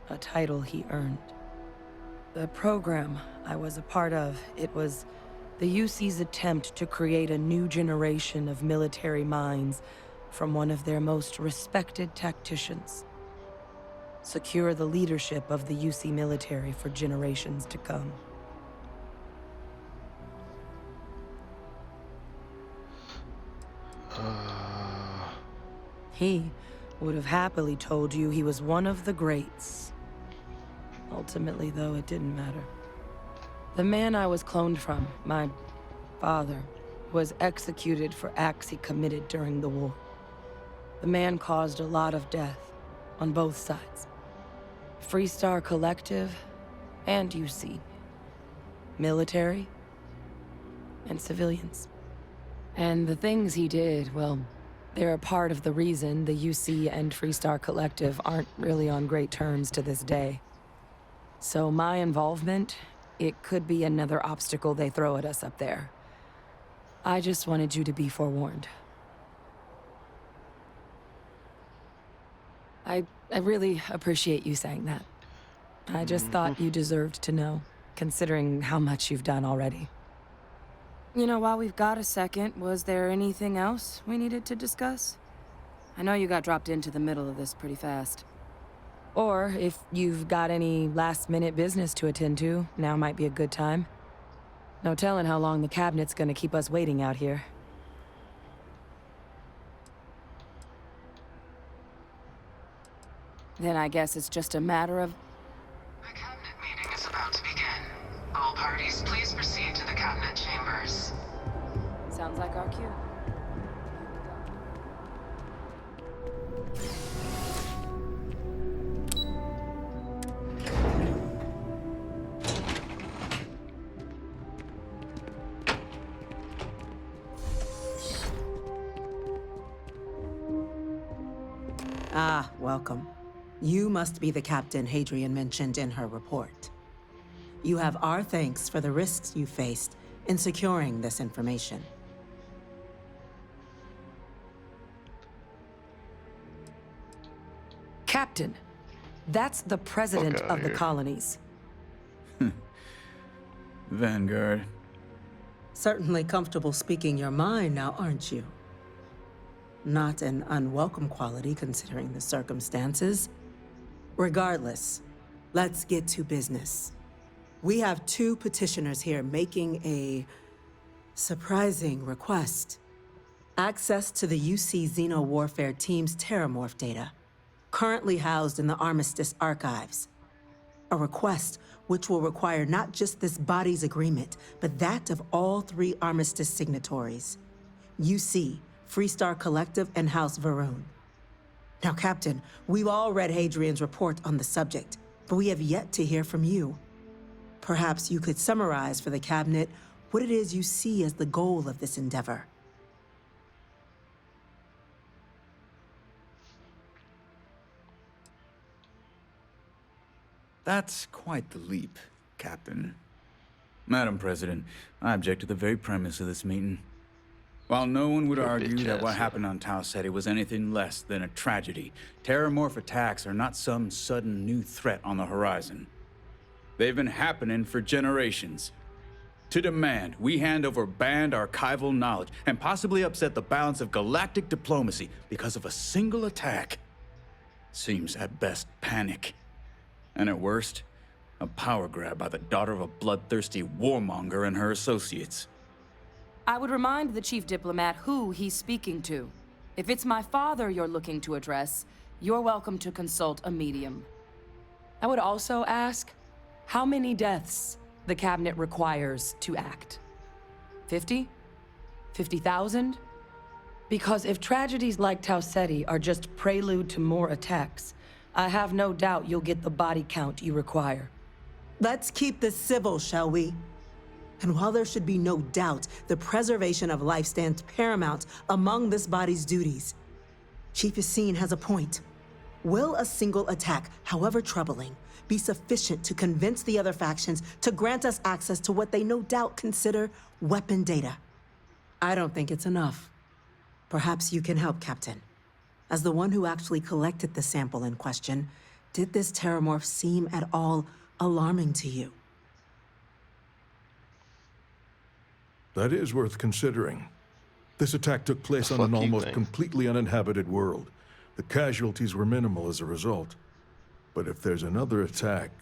a title he earned. The program I was a part of, it was the UC's attempt to create a new generation of military minds from one of their most respected tacticians. Secure the leadership of the UC military for generations to come. He would have happily told you he was one of the greats. Ultimately, though, it didn't matter. The man I was cloned from, my father, was executed for acts he committed during the war. The man caused a lot of death on both sides. Freestar Collective and UC. Military and civilians. And the things he did, well, they're a part of the reason the UC and Freestar Collective aren't really on great terms to this day. So my involvement, it could be another obstacle they throw at us up there. I just wanted you to be forewarned. I really appreciate you saying that. I just thought you deserved to know, considering how much you've done already. You know, while we've got a second, was there anything else we needed to discuss? I know you got dropped into the middle of this pretty fast. Or, if you've got any last-minute business to attend to, now might be a good time. No telling how long the cabinet's gonna keep us waiting out here. Then I guess it's just a matter of... The cabinet meeting is about to begin. All parties, please proceed to the cabinet chambers. Sounds like our cue. Ah, welcome. You must be the captain Hadrian mentioned in her report. You have our thanks for the risks you faced in securing this information. Captain, that's the president of the colonies. Vanguard. Certainly comfortable speaking your mind now, aren't you? Not an unwelcome quality considering the circumstances. Regardless, let's get to business. We have two petitioners here making a surprising request. access to the UC Xeno Warfare Team's Terramorph data, currently housed in the Armistice archives. A request which will require not just this body's agreement, but that of all 3 Armistice signatories: UC, Freestar Collective, and House Varun. Now, Captain, we've all read Hadrian's report on the subject, but we have yet to hear from you. Perhaps you could summarize for the Cabinet what it is you see as the goal of this endeavor. That's quite the leap, Captain. Madam President, I object to the very premise of this meeting. While no one would argue that what happened on Tau Ceti was anything less than a tragedy, Terramorph attacks are not some sudden new threat on the horizon. They've been happening for generations. To demand we hand over banned archival knowledge and possibly upset the balance of galactic diplomacy because of a single attack seems at best panic. And at worst, a power grab by the daughter of a bloodthirsty warmonger and her associates. I would remind the chief diplomat who he's speaking to. If it's my father you're looking to address, you're welcome to consult a medium. I would also ask how many deaths the Cabinet requires to act. 50? 50,000? Because if tragedies like Tau Ceti are just prelude to more attacks, I have no doubt you'll get the body count you require. Let's keep this civil, shall we? And while there should be no doubt the preservation of life stands paramount among this body's duties, Chief Yassine has a point. Will a single attack, however troubling, be sufficient to convince the other factions to grant us access to what they no doubt consider weapon data? I don't think it's enough. Perhaps you can help, Captain. As the one who actually collected the sample in question, did this Terramorph seem at all alarming to you? That is worth considering. This attack took place on an almost completely uninhabited world. The casualties were minimal as a result. But if there's another attack,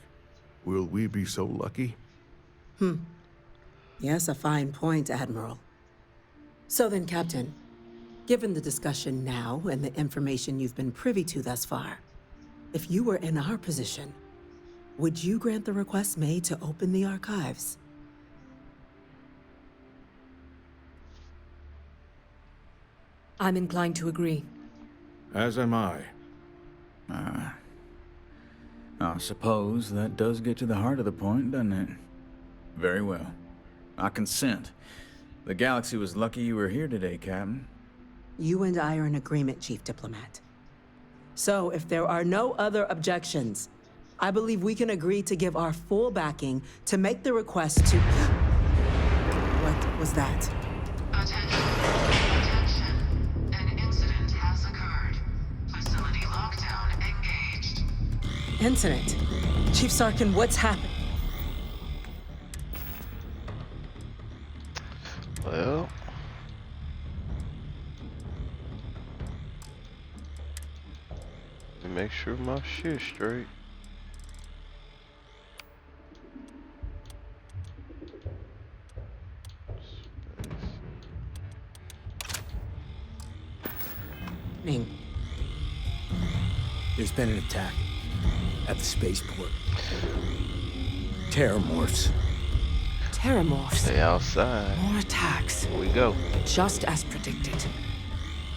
will we be so lucky? Yes, a fine point, Admiral. So then, Captain, given the discussion now and the information you've been privy to thus far, if you were in our position, would you grant the request made to open the archives? I'm inclined to agree. As am I. I suppose that does get to the heart of the point, doesn't it? Very well. I consent. The galaxy was lucky you were here today, Captain. You and I are in agreement, Chief Diplomat. So, if there are no other objections, I believe we can agree to give our full backing to make the request to... What was that? Attention. Attention. An incident has occurred. Facility lockdown engaged. Incident? Chief Sarkin, what's happened? Well... let me make sure my shit's straight. There's been an attack at the spaceport. Terramorphs. Terramorphs? Stay outside. More attacks. Here we go. Just as predicted.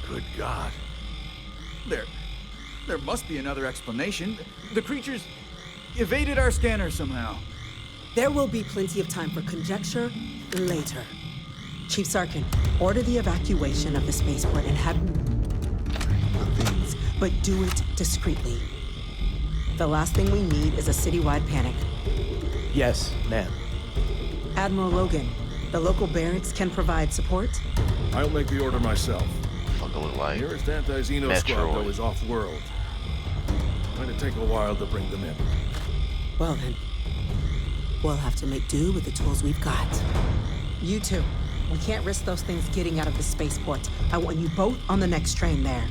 Good God. There must be another explanation. The creatures evaded our scanner somehow. There will be plenty of time for conjecture later. Chief Sarkin, order the evacuation of the spaceport and have... Please, but do it discreetly. The last thing we need is a citywide panic. Yes, ma'am. Admiral Logan, the local barracks can provide support? I'll make the order myself. Fucking look like Nearest anti-Xeno squad, though, is off-world. Going to take a while to bring them in. Well then, we'll have to make do with the tools we've got. You two, we can't risk those things getting out of the spaceport. I want you both on the next train there.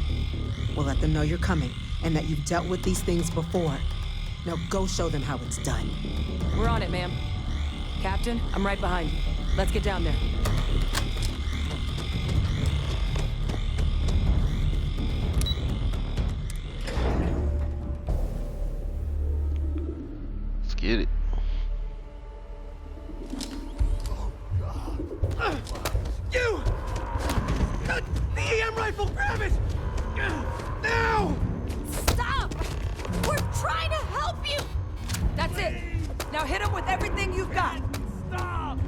We'll let them know you're coming and that you've dealt with these things before. Now go show them how it's done. We're on it, ma'am. Captain, I'm right behind you. Let's get down there. rifle! Grab it! Now! Stop! We're trying to help you! That's it. Now hit him with everything you've got. Stop!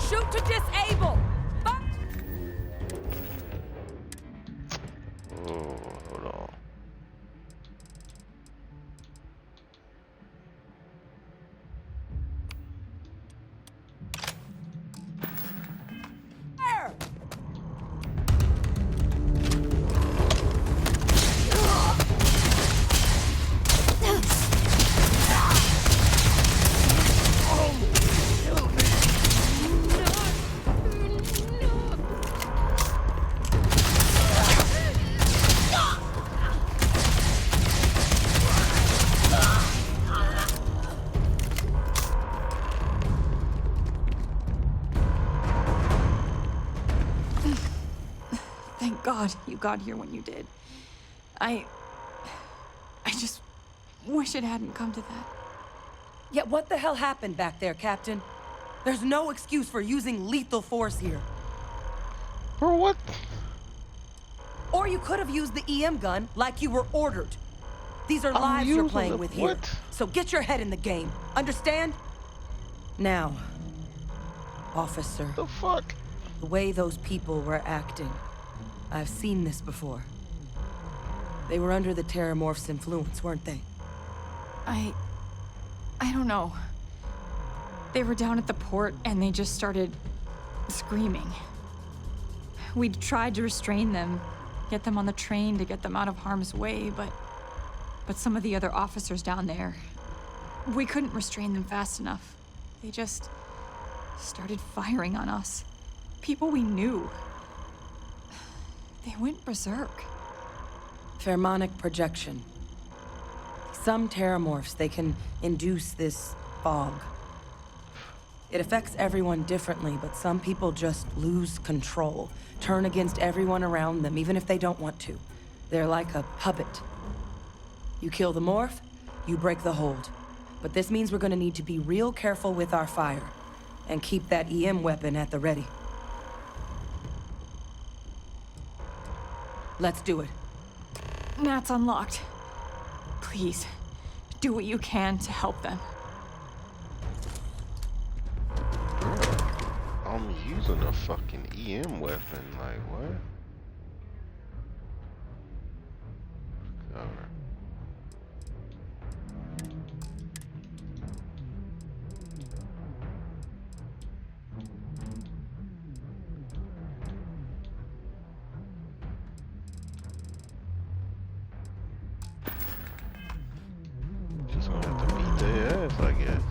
Shoot to disable. Oh, hold on. Fire! Thank God you got here when you did. I just wish it hadn't come to that. Yet what the hell happened back there, Captain? There's no excuse for using lethal force here. Bro, what? Or you could have used the EM gun like you were ordered. These are lives you're playing with here. What? So get your head in the game. Understand? Now, officer. The fuck? The way those people were acting. I've seen this before. They were under the Terramorph's influence, weren't they? I don't know. They were down at the port and they just started screaming. We'd tried to restrain them, get them on the train to get them out of harm's way, but some of the other officers down there, we couldn't restrain them fast enough. They just started firing on us. People we knew. They went berserk. Pheromonic projection. Some Terramorphs, they can induce this fog. It affects everyone differently, but some people just lose control, turn against everyone around them, even if they don't want to. They're like a puppet. You kill the morph, you break the hold. But this means we're gonna need to be real careful with our fire, and keep that EM weapon at the ready. Let's do it. Nat's unlocked. Please, do what you can to help them. I'm using a fucking EM weapon, like what? Cover. Just gonna have to beat their ass, I guess.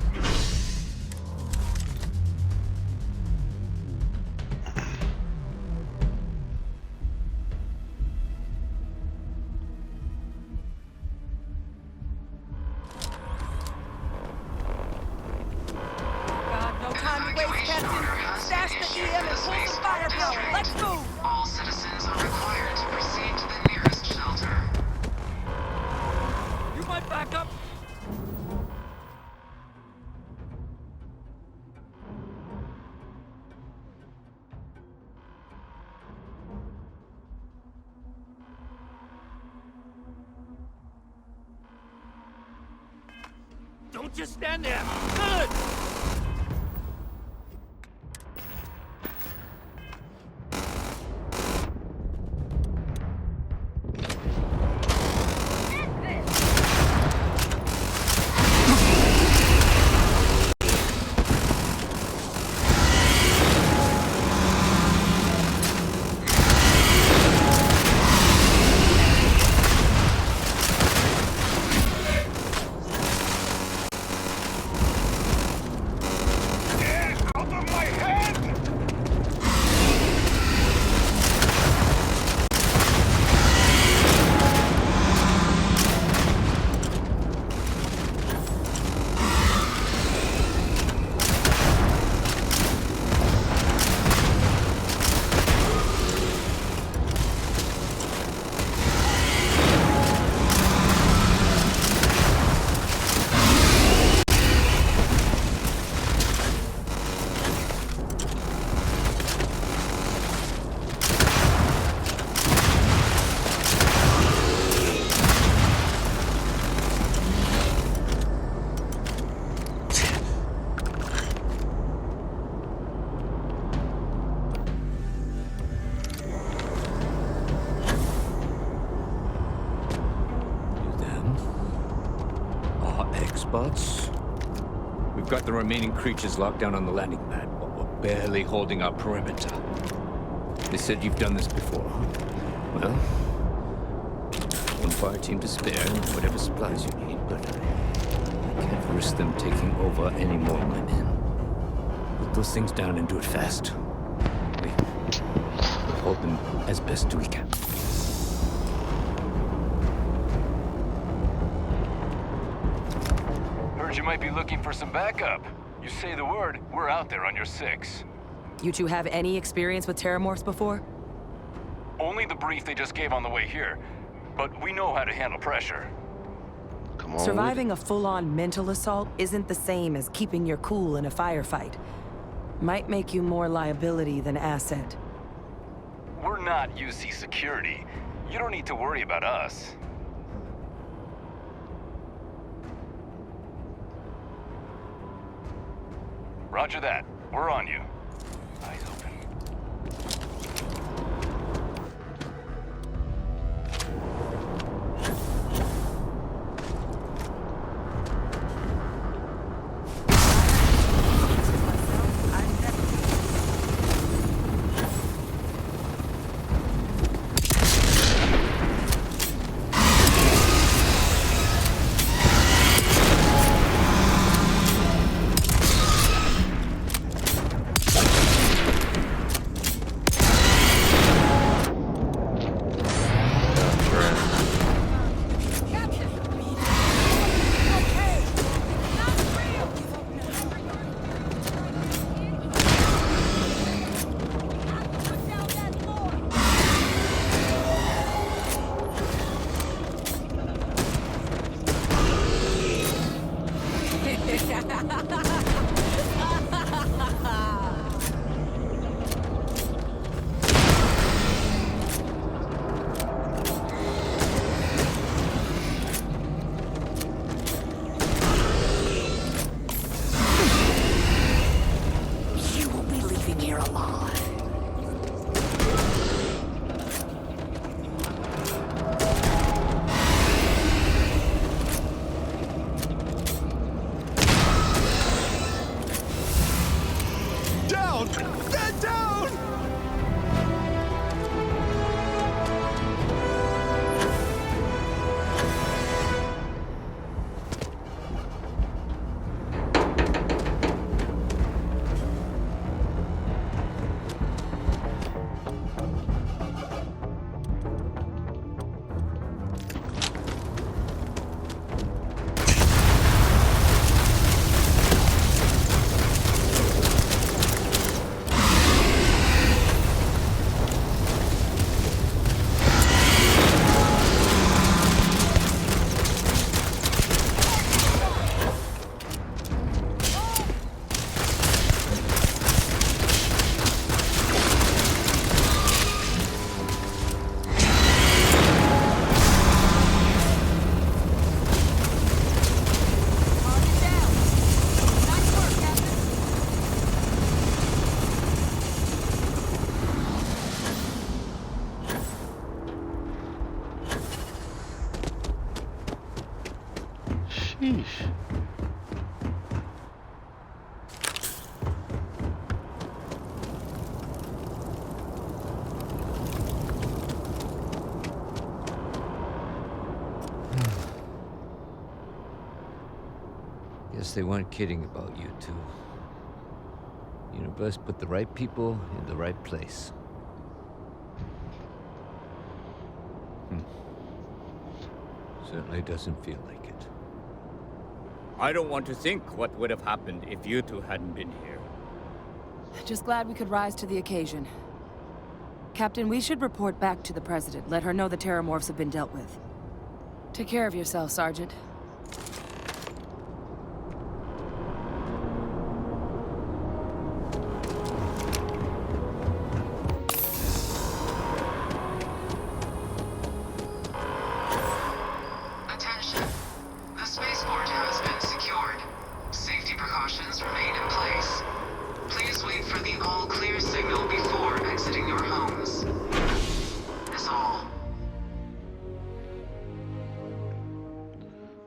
God, no time to waste, Captain. Stash the EM and pull some firepower. Let's move! All citizens are required to proceed to the nearest shelter. You might back up. Don't just stand there. Good. Robots? We've got the remaining creatures locked down on the landing pad, but we're barely holding our perimeter. They said you've done this before. Well, one fire team to spare and whatever supplies you need, but I can't risk them taking over any more of my men. Put those things down and do it fast. We'll hold them as best we can. Heard you might be looking for some backup. You say the word, we're out there on your 6. You two have any experience with terramorphs before? Only the brief they just gave on the way here, but we know how to handle pressure. Come on. Surviving a full-on mental assault isn't the same as keeping your cool in a firefight. Might make you more liability than asset. We're not UC security. You don't need to worry about us. Roger that. We're on you. Eyes open. Sheesh. Guess they weren't kidding about you two. Universe put the right people in the right place. Certainly doesn't feel like it. I don't want to think what would have happened if you two hadn't been here. Just glad we could rise to the occasion. Captain, we should report back to the President. Let her know the terramorphs have been dealt with. Take care of yourself, Sergeant. Attention. The spaceport has been secured. Safety precautions remain in place. Please wait for the all-clear signal before exiting your homes. Is all.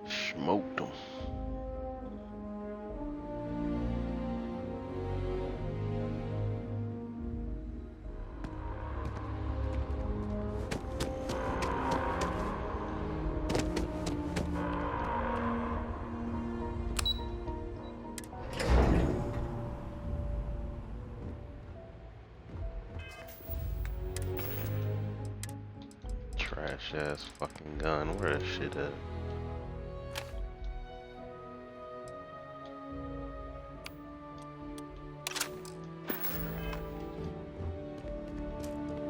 Smoke. trash ass fucking gun. Where that shit at?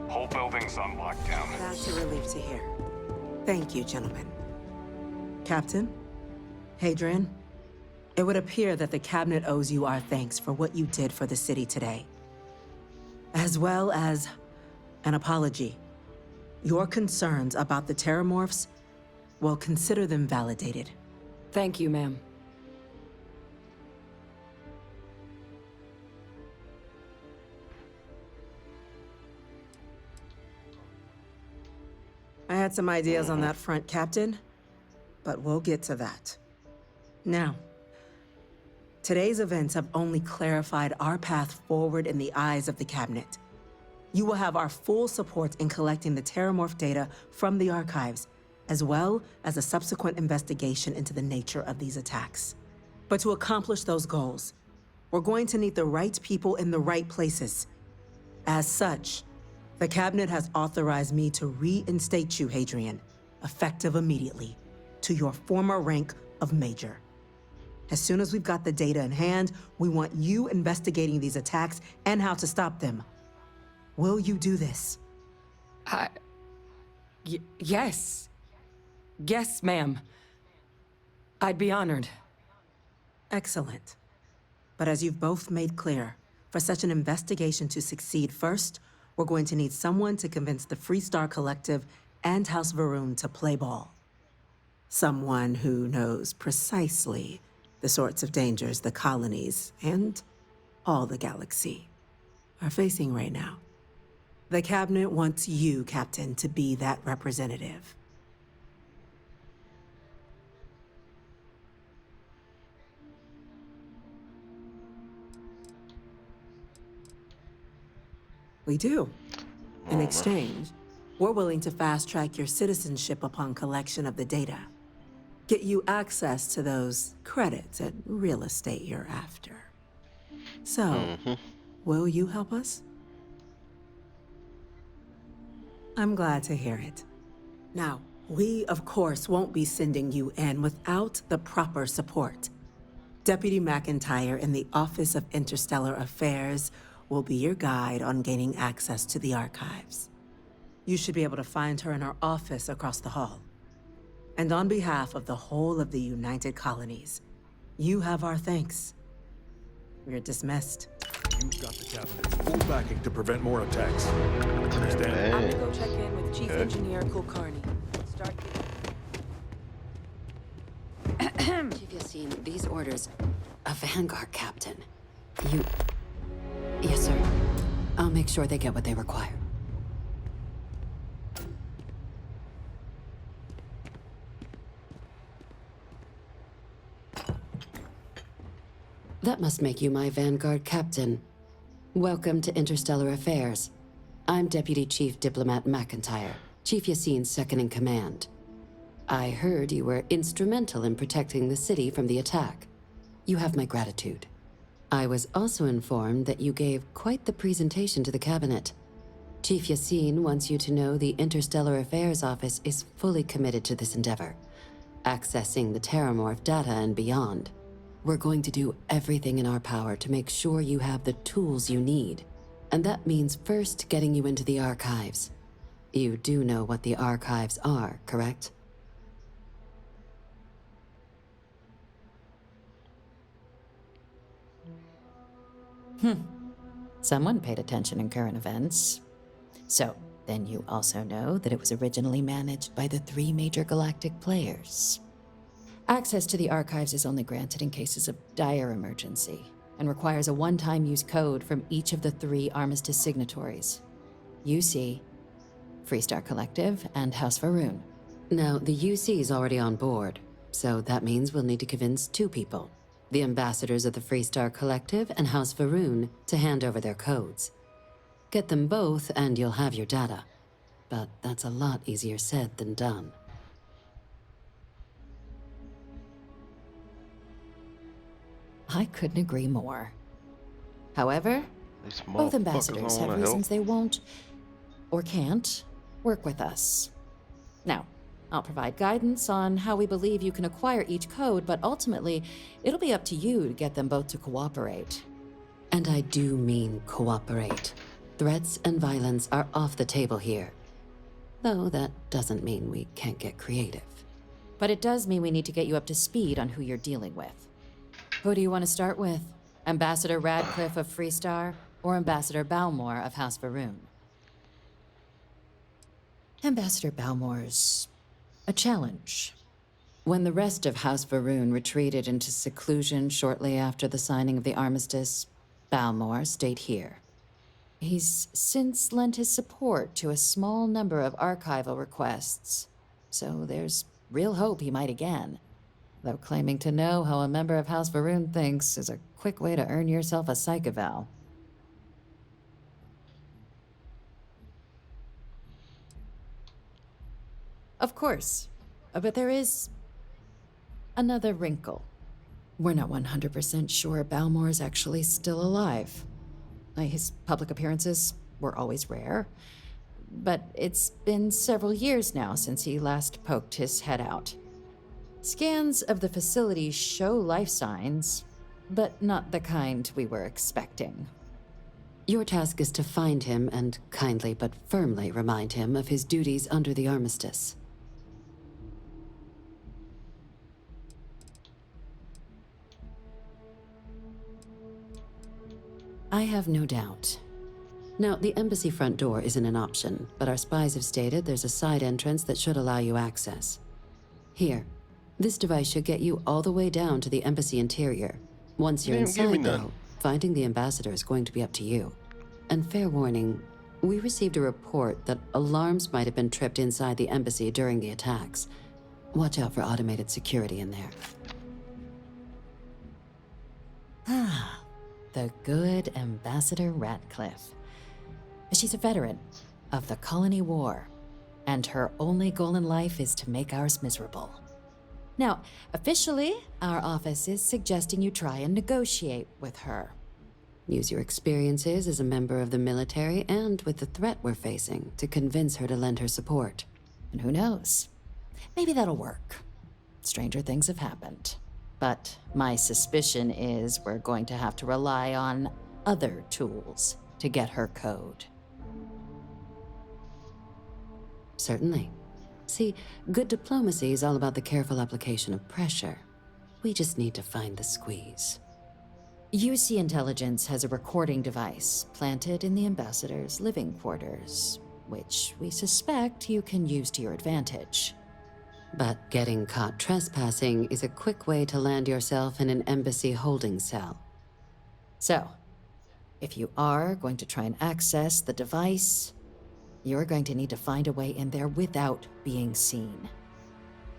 Whole building's on lockdown. That's a relief to hear. Thank you, gentlemen. Captain, Hadrian, it would appear that the Cabinet owes you our thanks for what you did for the city today, as well as an apology. Your concerns about the Terramorphs, well, consider them validated. Thank you, ma'am. I had some ideas on that front, Captain, but we'll get to that. Now, today's events have only clarified our path forward in the eyes of the Cabinet. You will have our full support in collecting the Terramorph data from the archives, as well as a subsequent investigation into the nature of these attacks. But to accomplish those goals, we're going to need the right people in the right places. As such, the Cabinet has authorized me to reinstate you, Hadrian, effective immediately, to your former rank of Major. As soon as we've got the data in hand, we want you investigating these attacks and how to stop them. Will you do this? Yes. Yes, ma'am. I'd be honored. Excellent. But as you've both made clear, for such an investigation to succeed first, we're going to need someone to convince the Freestar Collective and House Varun to play ball. Someone who knows precisely the sorts of dangers the colonies and all the galaxy are facing right now. The Cabinet wants you, Captain, to be that representative. We do. In exchange, we're willing to fast-track your citizenship upon collection of the data. Get you access to those credits and real estate you're after. So, will you help us? I'm glad to hear it. Now, we, of course, won't be sending you in without the proper support. Deputy McIntyre in the Office of Interstellar Affairs will be your guide on gaining access to the archives. You should be able to find her in her office across the hall. And on behalf of the whole of the United Colonies, you have our thanks. You're dismissed. You've got the Cabinet's full backing to prevent more attacks. Understand? I'm gonna go check in with Chief Engineer Kulkarni. Chief Yassine, these orders. A Vanguard captain. You... Yes, sir. I'll make sure they get what they require. That must make you my Vanguard captain. Welcome to Interstellar Affairs. I'm Deputy Chief Diplomat McIntyre, Chief Yassine's second-in-command. I heard you were instrumental in protecting the city from the attack. You have my gratitude. I was also informed that you gave quite the presentation to the Cabinet. Chief Yassine wants you to know the Interstellar Affairs Office is fully committed to this endeavor, accessing the Terramorph data and beyond. We're going to do everything in our power to make sure you have the tools you need. And that means first getting you into the archives. You do know what the archives are, correct? Someone paid attention in current events. So, then you also know that it was originally managed by the 3 major galactic players. Access to the archives is only granted in cases of dire emergency, and requires a one-time use code from each of the 3 armistice signatories. UC, Freestar Collective, and House Varun. Now, the UC is already on board, so that means we'll need to convince 2 people. The ambassadors of the Freestar Collective and House Varun to hand over their codes. Get them both and you'll have your data. But that's a lot easier said than done. I couldn't agree more. However, both ambassadors have reasons they won't, or can't, work with us. Now, I'll provide guidance on how we believe you can acquire each code, but ultimately, it'll be up to you to get them both to cooperate. And I do mean cooperate. Threats and violence are off the table here. Though that doesn't mean we can't get creative. But it does mean we need to get you up to speed on who you're dealing with. Who do you want to start with? Ambassador Radcliffe of Freestar, or Ambassador Balmore of House Varoon? Ambassador Balmore's a challenge. When the rest of House Varoon retreated into seclusion shortly after the signing of the armistice, Balmore stayed here. He's since lent his support to a small number of archival requests, so there's real hope he might again. Though claiming to know how a member of House Varoon thinks is a quick way to earn yourself a psych eval. Of course, but there is another wrinkle. We're not 100% sure Balmore is actually still alive. His public appearances were always rare, but it's been several years now since he last poked his head out. Scans of the facility show life signs, but not the kind we were expecting. Your task is to find him and kindly but firmly remind him of his duties under the armistice. I have no doubt. Now, the embassy front door isn't an option, but our spies have stated there's a side entrance that should allow you access. Here, this device should get you all the way down to the embassy interior. Once you're inside, though, finding the ambassador is going to be up to you. And fair warning, we received a report that alarms might have been tripped inside the embassy during the attacks. Watch out for automated security in there. Ah, the good Ambassador Radcliffe. She's a veteran of the Colony War, and her only goal in life is to make ours miserable. Now, officially, our office is suggesting you try and negotiate with her. Use your experiences as a member of the military and with the threat we're facing to convince her to lend her support. And who knows? Maybe that'll work. Stranger things have happened. But my suspicion is we're going to have to rely on other tools to get her code. Certainly. See, good diplomacy is all about the careful application of pressure. We just need to find the squeeze. UC Intelligence has a recording device planted in the ambassador's living quarters, which we suspect you can use to your advantage. But getting caught trespassing is a quick way to land yourself in an embassy holding cell. So, if you are going to try and access the device, you're going to need to find a way in there without being seen.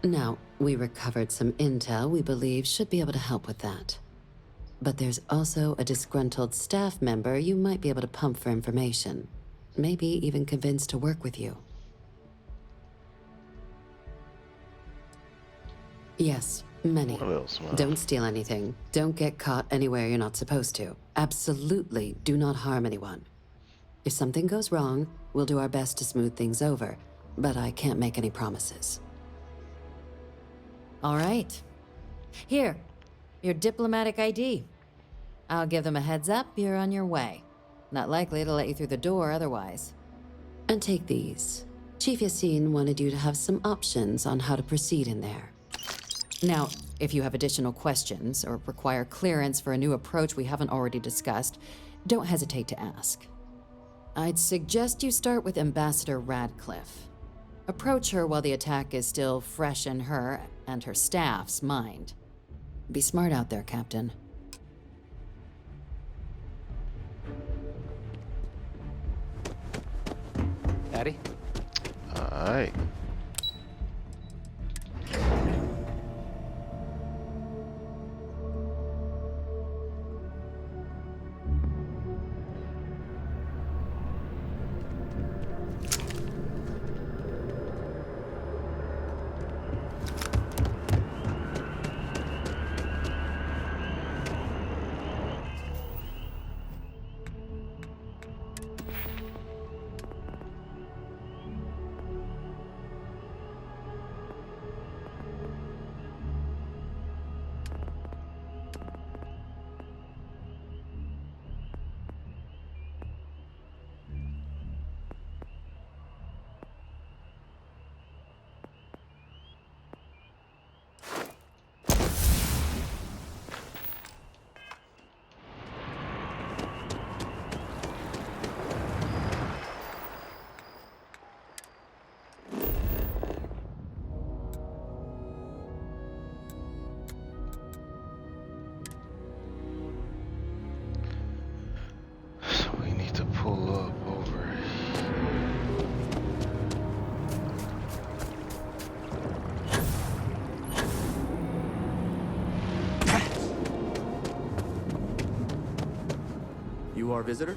Now, we recovered some intel we believe should be able to help with that. But there's also a disgruntled staff member you might be able to pump for information. Maybe even convince to work with you. Yes, many. Don't steal anything. Don't get caught anywhere you're not supposed to. Absolutely do not harm anyone. If something goes wrong, we'll do our best to smooth things over, but I can't make any promises. All right. Here, your diplomatic ID. I'll give them a heads up you're on your way. Not likely to let you through the door otherwise. And take these. Chief Yassine wanted you to have some options on how to proceed in there. Now, if you have additional questions or require clearance for a new approach we haven't already discussed, don't hesitate to ask. I'd suggest you start with Ambassador Radcliffe. Approach her while the attack is still fresh in her and her staff's mind. Be smart out there, Captain. Patty? Alright. You our visitor?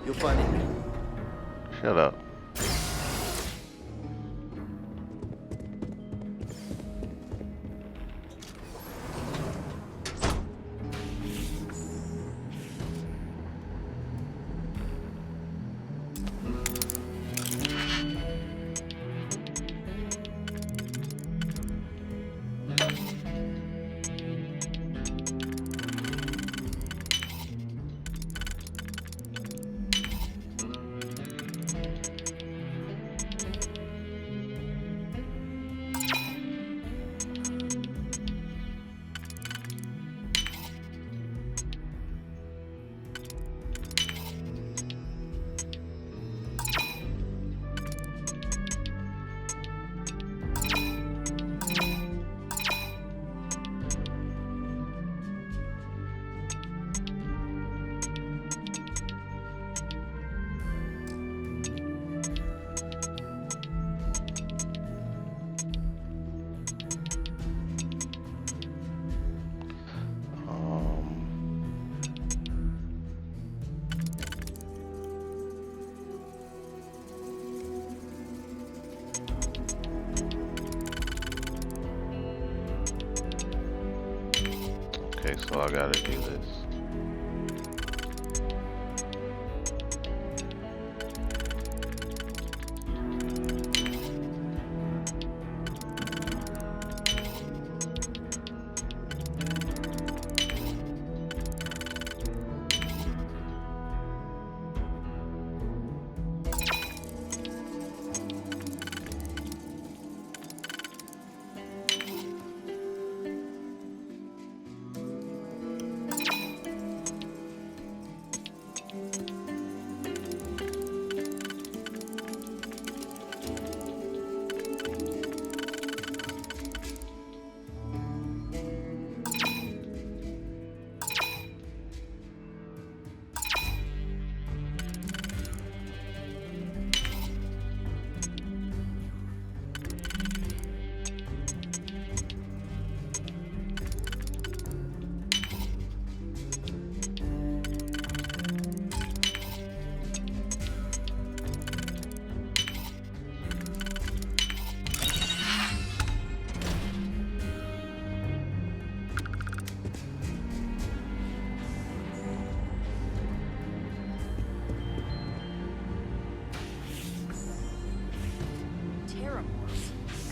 You'll find it. Shut up. Okay, so I gotta do this.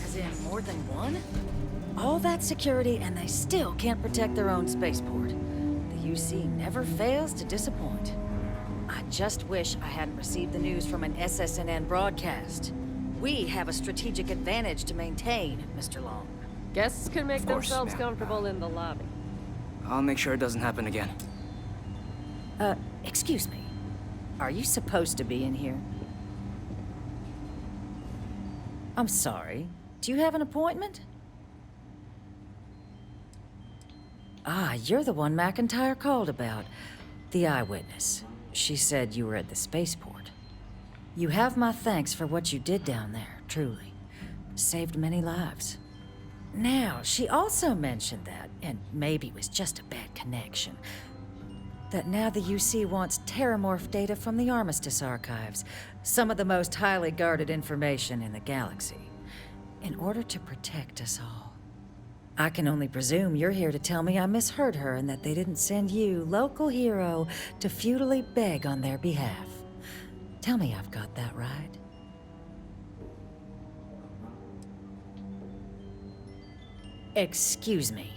As in more than one? All that security and they still can't protect their own spaceport. The UC never fails to disappoint. I just wish I hadn't received the news from an SSNN broadcast. We have a strategic advantage to maintain, Mr. Long. Guests can make themselves comfortable in the lobby. I'll make sure it doesn't happen again. Excuse me. Are you supposed to be in here? I'm sorry. Do you have an appointment? Ah, you're the one McIntyre called about. The eyewitness. She said you were at the spaceport. You have my thanks for what you did down there, truly. Saved many lives. Now, she also mentioned that, and maybe it was just a bad connection, that now the UC wants terramorph data from the Armistice archives, some of the most highly guarded information in the galaxy, in order to protect us all. I can only presume you're here to tell me I misheard her and that they didn't send you, local hero, to futilely beg on their behalf. Tell me I've got that right. Excuse me.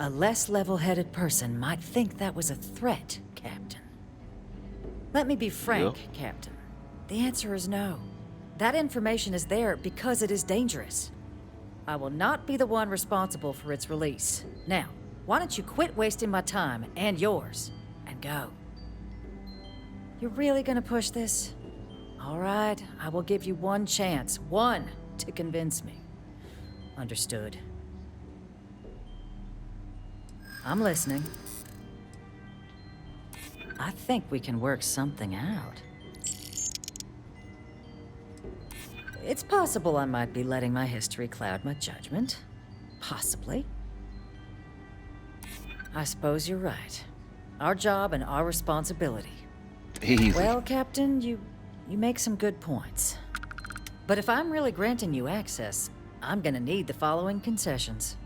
A less level-headed person might think that was a threat, Captain. Let me be frank, Captain. The answer is no. That information is there because it is dangerous. I will not be the one responsible for its release. Now, why don't you quit wasting my time and yours, and go? You're really gonna push this? All right, I will give you one chance, one, to convince me. Understood. I'm listening. I think we can work something out. It's possible I might be letting my history cloud my judgment. Possibly. I suppose you're right. Our job and our responsibility. Easy. Well, Captain, you make some good points. But if I'm really granting you access, I'm gonna need the following concessions.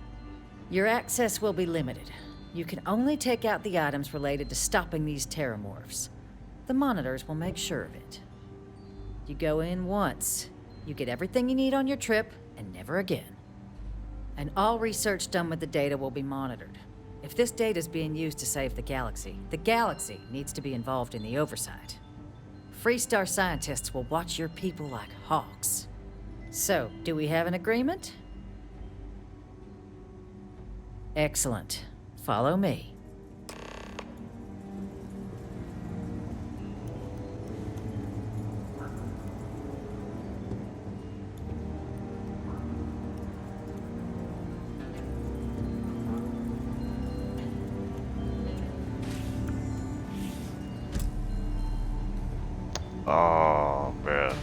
Your access will be limited. You can only take out the items related to stopping these terramorphs. The monitors will make sure of it. You go in once, you get everything you need on your trip, and never again. And all research done with the data will be monitored. If this data is being used to save the galaxy needs to be involved in the oversight. Freestar scientists will watch your people like hawks. So, do we have an agreement? Excellent. Follow me. Oh, bruh.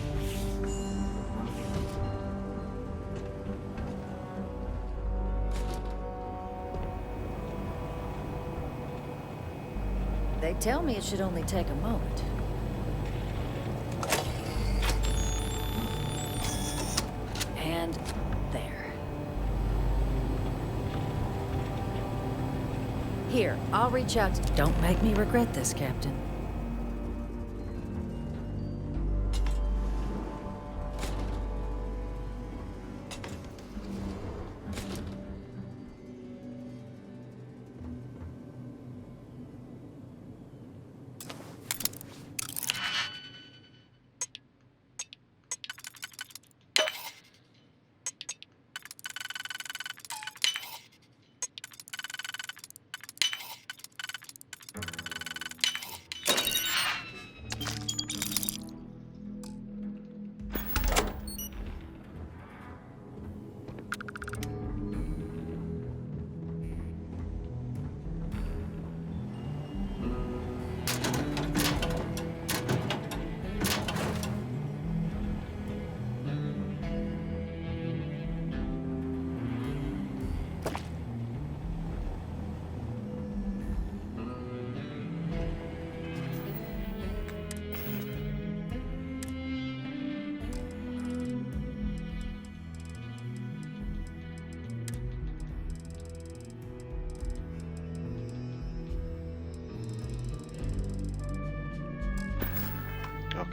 They tell me it should only take a moment. And there. Here, I'll reach out to... Don't make me regret this, Captain.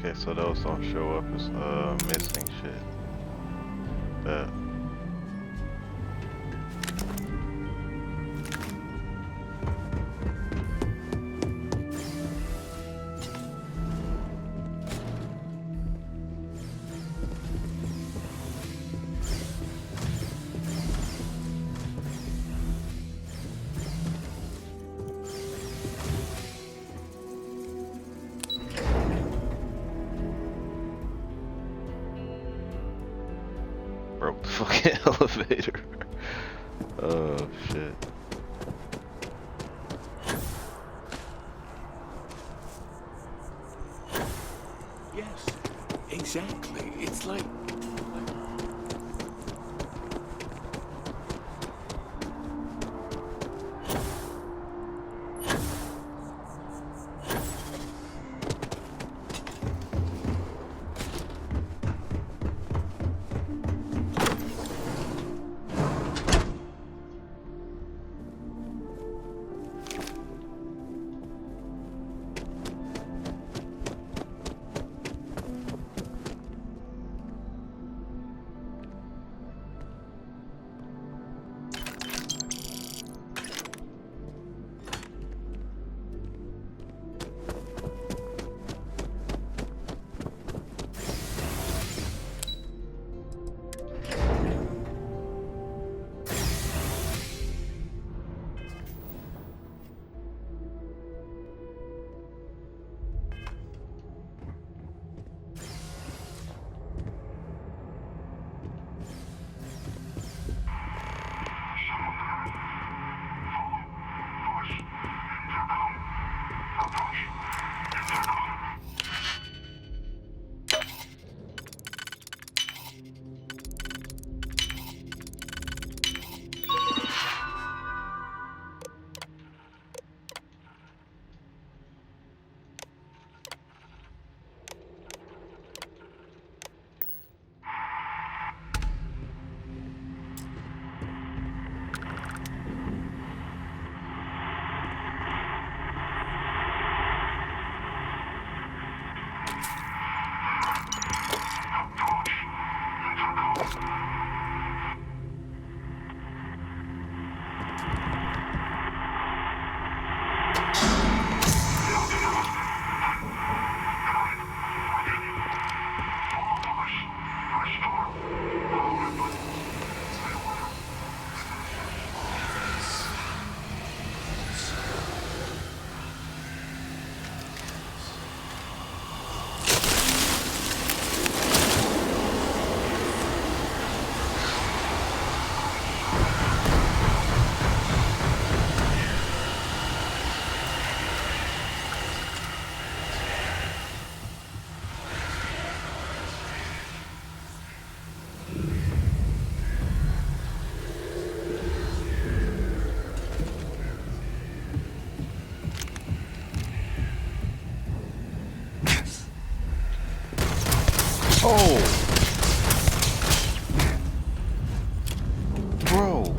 Okay, so those don't show up as missing shit. But broke the fucking elevator. Oh shit. Yes, exactly. It's like... Oh! Bro!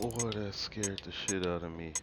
Oh, that scared the shit out of me.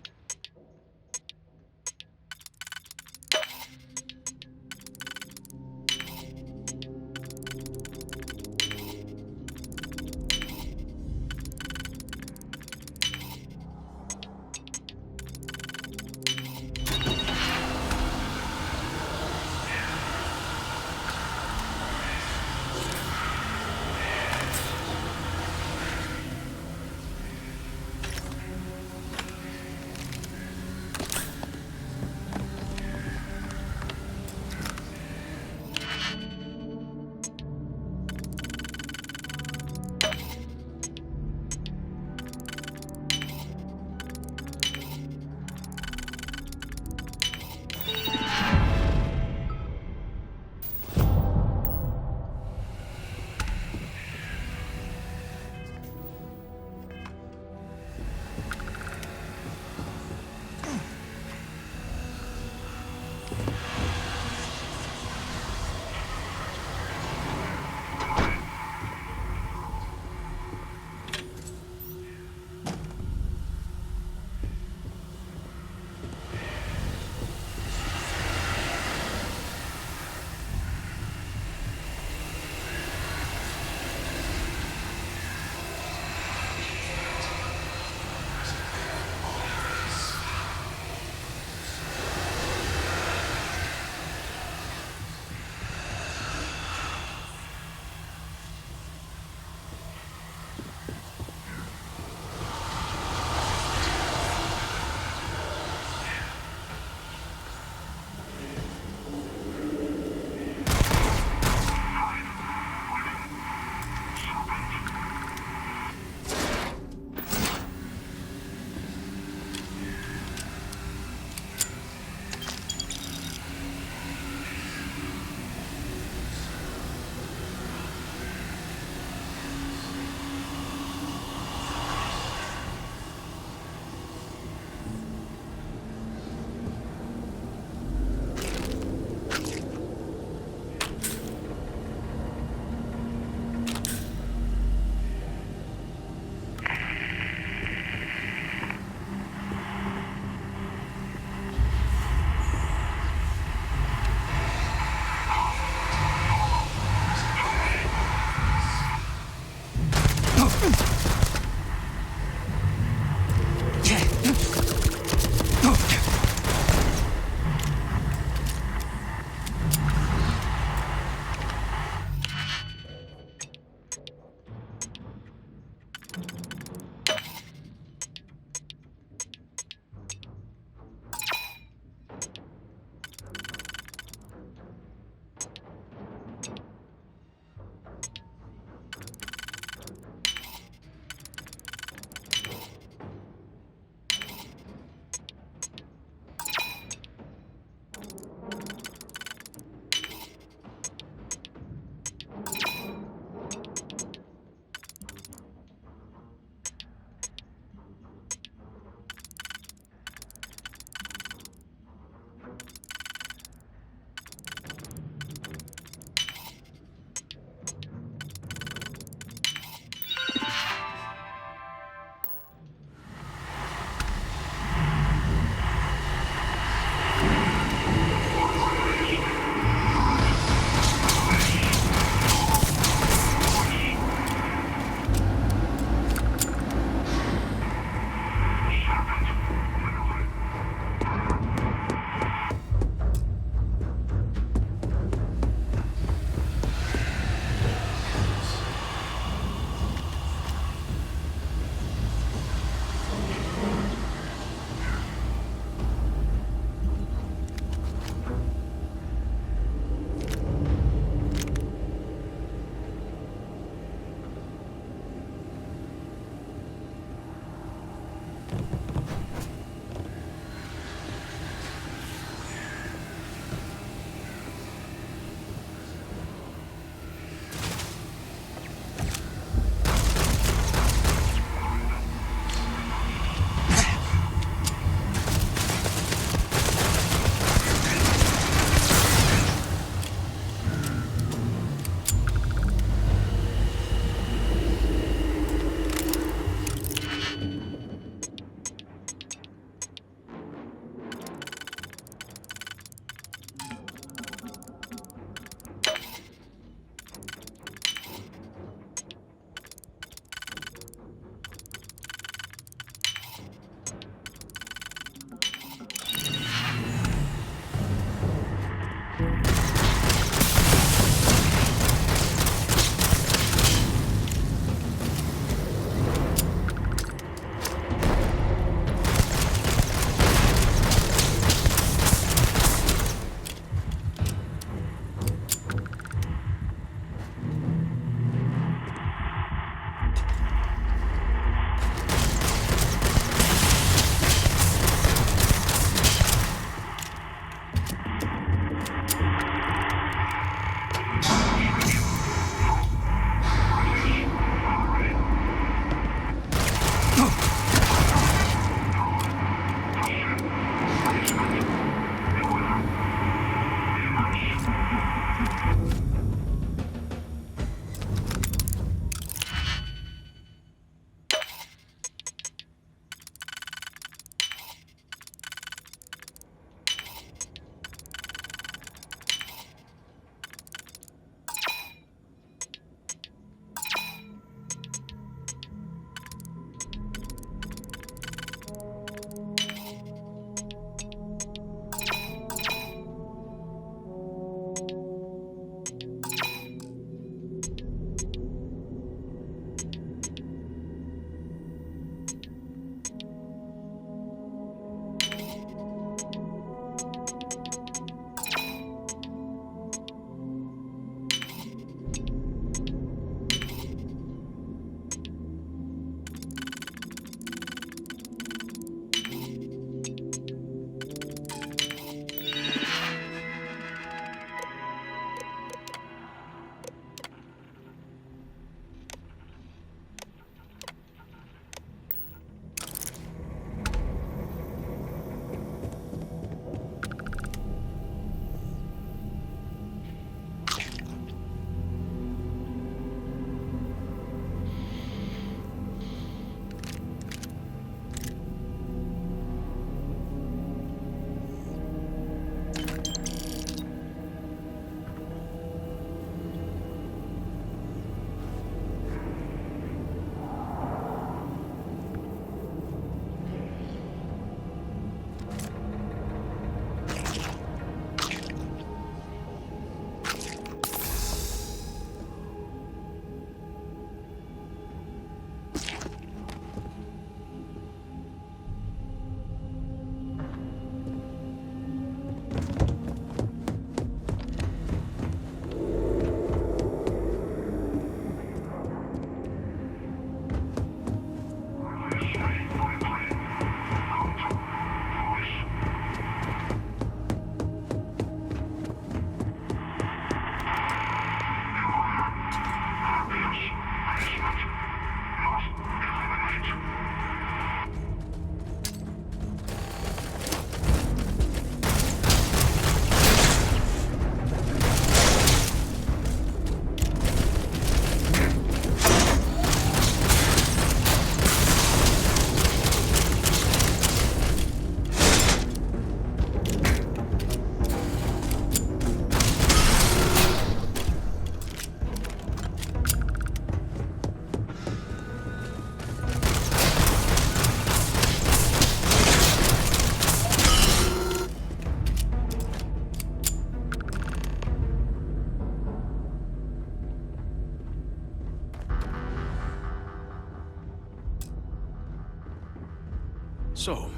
So,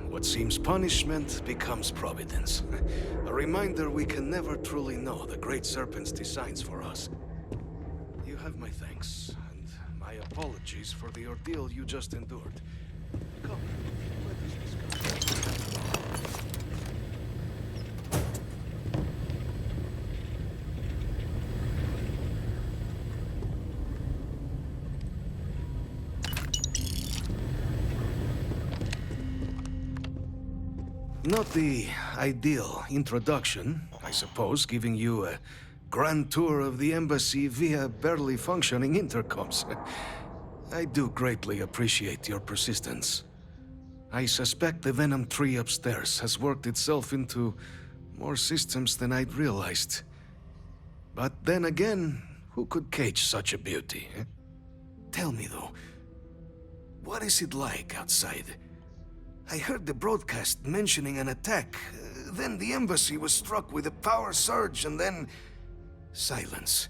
what seems punishment becomes providence. A reminder we can never truly know the Great Serpent's designs for us. You have my thanks, and my apologies for the ordeal you just endured. Come, let us discuss. Not the ideal introduction, I suppose, giving you a grand tour of the embassy via barely functioning intercoms. I do greatly appreciate your persistence. I suspect the Venom tree upstairs has worked itself into more systems than I'd realized. But then again, who could cage such a beauty? Tell me though, what is it like outside? I heard the broadcast mentioning an attack. Then the embassy was struck with a power surge and then... silence.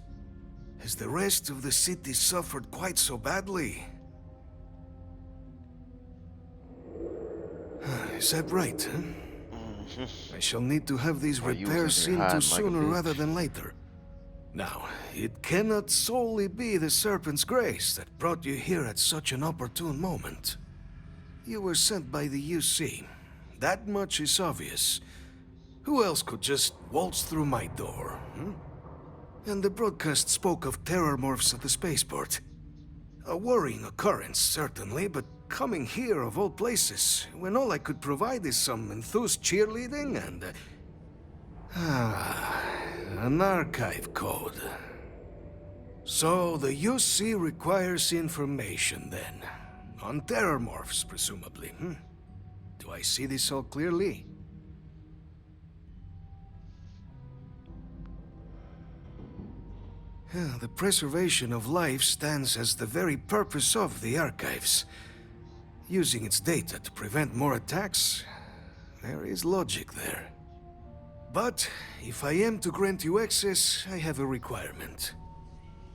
Has the rest of the city suffered quite so badly? Is that right, huh? I shall need to have these repairs seen to sooner rather than later. Now, it cannot solely be the Serpent's grace that brought you here at such an opportune moment. You were sent by the UC. That much is obvious. Who else could just waltz through my door, And the broadcast spoke of terror morphs at the spaceport. A worrying occurrence, certainly, but coming here of all places, when all I could provide is some enthused cheerleading and... an archive code. So the UC requires information, then. On terror morphs, presumably, Do I see this all clearly? The preservation of life stands as the very purpose of the archives. Using its data to prevent more attacks, there is logic there. But if I am to grant you access, I have a requirement.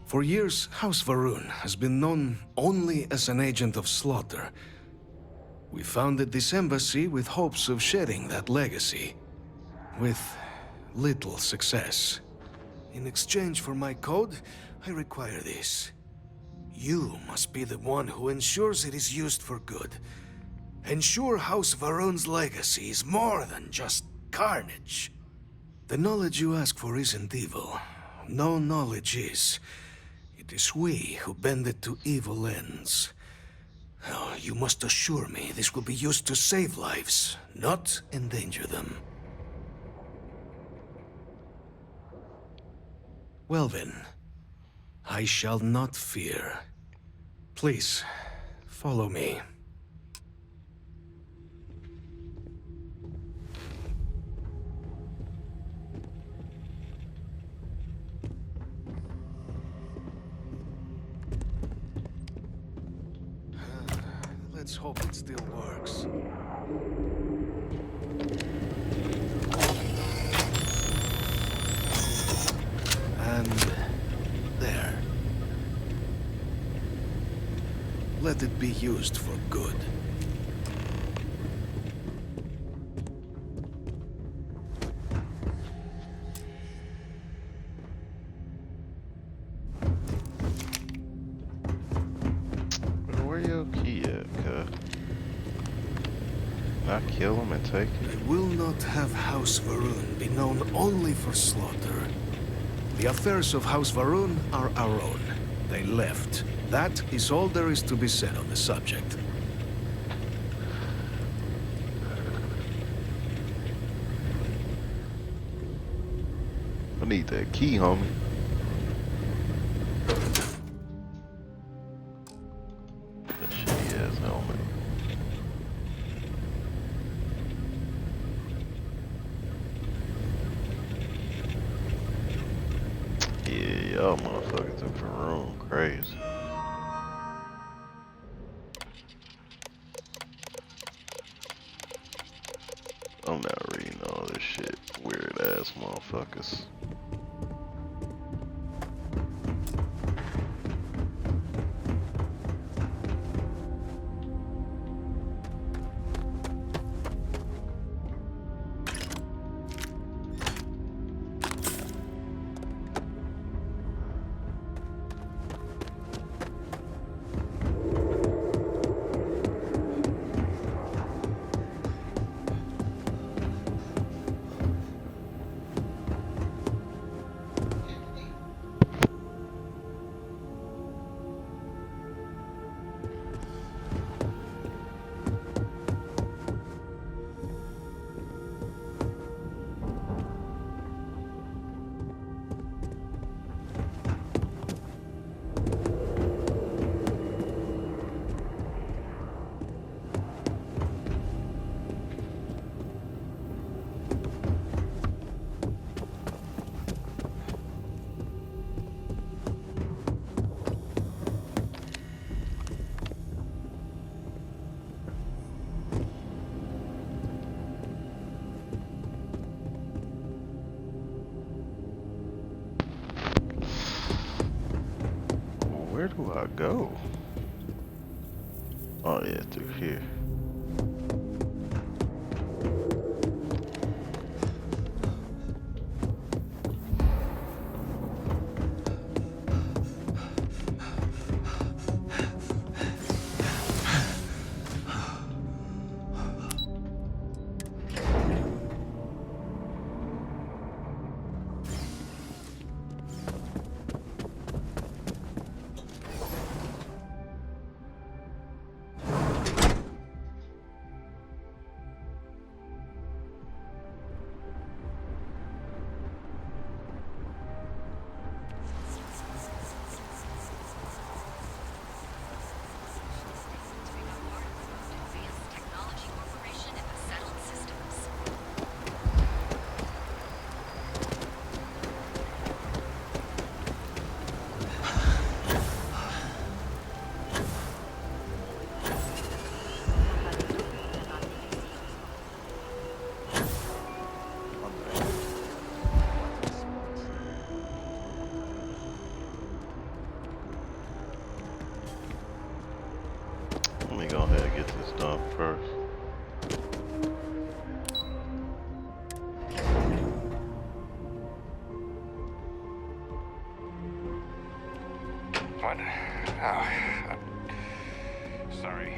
For years, House Varun has been known only as an agent of slaughter. We founded this embassy with hopes of shedding that legacy. With little success. In exchange for my code, I require this. You must be the one who ensures it is used for good. Ensure House Varun's legacy is more than just carnage. The knowledge you ask for isn't evil. No knowledge is. It is we who bend it to evil ends. Oh, you must assure me this will be used to save lives, not endanger them. Well then, I shall not fear. Please, follow me. Let's hope it still works. And there. Let it be used for good. Where your key at, cuz? Not kill him and take it? I will not have House Varun be known only for slaughter. The affairs of House Varun are our own. They left. That is all there is to be said on the subject. I need that key, homie. That shitty ass helmet. Yeah, y'all motherfuckers in Peru crazy. I'm not reading all this shit. Weird ass motherfuckers. Where do I go? Oh yeah, through here. Let me go ahead and get this done first. What? Oh, sorry.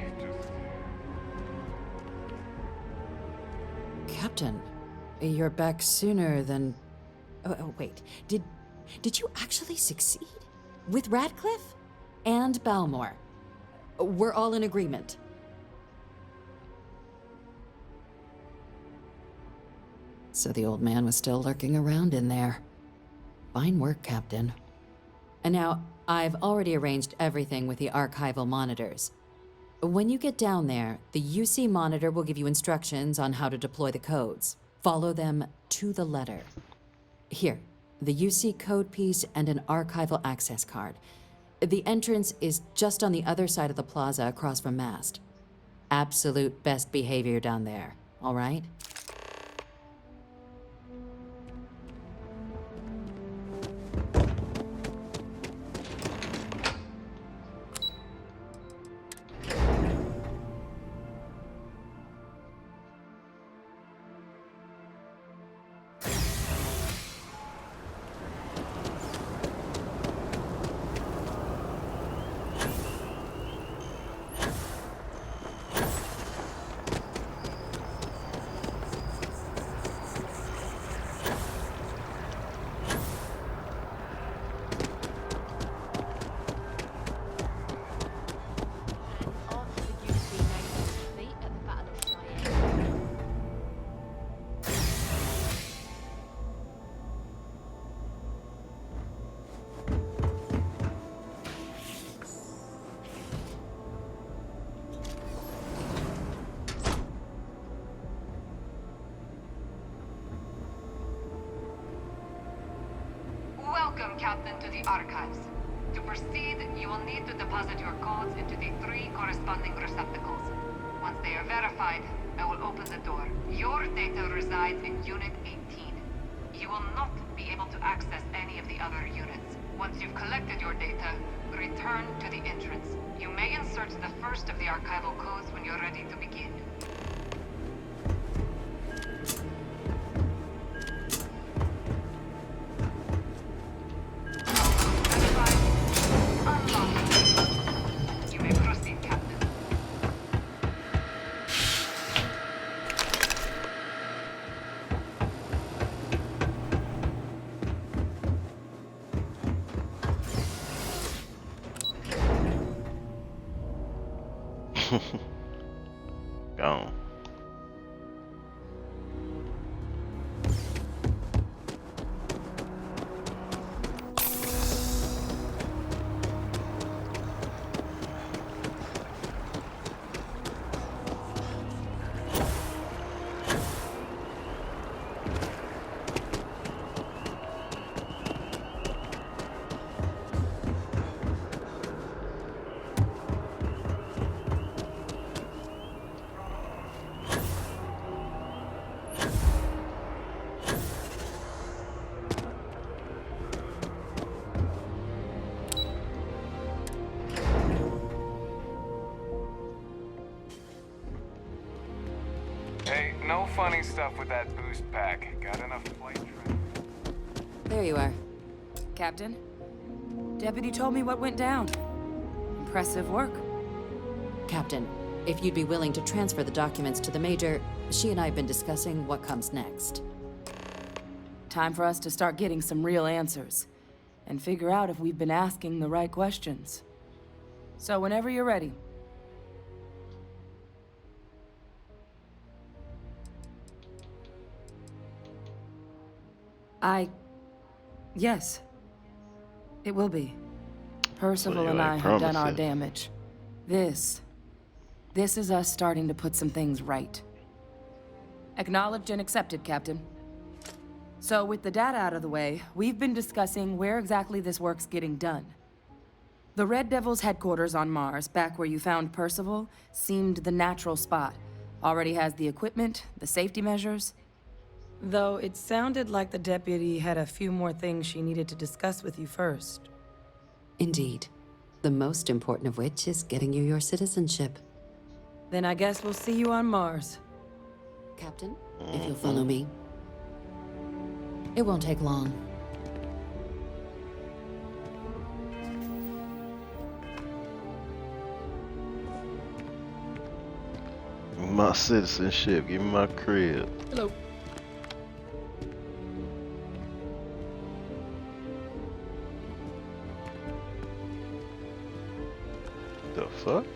Captain, you're back sooner than... Oh, wait. Did you actually succeed? With Radcliffe? And Balmore? We're all in agreement. So the old man was still lurking around in there. Fine work, Captain. And now, I've already arranged everything with the archival monitors. When you get down there, the UC monitor will give you instructions on how to deploy the codes. Follow them to the letter. Here, the UC code piece and an archival access card. The entrance is just on the other side of the plaza across from Mast. Absolute best behavior down there, all right? Welcome, Captain, to the Archives. To proceed, you will need to deposit your codes into the 3 corresponding receptacles. Once they are verified, I will open the door. Your data resides in Unit 18. You will not be able to access any of the other units. Once you've collected your data, return to the entrance. You may insert the first of the archival codes when you're ready to begin. You may proceed, Captain. Gone. funny stuff with that boost pack. Got enough flight trip. There you are. Captain, Deputy told me what went down. Impressive work. Captain, if you'd be willing to transfer the documents to the Major, she and I have been discussing what comes next. Time for us to start getting some real answers, and figure out if we've been asking the right questions. So whenever you're ready. Yes. It will be. Percival and I have done our damage. This is us starting to put some things right. Acknowledged and accepted, Captain. So with the data out of the way, we've been discussing where exactly this work's getting done. The Red Devil's headquarters on Mars, back where you found Percival, seemed the natural spot. Already has the equipment, the safety measures. Though it sounded like the deputy had a few more things she needed to discuss with you first. Indeed. The most important of which is getting you your citizenship. Then I guess we'll see you on Mars. Captain, if you'll follow me. It won't take long. My citizenship, give me my crib. Hello. The fuck?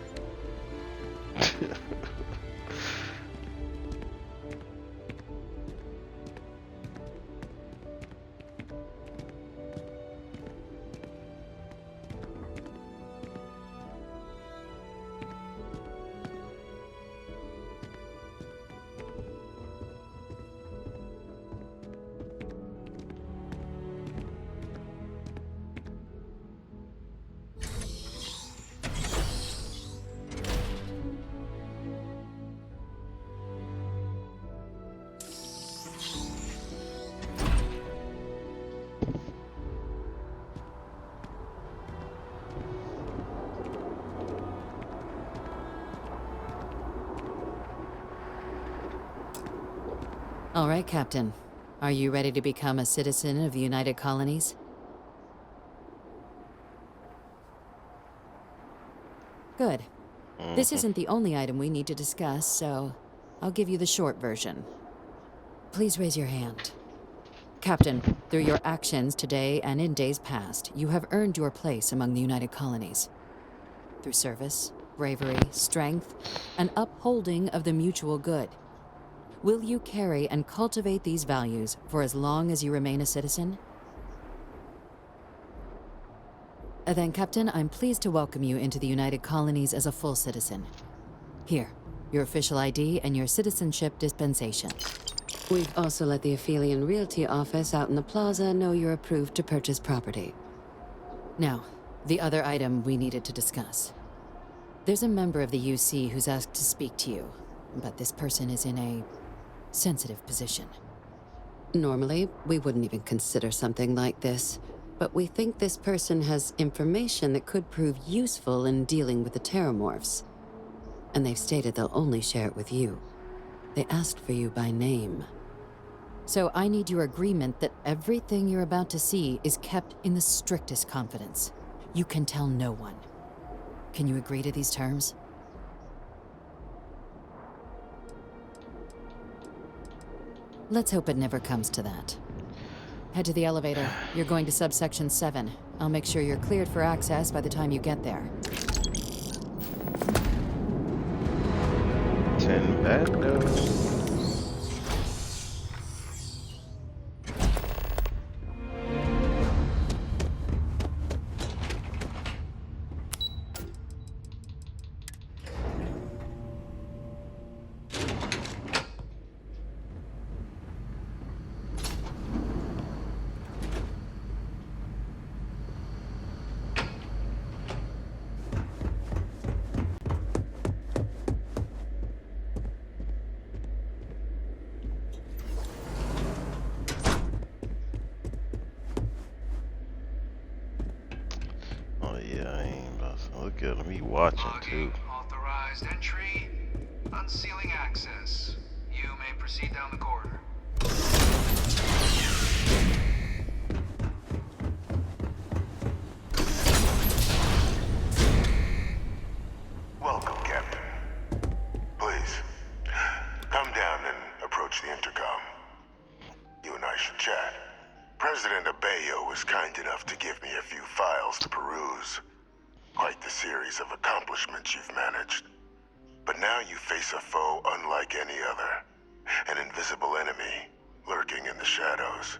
All right, Captain. Are you ready to become a citizen of the United Colonies? Good. This isn't the only item we need to discuss, so I'll give you the short version. Please raise your hand. Captain, through your actions today and in days past, you have earned your place among the United Colonies. Through service, bravery, strength, and upholding of the mutual good. Will you carry and cultivate these values for as long as you remain a citizen? Then, Captain, I'm pleased to welcome you into the United Colonies as a full citizen. Here, your official ID and your citizenship dispensation. We've also let the Aphelion Realty office out in the plaza know you're approved to purchase property. Now, the other item we needed to discuss. There's a member of the UC who's asked to speak to you, but this person is in a sensitive position. Normally, we wouldn't even consider something like this, but we think this person has information that could prove useful in dealing with the Terramorphs. And they've stated they'll only share it with you. They asked for you by name. So I need your agreement that everything you're about to see is kept in the strictest confidence. You can tell no one. Can you agree to these terms? Let's hope it never comes to that. Head to the elevator. You're going to subsection 7. I'll make sure you're cleared for access by the time you get there. 10 bad news. Look at me watching too. Authorized entry. Unsealing access. You may proceed down the corridor. Welcome, Captain. Please, come down and approach the intercom. You and I should chat. President Abeyo was kind enough to give me a few files to peruse. Quite the series of accomplishments you've managed. But now you face a foe unlike any other. An invisible enemy, lurking in the shadows.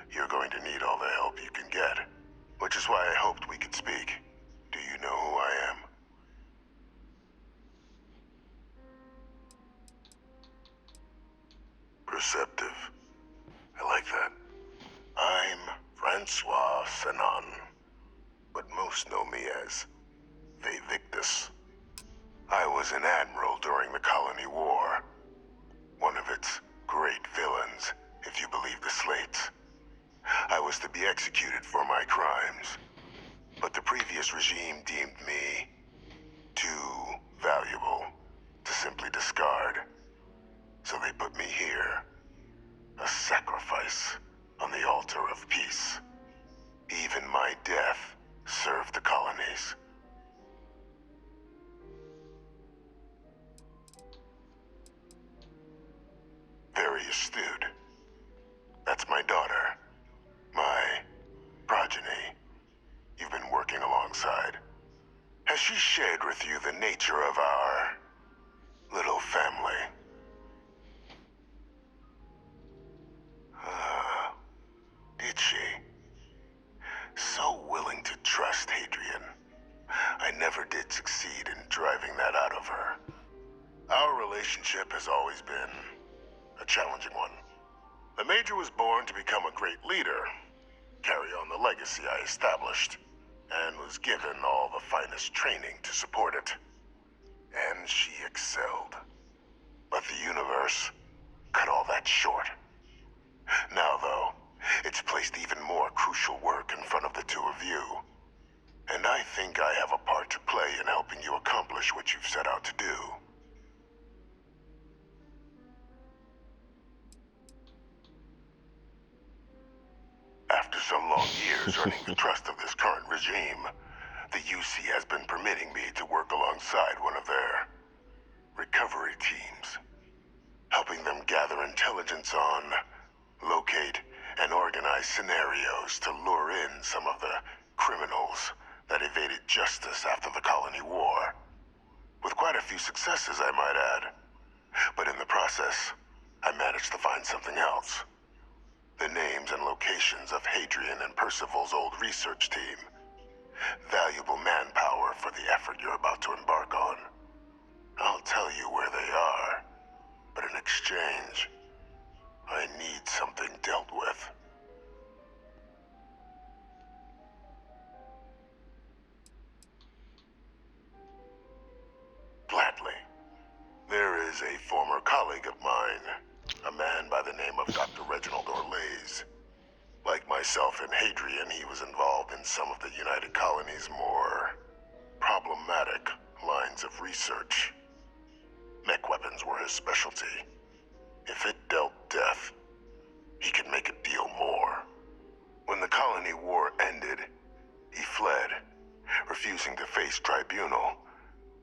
You're going to need all the help you can get. Which is why I hoped we could speak. Do you know who I am? Receptive. I like that. I'm Francois Sanon, but most know me as Victus. I was an admiral during the Colony War. One of its great villains, if you believe the slates. I was to be executed for my crimes, but the previous regime deemed me too valuable to simply discard. So they put me here, a sacrifice on the altar of peace. Even my death served the colonies. Very astute. That's my daughter. My progeny. You've been working alongside. Has she shared with you the nature of our little family? Did she? So willing to trust Hadrian. I never did succeed in driving that out of her. Our relationship has always been a challenging one. The Major was born to become a great leader, carry on the legacy I established, and was given all the finest training to support it. And she excelled. But the universe cut all that short. Now, though, it's placed even more crucial work in front of the two of you. And I think I have a part to play in helping you accomplish what you've set out to do. After some long years earning the trust of this current regime, the UC has been permitting me to work alongside one of their recovery teams, helping them gather intelligence on, locate, and organize scenarios to lure in some of the criminals that evaded justice after the Colony War. With quite a few successes, I might add. But in the process, I managed to find something else. The names and locations of Hadrian and Percival's old research team. Valuable manpower for the effort you're about to embark on. I'll tell you where they are, but in exchange, I need something dealt with. Gladly. There is a former colleague of mine, a man by the name of Dr. Reginald Orlaise. Like myself and Hadrian, he was involved in some of the United Colony's more problematic lines of research. Mech weapons were his specialty. If it dealt death, he could make a deal more. When the Colony War ended, he fled, refusing to face tribunal,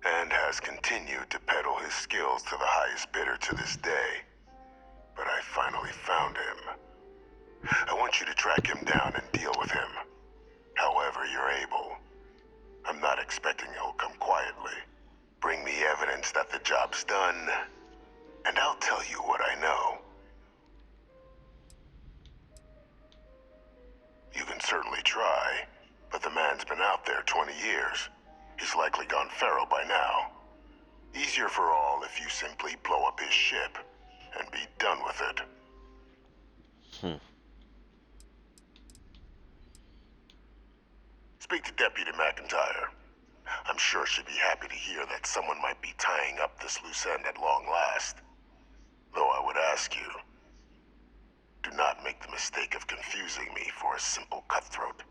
and has continued to peddle his skills to the highest bidder to this day. But I finally found him. I want you to track him down and deal with him. However you're able. I'm not expecting he'll come quietly. Bring me evidence that the job's done, and I'll tell you what I know. You can certainly try, but the man's been out there 20 years. He's likely gone feral by now. Easier for all if you simply blow up his ship and be done with it. Speak to Deputy McIntyre. I'm sure she'd be happy to hear that someone might be tying up this loose end at long last. Though I would ask you, do not make the mistake of confusing me for a simple cutthroat.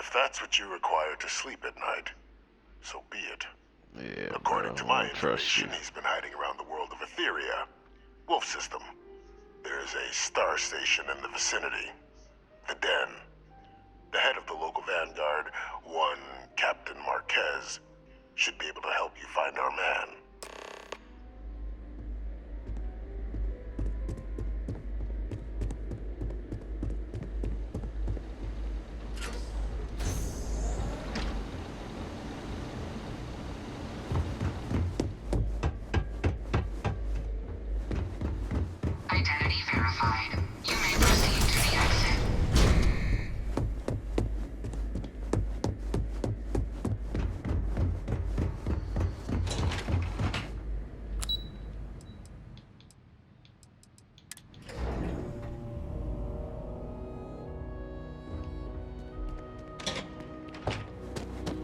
If that's what you require to sleep at night, so be it. Yeah, According to my trust you. information, he's been hiding around the world of Etheria. Wolf System. There is a star station in the vicinity. The Den. The head of the local vanguard, one Captain Marquez, should be able to help you find our man. Identity verified. You may proceed to the exit.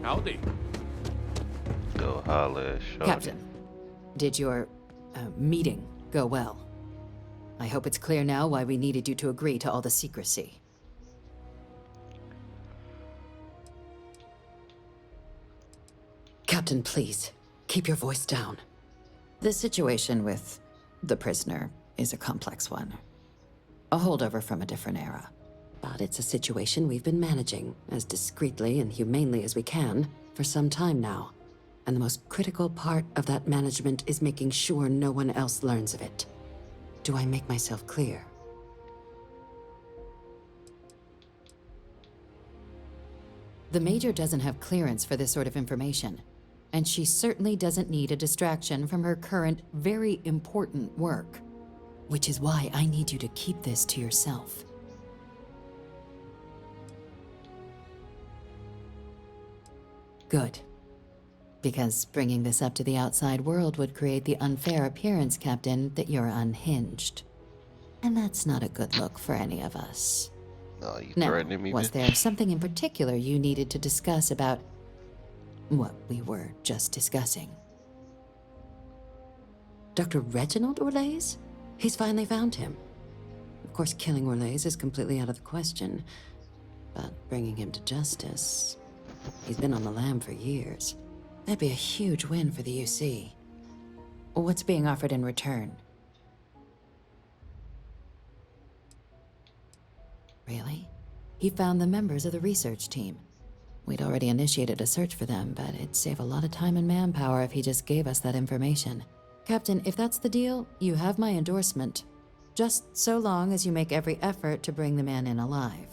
Howdy. Go holla at Shawty. Captain, did your meeting go well? I hope it's clear now why we needed you to agree to all the secrecy. Captain, please, keep your voice down. The situation with the prisoner is a complex one. A holdover from a different era. But it's a situation we've been managing, as discreetly and humanely as we can, for some time now. And the most critical part of that management is making sure no one else learns of it. Do I make myself clear? The Major doesn't have clearance for this sort of information, and she certainly doesn't need a distraction from her current, very important work. Which is why I need you to keep this to yourself. Good. Because bringing this up to the outside world would create the unfair appearance, Captain, that you're unhinged. And that's not a good look for any of us. Oh, you Now, threatening me, was bitch? there something in particular you needed to discuss about what we were just discussing? Dr. Reginald Orlaise? He's finally found him. Of course, killing Orlaise is completely out of the question. But bringing him to justice... He's been on the lam for years. That'd be a huge win for the UC. What's being offered in return? Really? He found the members of the research team. We'd already initiated a search for them, but it'd save a lot of time and manpower if he just gave us that information. Captain, if that's the deal, you have my endorsement. Just so long as you make every effort to bring the man in alive.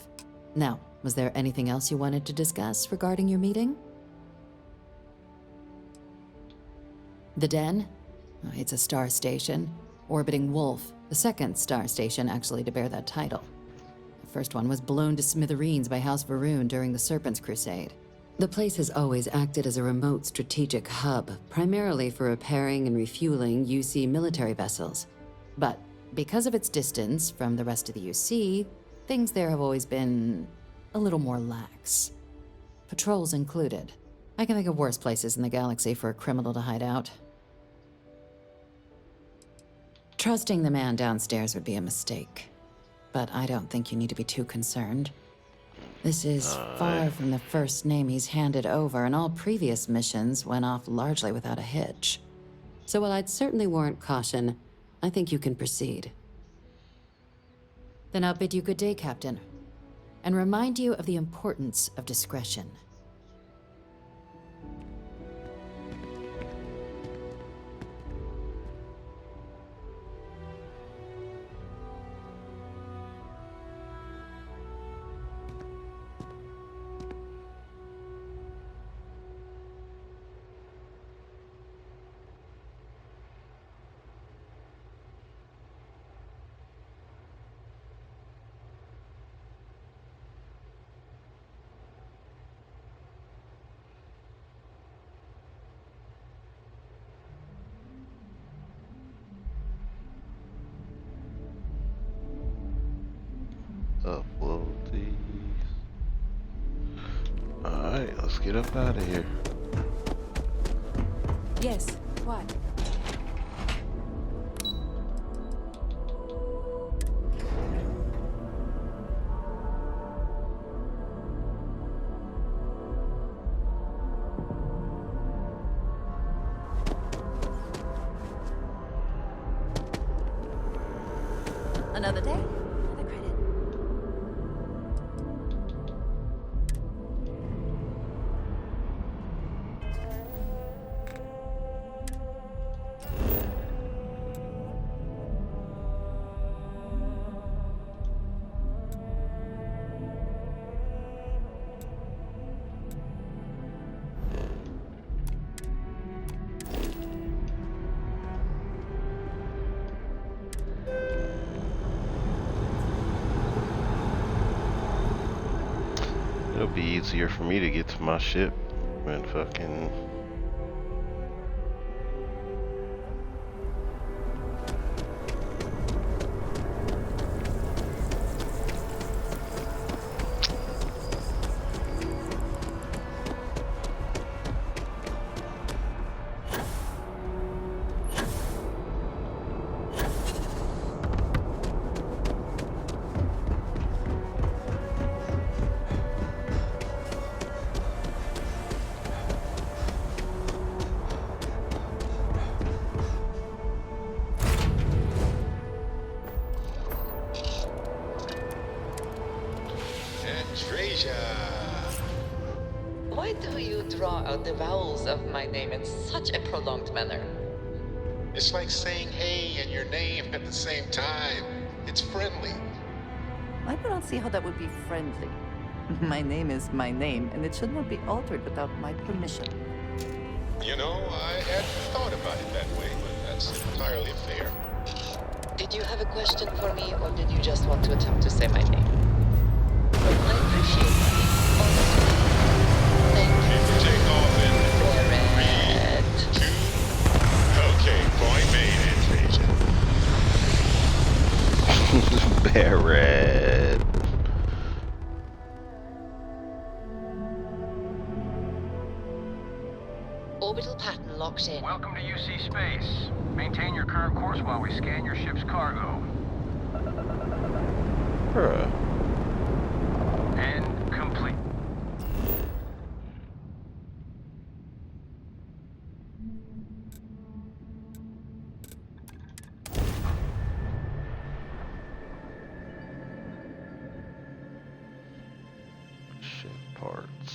Now, was there anything else you wanted to discuss regarding your meeting? The Den? It's a star station, orbiting Wolf, the second star station actually to bear that title. The first one was blown to smithereens by House Varun during the Serpent's Crusade. The place has always acted as a remote strategic hub, primarily for repairing and refueling UC military vessels. But because of its distance from the rest of the UC, things there have always been a little more lax. Patrols included. I can think of worse places in the galaxy for a criminal to hide out. Trusting the man downstairs would be a mistake. But I don't think you need to be too concerned. This is far from the first name he's handed over, and all previous missions went off largely without a hitch. So while I'd certainly warrant caution, I think you can proceed. Then I'll bid you good day, Captain, and remind you of the importance of discretion. Upload these. Alright, let's get up out of here. Yes, what? Another day, another credit. It'll be easier for me to get to my ship when fucking... Why do you draw out the vowels of my name in such a prolonged manner? It's like saying hey and your name at the same time. It's friendly. I do not see how that would be friendly. My name is my name, and it should not be altered without my permission. You know, I hadn't thought about it that way, but that's entirely fair. Did you have a question for me, or did you just want to attempt to say my name? I appreciate that. Thank you. Take off in 3, 2. Okay, point made, Anastasia. Barrett. Orbital pattern locked in. Welcome to UC Space. Maintain your current course while we scan your ship's cargo. Bruh. And complete. Ship parts.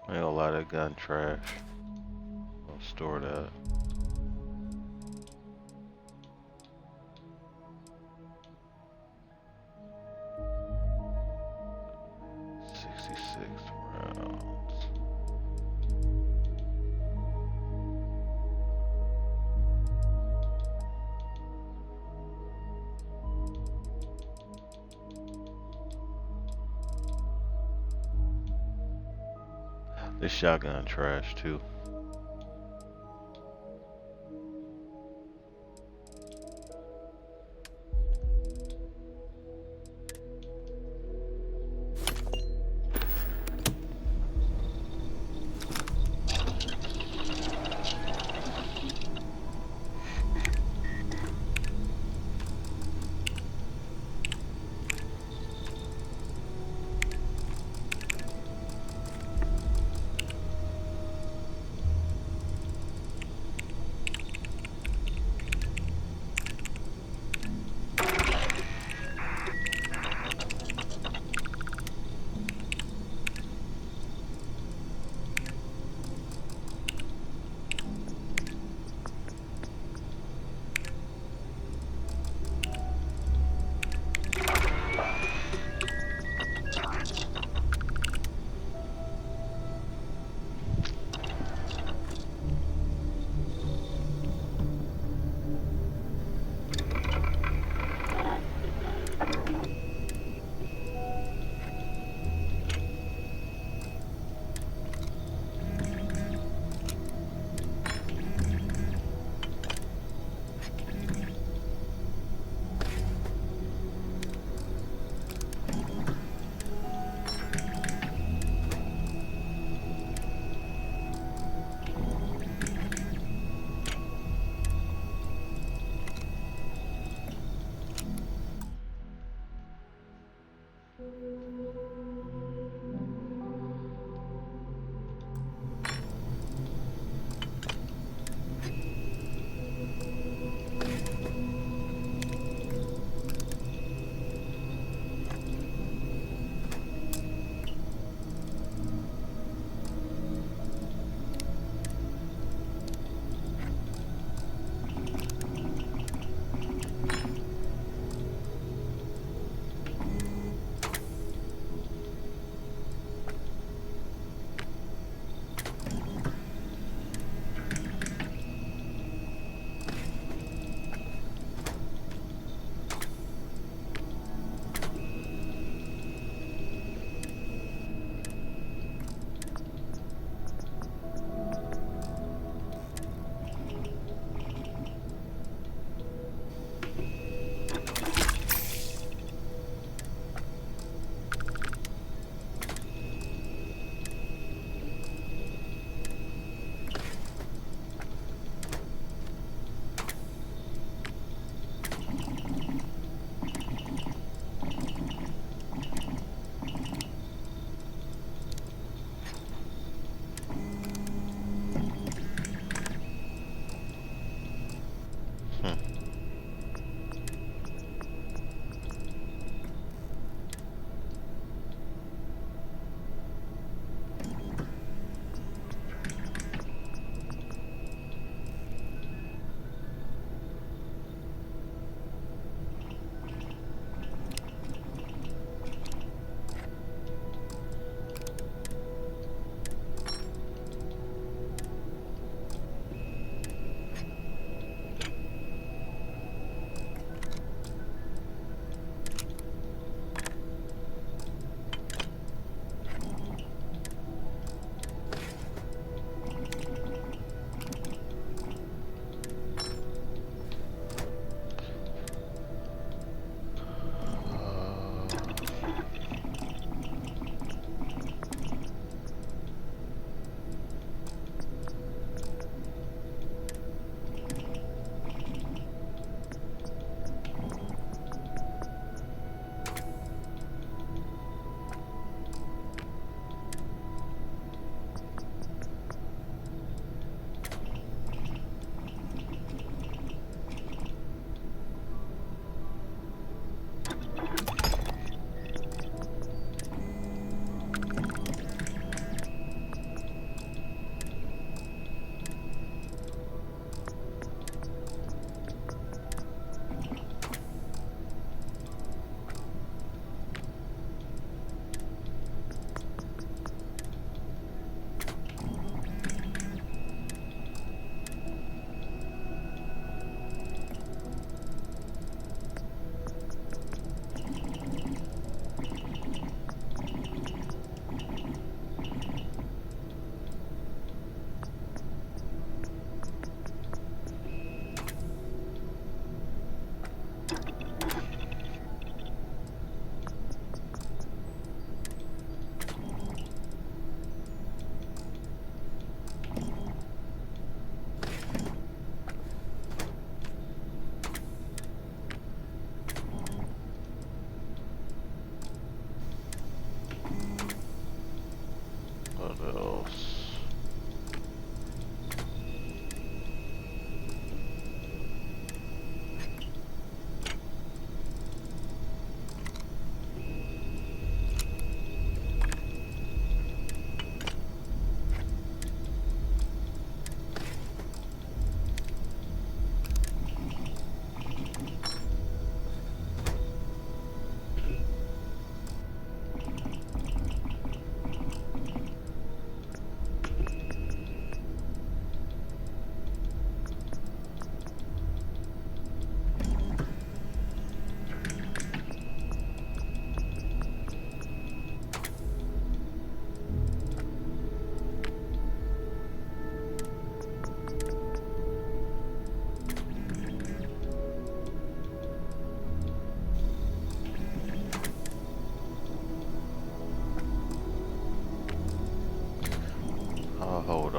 Ain't a lot of gun trash. I'll store that. Rounds. This shotgun trash too.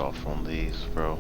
off on these, bro.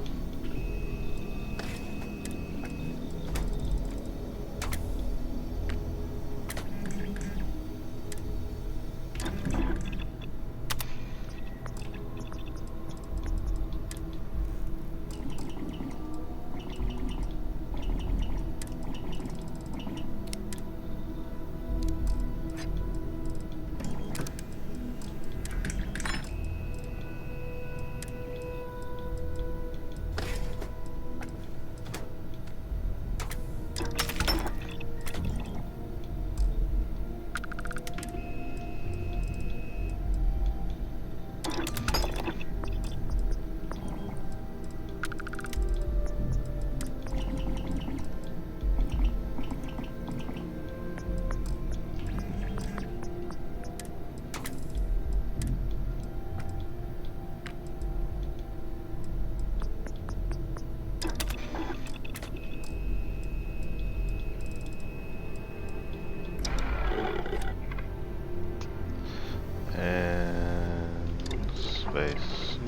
And space.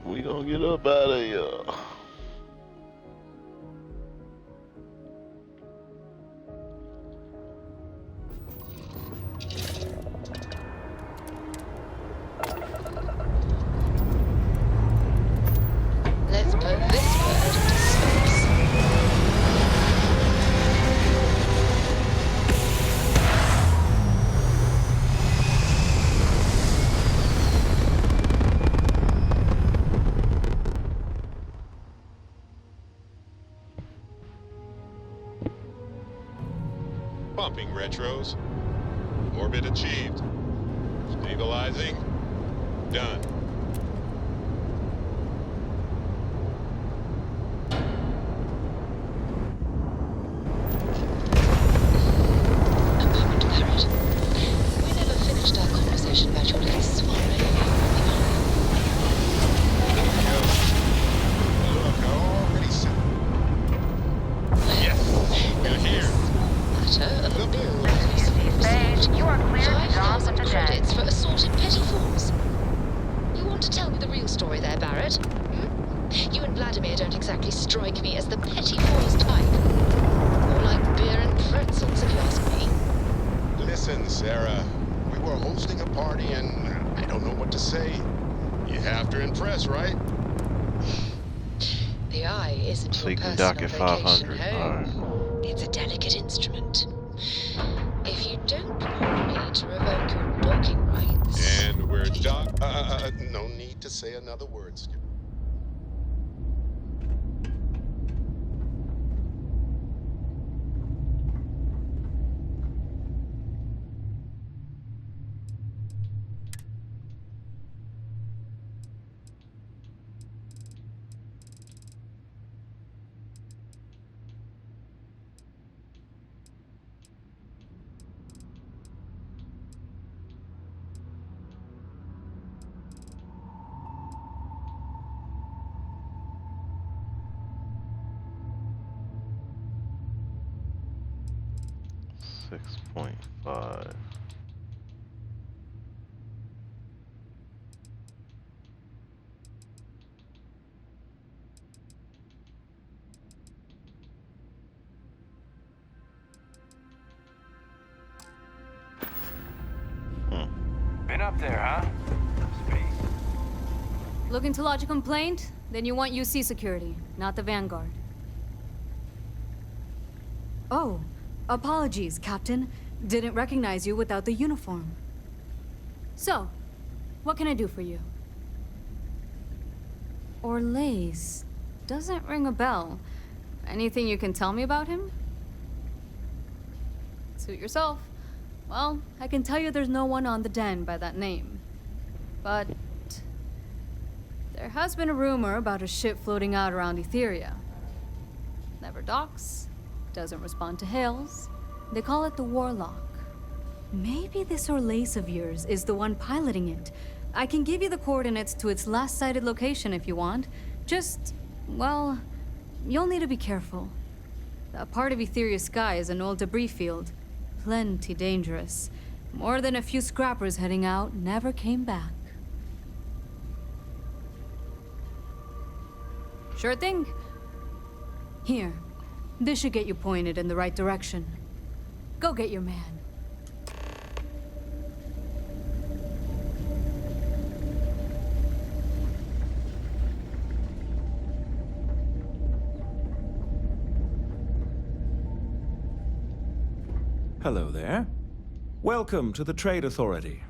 We gonna get up out of here. Let's put this bird into space. Bumping retros. Orbit achieved. Stabilizing. Done. A moment, Barrett. We never finished our conversation about your little soiree. Look, I already said. Yes, we're here. Matter of a bill received. You are cleared to dawn 5,000 with the credits dead. for assaulting petty fools. You want to tell me the real story there, Barrett? Hmm? You and Vladimir don't exactly strike me as the petty fools type. More like beer and pretzels, if you ask me. Listen, Sarah. We were hosting a party and I don't know what to say. You have to impress, right? The eye isn't So your you can personal dock at vacation 500. home. It's a delicate instrument. If you don't want me to revoke your docking rights... And we're no need to say another word, Skip. 6.5. Been up there, huh? Looking to lodge a complaint? Then you want UC security, not the Vanguard. Oh, apologies, Captain. Didn't recognize you without the uniform. So, what can I do for you? Orlaise. Doesn't ring a bell. Anything you can tell me about him? Suit yourself. Well, I can tell you there's no one on the den by that name. But there has been a rumor about a ship floating out around Etheria. Never docks, doesn't respond to hails. They call it the Warlock. Maybe this Orlaise of yours is the one piloting it. I can give you the coordinates to its last sighted location if you want. Just, well, you'll need to be careful. That part of Etheria's sky is an old debris field. Plenty dangerous. More than a few scrappers heading out never came back. Sure thing. Here. This should get you pointed in the right direction. Go get your man. Hello there. Welcome to the Trade Authority.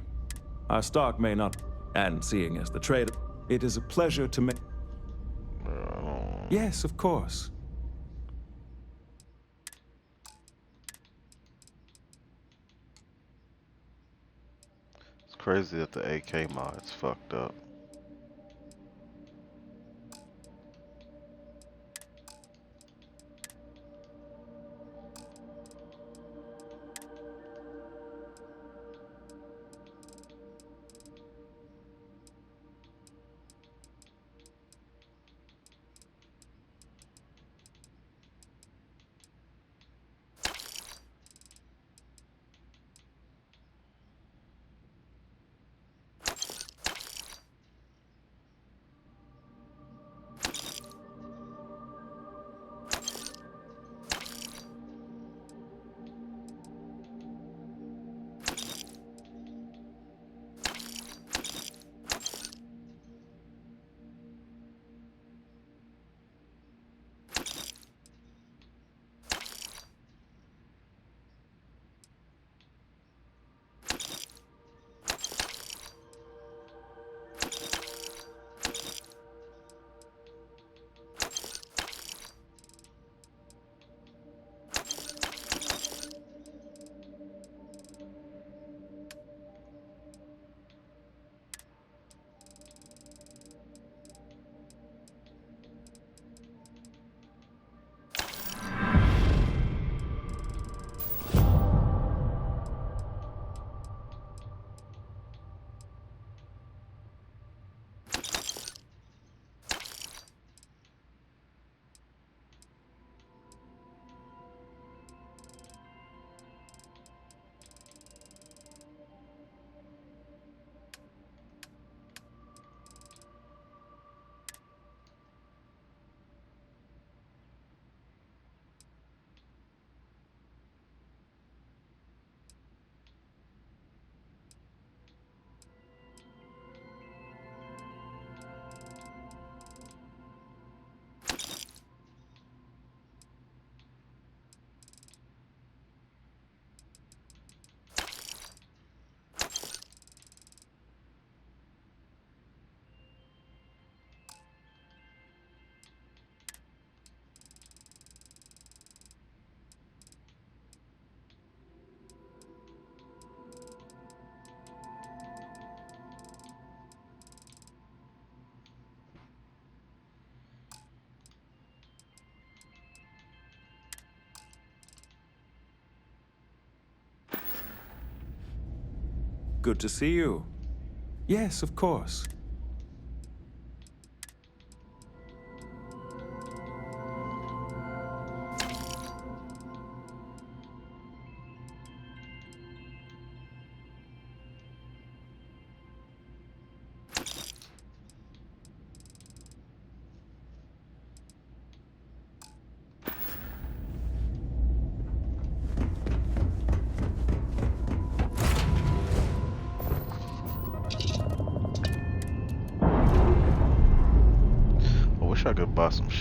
Our stock may not, and seeing as the trade, it is a pleasure to make. Yes, of course. It's crazy that the AK mod's fucked up. Good to see you. Yes, of course.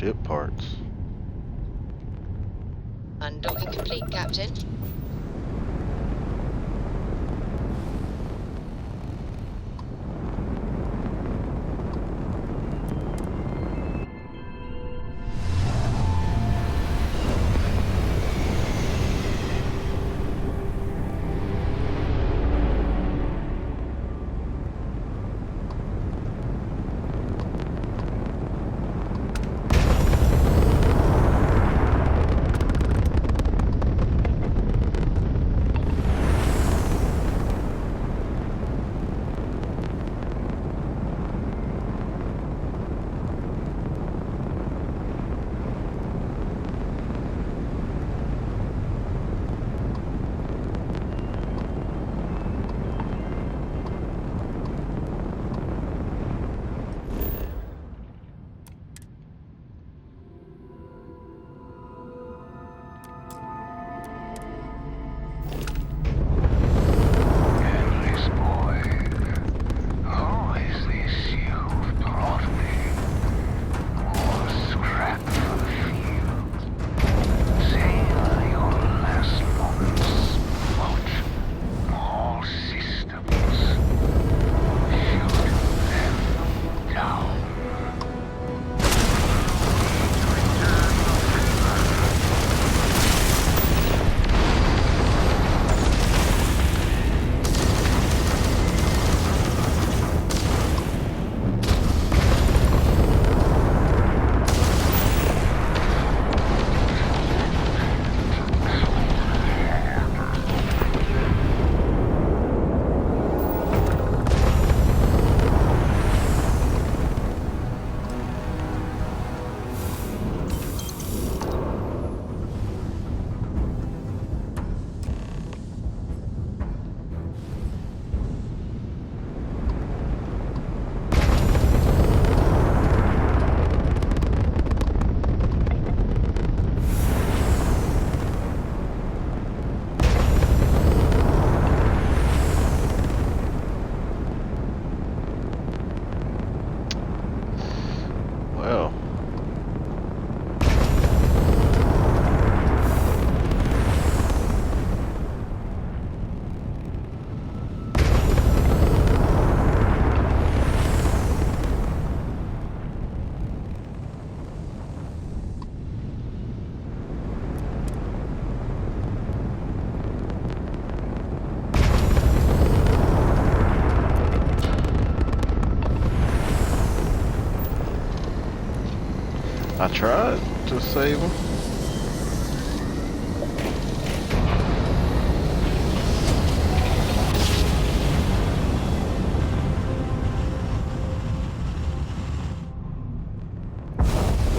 ship parts. Undocking complete, Captain. I tried to save him.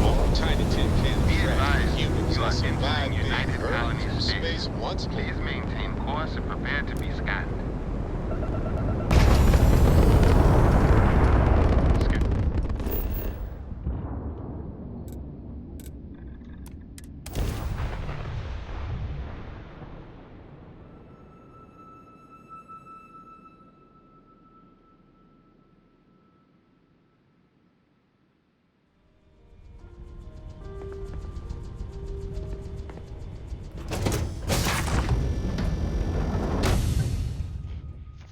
All tiny tin can trash humans that survived being hurled through space once more. Please maintain course and prepare to be scanned.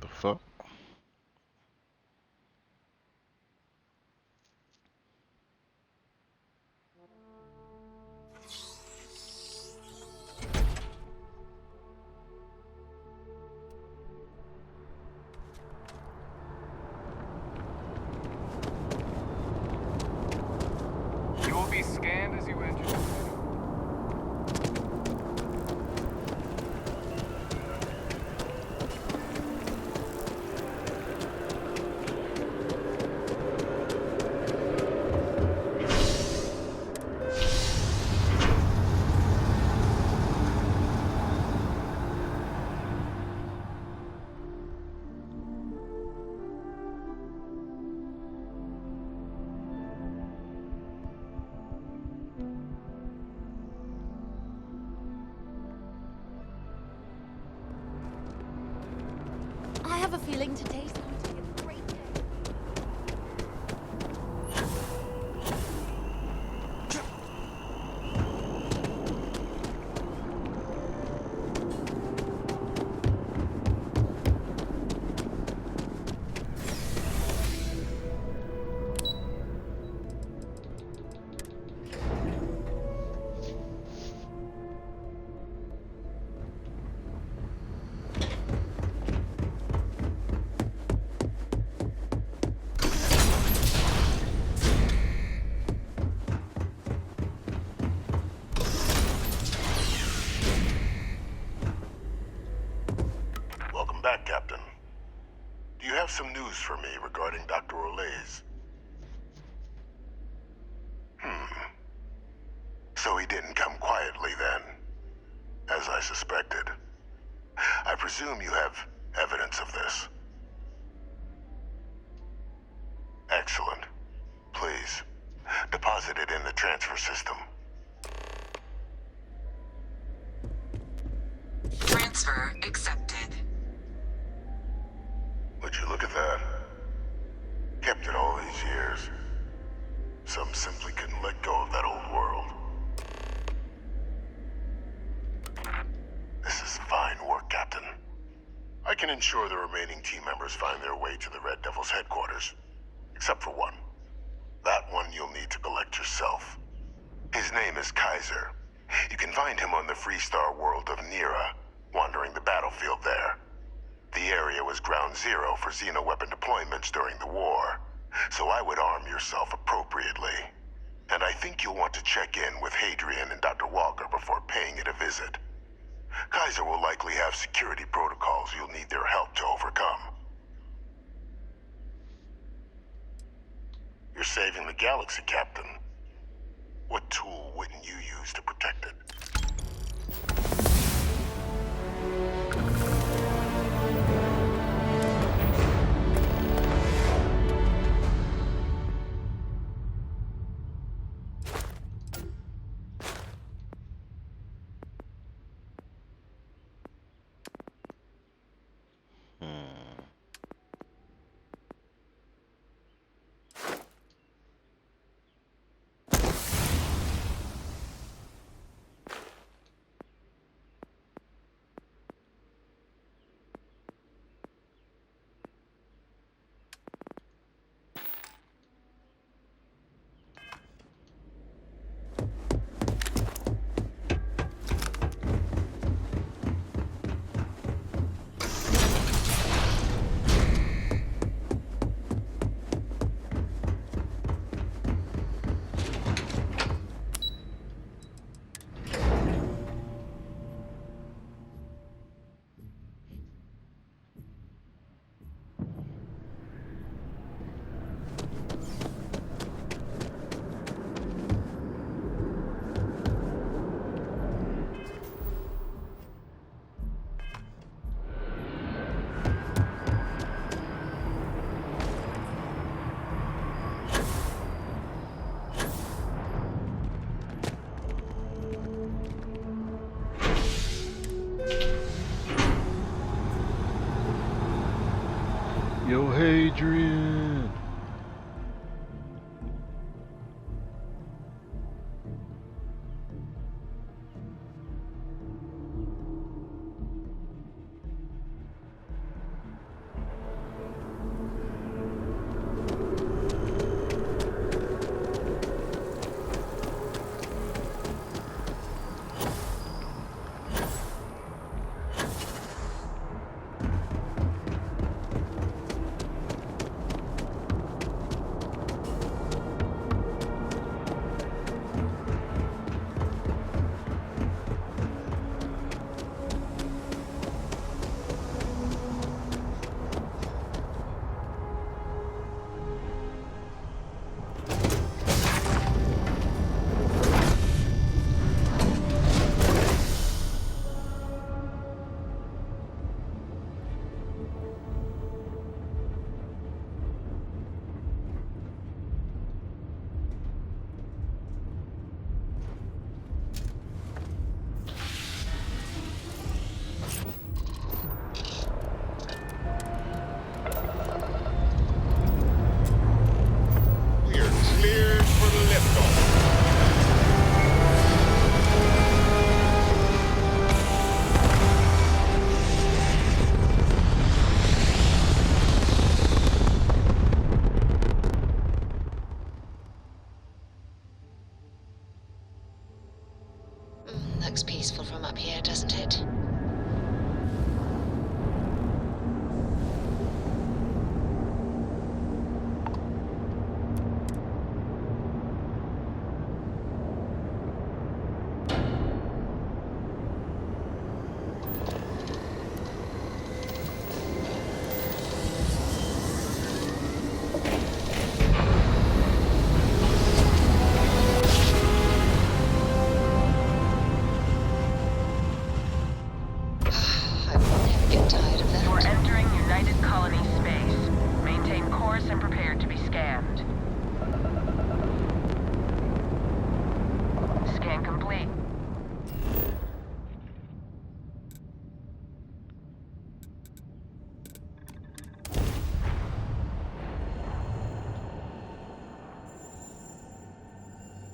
The fuck? You will be scanned as you enter. I have a feeling today's going to be a great day. back, Captain. Do you have some news for me regarding Dr. Orlays? So he didn't come quietly then, as I suspected. I presume you have evidence of this. Excellent. Please, deposit it in the transfer system. Transfer accepted. Would you look at that? Kept it all these years. Some simply couldn't let go of that old world. This is fine work, Captain. I can ensure the remaining team members find their way to the Red Devil's headquarters. Except for one. That one you'll need to collect yourself. His name is Kaiser. You can find him on the Freestar world of Nira, wandering the battlefield there. The area was ground zero for xeno-weapon deployments during the war, so I would arm yourself appropriately. And I think you'll want to check in with Hadrian and Dr. Walker before paying it a visit. Kaiser will likely have security protocols you'll need their help to overcome. You're saving the galaxy, Captain. What tool wouldn't you use to protect it? Yo, Hadrian! Looks peaceful from up here, doesn't it?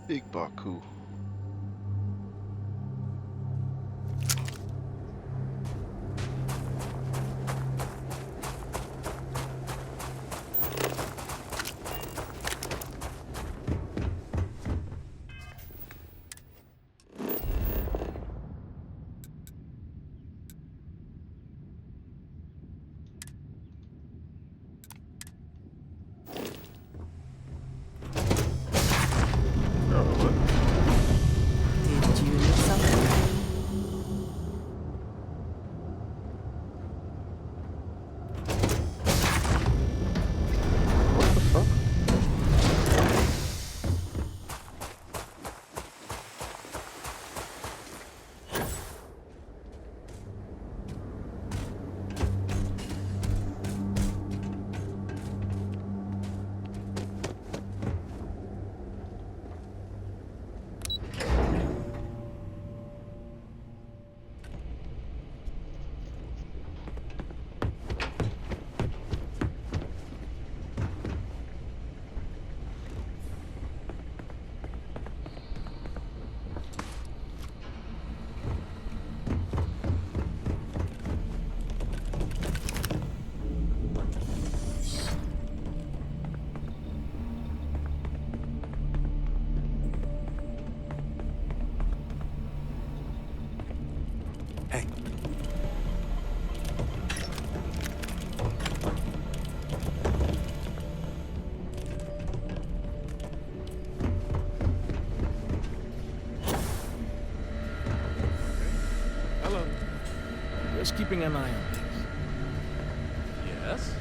Big Baku. Did you need something? What the fuck? Hello. Just keeping an eye on things. Yes?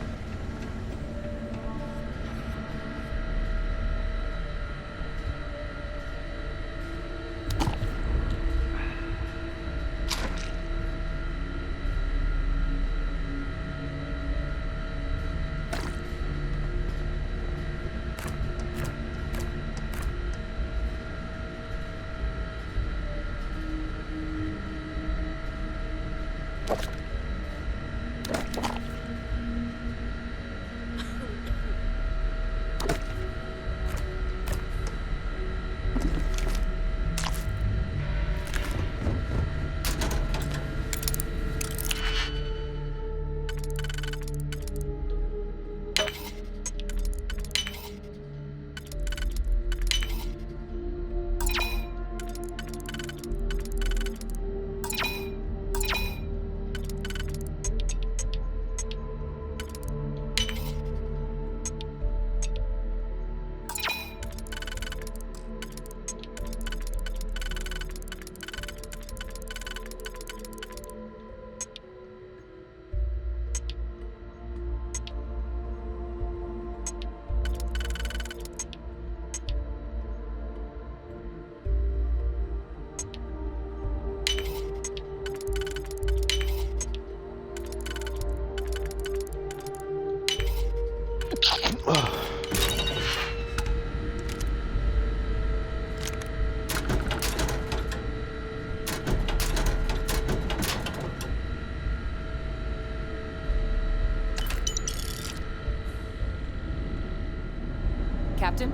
Captain,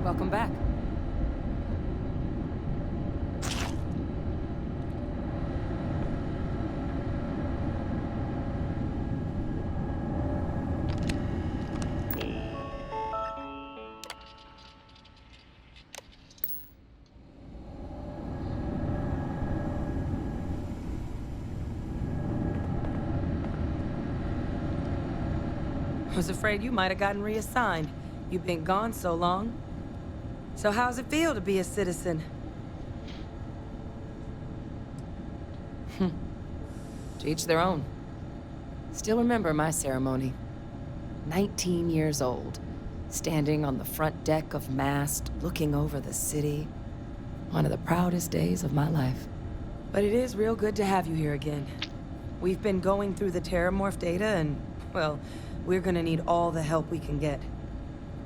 welcome back. Was afraid you might have gotten reassigned. You've been gone so long. So how's it feel to be a citizen? To each their own. Still remember my ceremony. 19 years old, standing on the front deck of Mast, looking over the city. One of the proudest days of my life. But it is real good to have you here again. We've been going through the Terramorph data and, well, we're gonna need all the help we can get.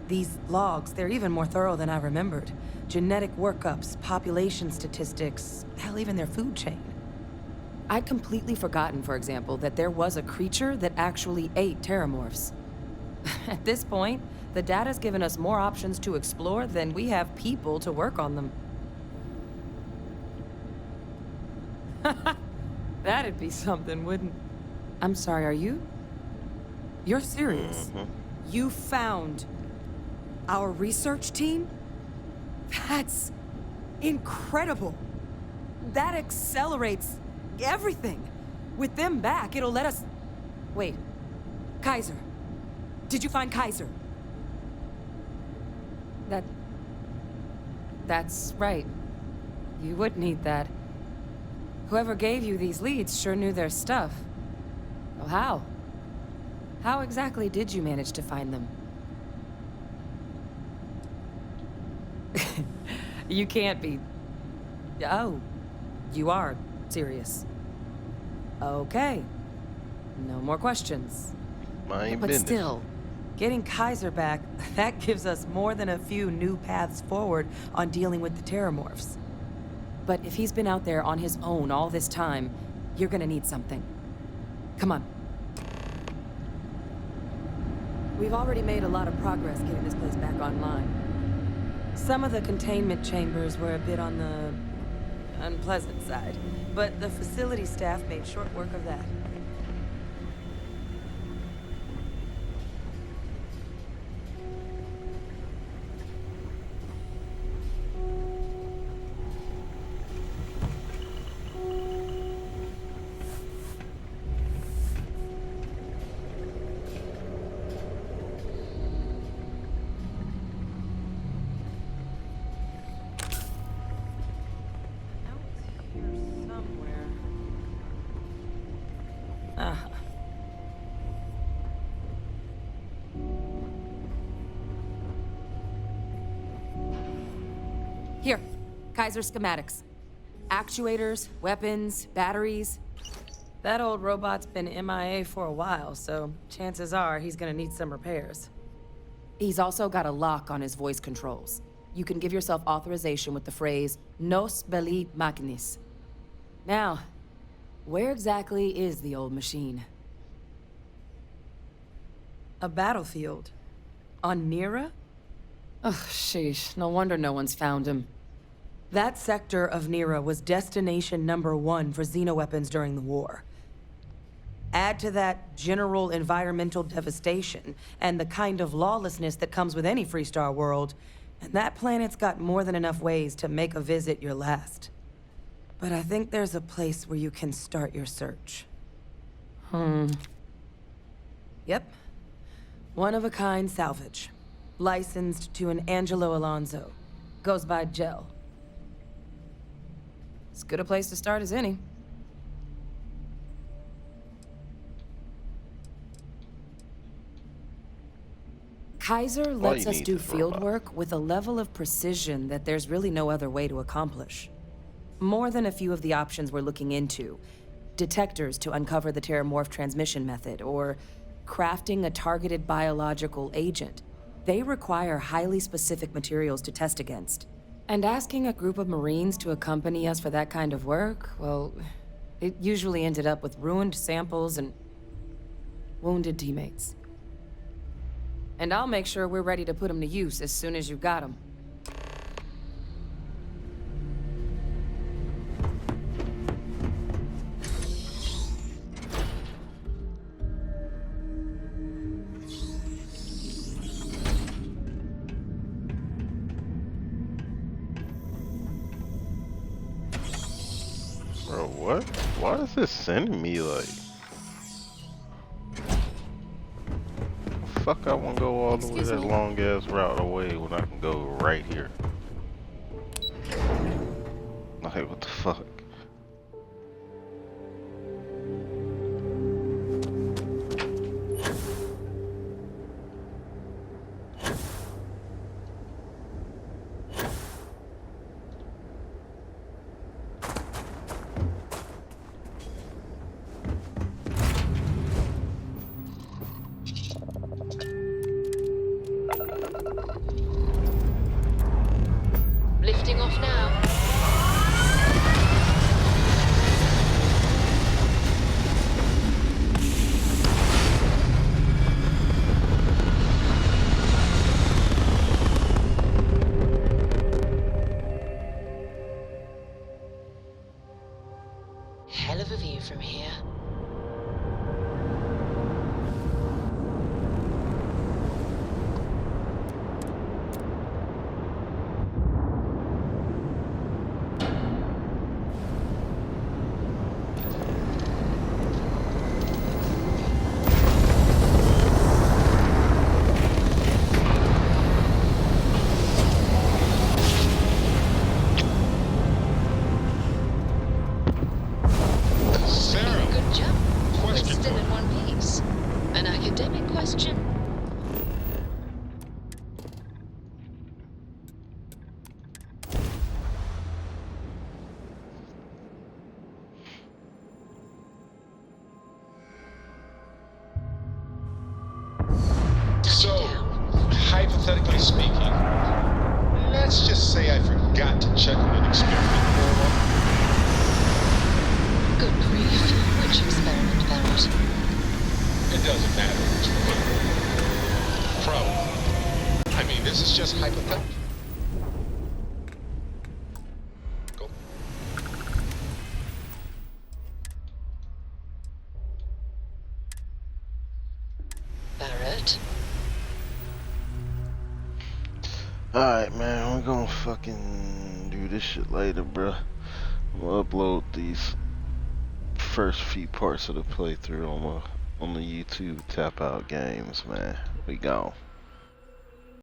These logs, they're even more thorough than I remembered. Genetic workups, population statistics, hell, even their food chain. I'd completely forgotten, for example, that there was a creature that actually ate Terramorphs. At this point, The data's given us more options to explore than we have people to work on them. That'd be something, wouldn't... I'm sorry, are you? You're serious? You found our research team? That's incredible. That accelerates everything. With them back, it'll let us... Wait. Kaiser. Did you find Kaiser? That's right. You would need that. Whoever gave you these leads sure knew their stuff. Well, how? How exactly did you manage to find them? You can't be... Oh, you are serious. Okay. No more questions. Mind But business. still, getting Kaiser back, that gives us more than a few new paths forward on dealing with the Terramorphs. But if he's been out there on his own all this time, you're gonna need something. Come on. We've already made a lot of progress getting this place back online. Some of the containment chambers were a bit on the unpleasant side, but the facility staff made short work of that. Here, Kaiser schematics. Actuators, weapons, batteries. That old robot's been MIA for a while, so chances are he's gonna need some repairs. He's also got a lock on his voice controls. You can give yourself authorization with the phrase, Nos belli machinis. Now, where exactly is the old machine? A battlefield. On Nira? Ugh, sheesh. No wonder no one's found him. That sector of Nira was destination #1 for xenoweapons during the war. Add to that general environmental devastation and the kind of lawlessness that comes with any Freestar world, and that planet's got more than enough ways to make a visit your last. But I think there's a place where you can start your search. Yep. One-of-a-kind salvage. Licensed to an Angelo Alonso. Goes by Gel. As good a place to start as any. Kaiser lets us do field work with a level of precision that there's really no other way to accomplish. More than a few of the options we're looking into. Detectors to uncover the Terramorph transmission method, or crafting a targeted biological agent. They require highly specific materials to test against. And asking a group of Marines to accompany us for that kind of work, well, it usually ended up with ruined samples and wounded teammates. And I'll make sure we're ready to put them to use as soon as you've got them. Bro, what? Why is this sending me like... Fuck, I wanna go all the way that long ass route away when I can go right here. Like, what the fuck? Lifting off now. see you from here. Good job. We're still in one piece. An academic question? So, hypothetically speaking, let's just say I forgot to check on an experiment for a while. Good grief. Which experiment, Barrett? It doesn't matter which one. Probably. I mean, this is just hypothetical. Go. Barrett? Alright, man, we're gonna fucking do this shit later, bruh. We'll upload these first few parts of the playthrough on the YouTube Tap Out Games, man. We gone.